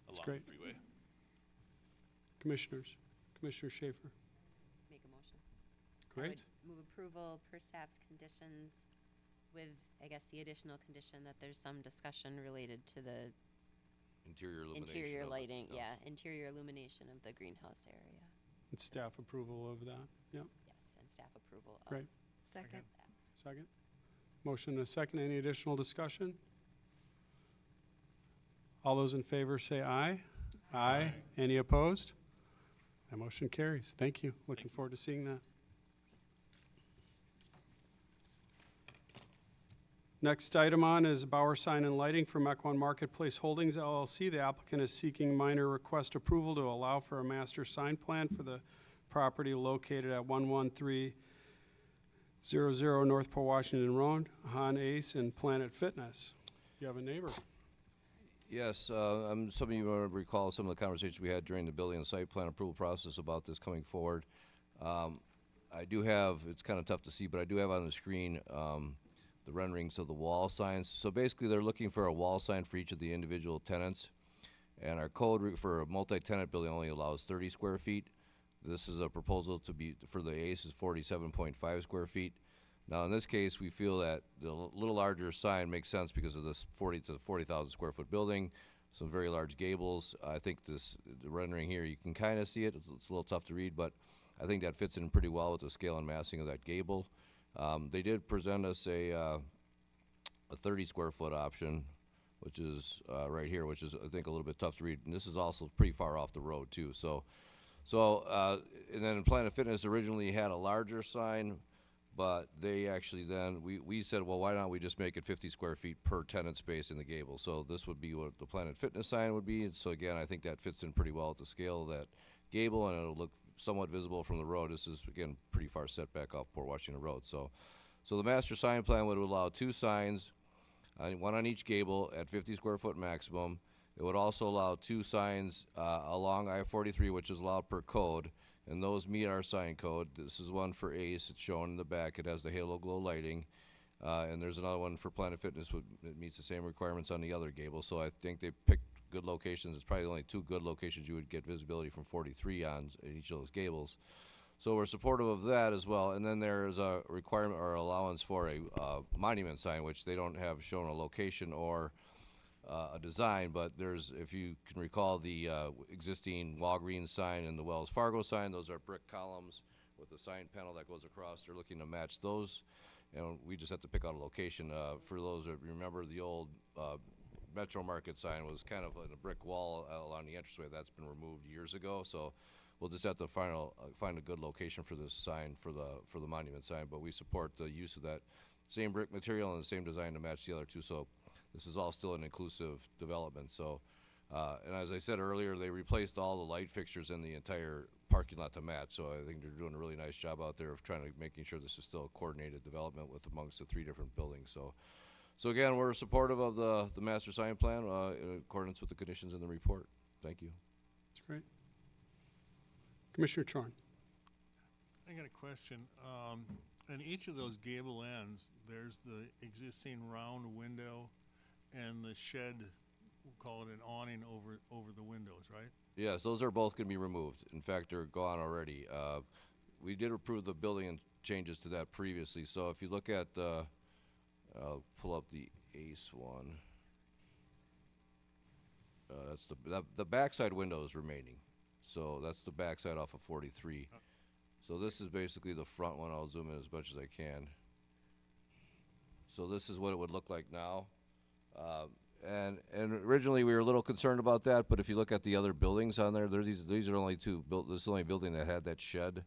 along great. the freeway. Commissioner Schaefer. Make a motion. I Great. would move approval per staff's conditions with, I guess, the additional condition that there's some discussion related to the Interior illumination. interior of it, lighting, yeah. interior illumination of the greenhouse area. And staff approval of that. Yep. Yes, and staff approval of Great. Second. that. Second. Motion and a second. Any additional discussion? All those in favor say aye. Aye. Any opposed? That motion carries. Thank you. Looking forward to seeing that. Next item on is Bauer Sign and Lighting for Mequon Marketplace Holdings LLC. The applicant is seeking minor request approval to allow for a master sign plan for the property located at 11300 North Port Washington Road, Han Ace and Planet Fitness. You have a neighbor. Yes, some of you may recall some of the conversations we had during the building and site plan approval process about this coming forward. I do have, it's kind of tough to see, but I do have on the screen the renderings of the wall signs. So basically they're looking for a wall sign for each of the individual tenants. And our code for a multi-tenant building only allows 30 square feet. This is a proposal to be, for the ACE is 47.5 square feet. Now in this case, we feel that the little larger sign makes sense because of this 40,000 square foot building, some very large gables. I think the rendering here, you can kind of see it. It's a little tough to read, but I think that fits in pretty well with the scale and massing of that gable. They did present us a 30 square foot option, which is right here, which is I think a little bit tough to read. And this is also pretty far off the road too. And then Planet Fitness originally had a larger sign, but they actually then, we said, well, why don't we just make it 50 square feet per tenant space in the gable? So this would be what the Planet Fitness sign would be. And so again, I think that fits in pretty well with the scale of that gable, and it'll look somewhat visible from the road. This is, again, pretty far setback off Port Washington Road. So the master sign plan would allow two signs, one on each gable at 50 square foot maximum. It would also allow two signs along I-43, which is allowed per code, and those meet our sign code. This is one for ACE. It's shown in the back. It has the halo glow lighting. And there's another one for Planet Fitness. It meets the same requirements on the other gable. So I think they picked good locations. It's probably only two good locations you would get visibility from 43 on in each of those gables. So we're supportive of that as well. And then there's a requirement or allowance for a monument sign, which they don't have shown a location or a design, but there's, if you can recall, the existing Walgreens sign and the Wells Fargo sign, those are brick columns with a sign panel that goes across. They're looking to match those, and we just have to pick out a location. For those that remember, the old Metro Market sign was kind of in a brick wall along the entranceway. That's been removed years ago, so we'll just have to find a good location for this sign for the monument sign. But we support the use of that same brick material and the same design to match the other two. So this is all still an inclusive development. So, and as I said earlier, they replaced all the light fixtures in the entire parking lot to match. So I think they're doing a really nice job out there of trying to making sure this is still a coordinated development with amongst the three different buildings. So again, we're supportive of the master sign plan in accordance with the conditions in the report. Thank you. That's great. Commissioner Chorn. I got a question. In each of those gable ends, there's the existing round window and the shed, we'll call it an awning over the windows, right? Yes, those are both going to be removed. In fact, they're gone already. We did approve the building and changes to that previously. So if you look at I'll pull up the ACE one. That's the backside window is remaining. So that's the backside off of 43. So this is basically the front one. I'll zoom in as much as I can. So this is what it would look like now. And originally we were a little concerned about that, but if you look at the other buildings on there, these are only two. This is the only building that had that shed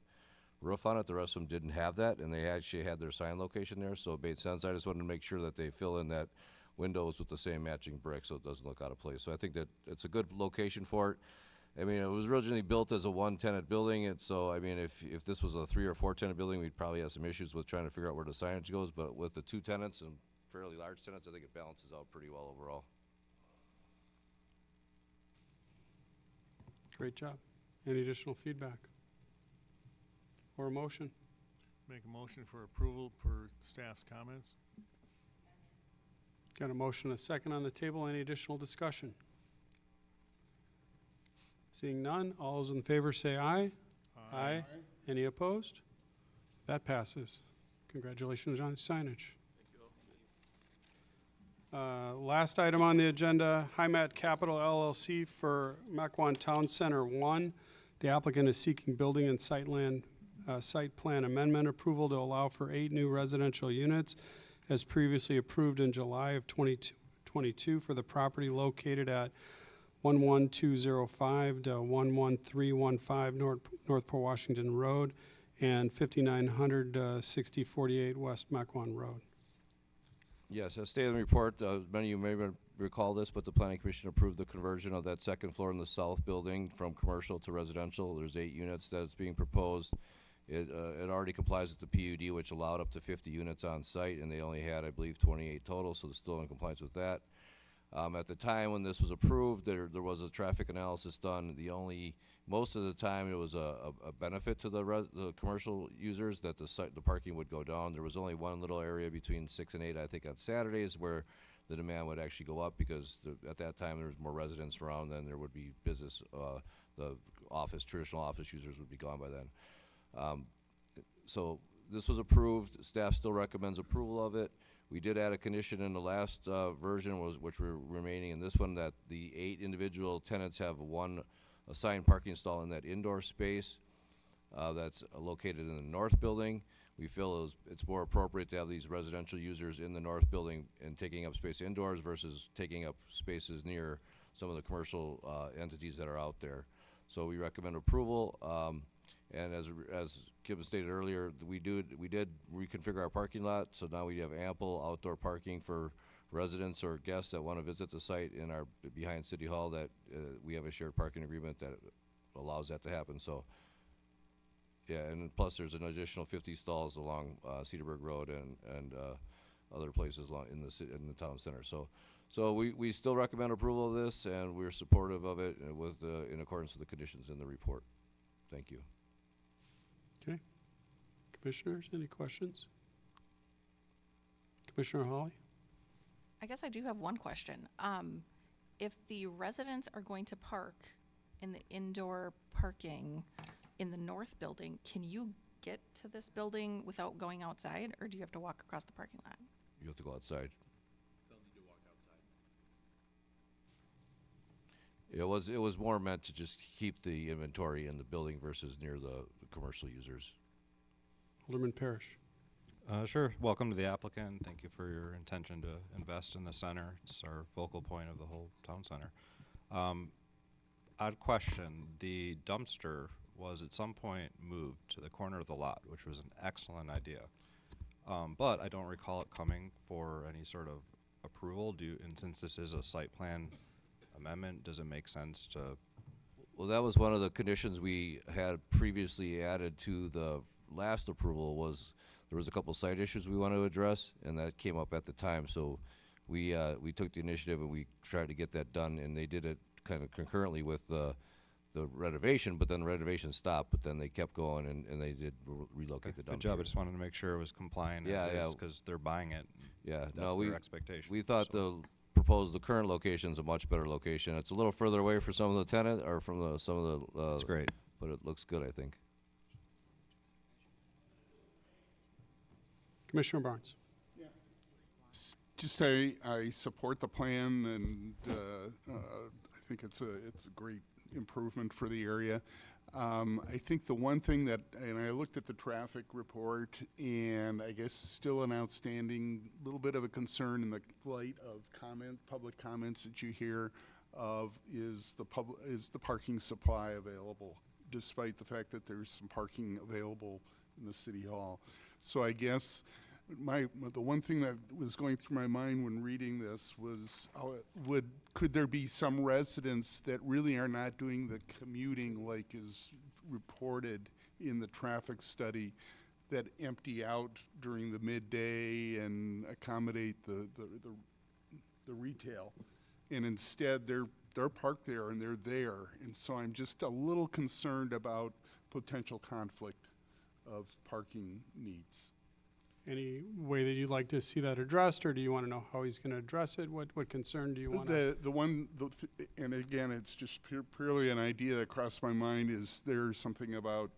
roof on it. The rest of them didn't have that, and they actually had their sign location there, so it made sense. I just wanted to make sure that they fill in that windows with the same matching brick so it doesn't look out of place. So I think that it's a good location for it. I mean, it was originally built as a one-tenant building, and so, I mean, if this was a 3 or 4 tenant building, we'd probably have some issues with trying to figure out where the signage goes, but with the 2 tenants and fairly large tenants, I think it balances out pretty well overall. Great job. Any additional feedback? Or a motion? Make a motion for approval per staff's comments. Got a motion, a second on the table. Any additional discussion? Seeing none, all those in favor say aye. Aye. Any opposed? That passes. Congratulations on the signage. Last item on the agenda, Himat Capital LLC for Mequon Town Center 1. The applicant is seeking building and site plan amendment approval to allow for 8 new residential units as previously approved in July of 2022 for the property located at 11205 to 11315 North Port Washington Road and 5900 6048 West Mequon Road. Yes, as stated in the report, many of you may recall this, but the Planning Commission approved the conversion of that second floor in the south building from commercial to residential. There's 8 units that's being proposed. It already complies with the PUD, which allowed up to 50 units on site, and they only had, I believe, 28 total, so they're still in compliance with that. At the time when this was approved, there was a traffic analysis done. Most of the time it was a benefit to the commercial users that the parking would go down. There was only one little area between 6 and 8, I think, on Saturdays where the demand would actually go up because at that time there was more residents around than there would be business. The traditional office users would be gone by then. So this was approved. Staff still recommends approval of it. We did add a condition in the last version, which we're remaining in this one, that the 8 individual tenants have one assigned parking stall in that indoor space that's located in the north building. We feel it's more appropriate to have these residential users in the north building and taking up space indoors versus taking up spaces near some of the commercial entities that are out there. So we recommend approval. And as Kim stated earlier, we did reconfigure our parking lot, so now we have ample outdoor parking for residents or guests that want to visit the site in our behind City Hall. That we have a shared parking agreement that allows that to happen. So, yeah, and plus there's an additional 50 stalls along Cedarburg Road and other places in the town center. So we still recommend approval of this, and we're supportive of it in accordance with the conditions in the report. Thank you. Okay. Commissioners, any questions? Commissioner Hawley? I guess I do have one question. If the residents are going to park in the indoor parking in the north building, can you get to this building without going outside, or do you have to walk across the parking lot? You have to go outside. They'll need to walk outside. It was more meant to just keep the inventory in the building versus near the commercial users. Alderman Parrish. Sure. Welcome to the applicant. Thank you for your intention to invest in the center. It's our focal point of the whole town center. Odd question. The dumpster was at some point moved to the corner of the lot, which was an excellent idea. But I don't recall it coming for any sort of approval. And since this is a site plan amendment, does it make sense to? Well, that was one of the conditions we had previously added to the last approval. There was a couple site issues we wanted to address, and that came up at the time. So we took the initiative and we tried to get that done, and they did it kind of concurrently with the renovation, but then the renovation stopped, but then they kept going and they did relocate the dumpster. Good job. I just wanted to make sure it was compliant. Yeah, because they're buying it. Yeah, that's their expectation. We thought so. The current location is a much better location. It's a little further away for some of the tenant or from some of the. That's great. But it looks good, I think. Commissioner Barnes. Just I support the plan, and I think it's a great improvement for the area. I think the one thing and I looked at the traffic report, and I guess still an outstanding little bit of a concern in the light of public comments that you hear of is the parking supply available despite the fact that there's some parking available in the city hall. So I guess the one thing that was going through my mind when reading this was, could there be some residents that really are not doing the commuting like is reported in the traffic study, that empty out during the midday and accommodate the retail, and instead they're parked there and they're there, and so I'm just a little concerned about potential conflict of parking needs. Any way that you'd like to see that addressed, or do you want to know how he's going to address it? What concern do you want? And again, it's just purely an idea that crossed my mind. Is there something about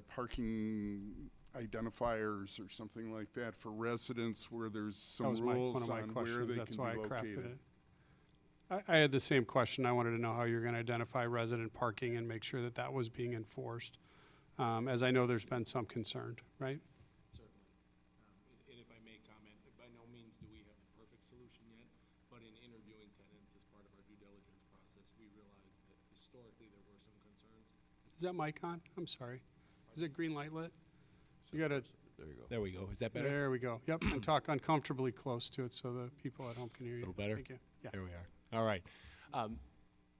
parking identifiers or something like that for residents where there's some rules on where they can be located? I had the same question. I wanted to know how you're going to identify resident parking and make sure that that was being enforced, as I know there's been some concern, right? And if I may comment, by no means do we have the perfect solution yet, but in interviewing tenants as part of our due diligence process, we realized that historically there were some concerns. Is that Mequon? I'm sorry. Is it green light lit? You gotta. There you go. There we go. Is that better? There we go. Yep, and talk uncomfortably close to it so the people at home can hear you. A little better? Thank you. Yeah. There we are. All right.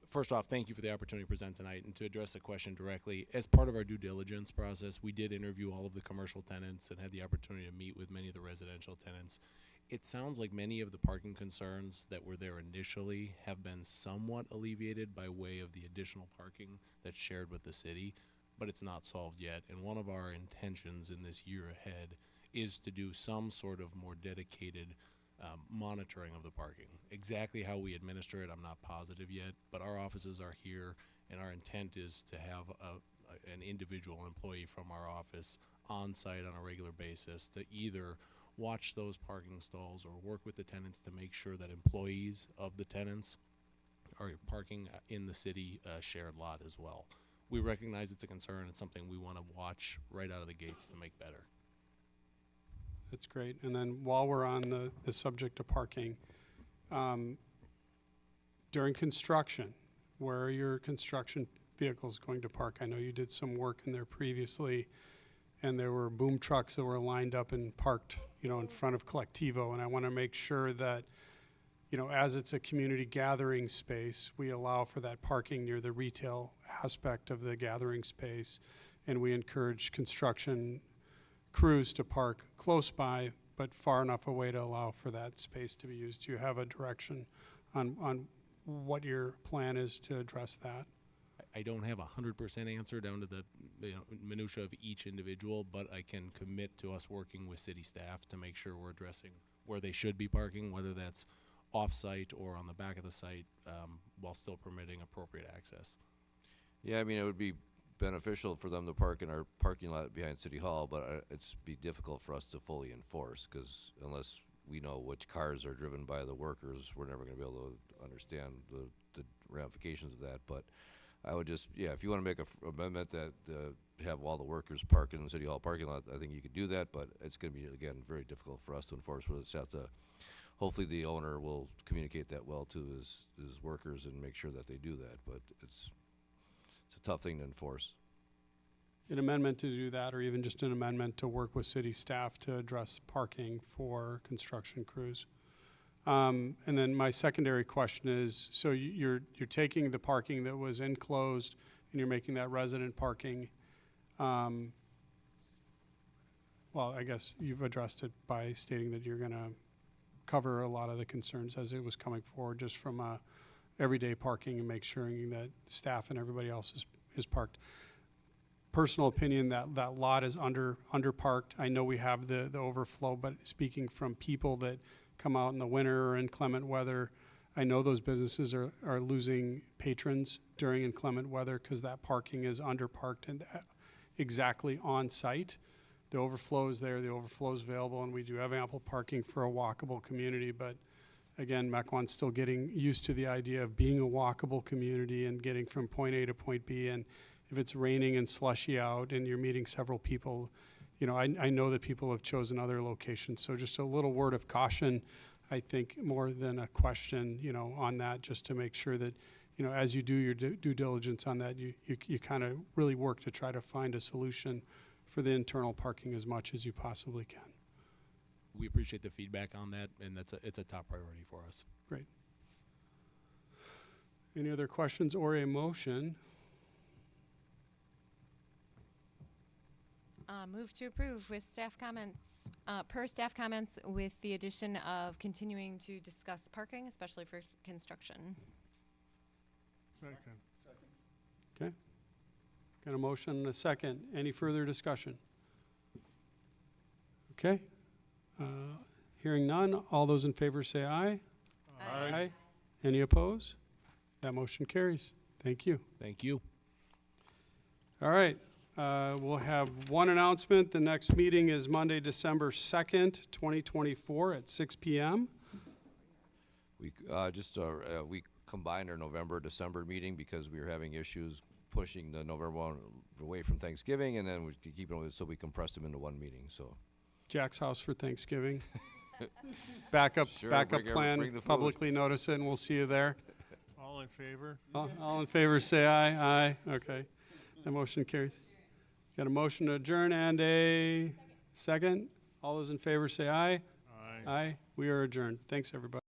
First off, thank you for the opportunity to present tonight and to address the question directly. As part of our due diligence process, we did interview all of the commercial tenants and had the opportunity to meet with many of the residential tenants. It sounds like many of the parking concerns that were there initially have been somewhat alleviated by way of the additional parking that's shared with the city, but it's not solved yet. And one of our intentions in this year ahead is to do some sort of more dedicated monitoring of the parking. Exactly how we administer it, I'm not positive yet, but our offices are here, and our intent is to have an individual employee from our office on site on a regular basis to either watch those parking stalls or work with the tenants to make sure that employees of the tenants are parking in the city shared lot as well. We recognize it's a concern. It's something we want to watch right out of the gates to make better. That's great. And then while we're on the subject of parking, during construction, where are your construction vehicles going to park? I know you did some work in there previously, and there were boom trucks that were lined up and parked, in front of Collectivo. And I want to make sure that, as it's a community gathering space, we allow for that parking near the retail aspect of the gathering space, and we encourage construction crews to park close by, but far enough away to allow for that space to be used. Do you have a direction on what your plan is to address that? I don't have 100% answer down to the minutia of each individual, but I can commit to us working with city staff to make sure we're addressing where they should be parking, whether that's off-site or on the back of the site, while still permitting appropriate access. Yeah, I mean, it would be beneficial for them to park in our parking lot behind City Hall, but it's be difficult for us to fully enforce, because unless we know which cars are driven by the workers, we're never going to be able to understand the ramifications of that. But I would just, if you want to make a amendment that have all the workers park in the City Hall parking lot, I think you could do that, but it's going to be, again, very difficult for us to enforce. We'll just have to, hopefully the owner will communicate that well to his workers and make sure that they do that, but it's a tough thing to enforce. An amendment to do that, or even just an amendment to work with city staff to address parking for construction crews. And then my secondary question is, so you're taking the parking that was enclosed and you're making that resident parking. Well, I guess you've addressed it by stating that you're going to cover a lot of the concerns as it was coming forward, just from everyday parking and make sure that staff and everybody else is parked. Personal opinion, that lot is under parked. I know we have the overflow, but speaking from people that come out in the winter or inclement weather, I know those businesses are losing patrons during inclement weather because that parking is underparked and exactly on site. The overflow is there, the overflow is available, and we do have ample parking for a walkable community. But again, Mequon's still getting used to the idea of being a walkable community and getting from point A to point B. And if it's raining and slushy out and you're meeting several people, I know that people have chosen other locations. So just a little word of caution, I think, more than a question, on that, just to make sure that as you do your due diligence on that, you kind of really work to try to find a solution for the internal parking as much as you possibly can. We appreciate the feedback on that, and it's a top priority for us. Great. Any other questions or a motion? Move to approve with staff comments, per staff comments, with the addition of continuing to discuss parking, especially for construction. Second. Okay. Got a motion and a second. Any further discussion? Okay. Hearing none, all those in favor say aye. Aye. Any opposed? That motion carries. Thank you. Thank you. All right. We'll have one announcement. The next meeting is Monday, December 2nd, 2024 at 6 p.m. We we combined our November, December meeting because we were having issues pushing the November one away from Thanksgiving, and then we keep it, so we compressed them into one meeting, so. Jack's house for Thanksgiving. Backup Sure, backup bring plan, the food. publicly notice it, and we'll see you there. All in favor? All in favor, say aye. Aye. Okay. That motion carries. Got a motion to adjourn and a second. All those in favor say aye. Aye. Aye. We are adjourned. Thanks, everybody.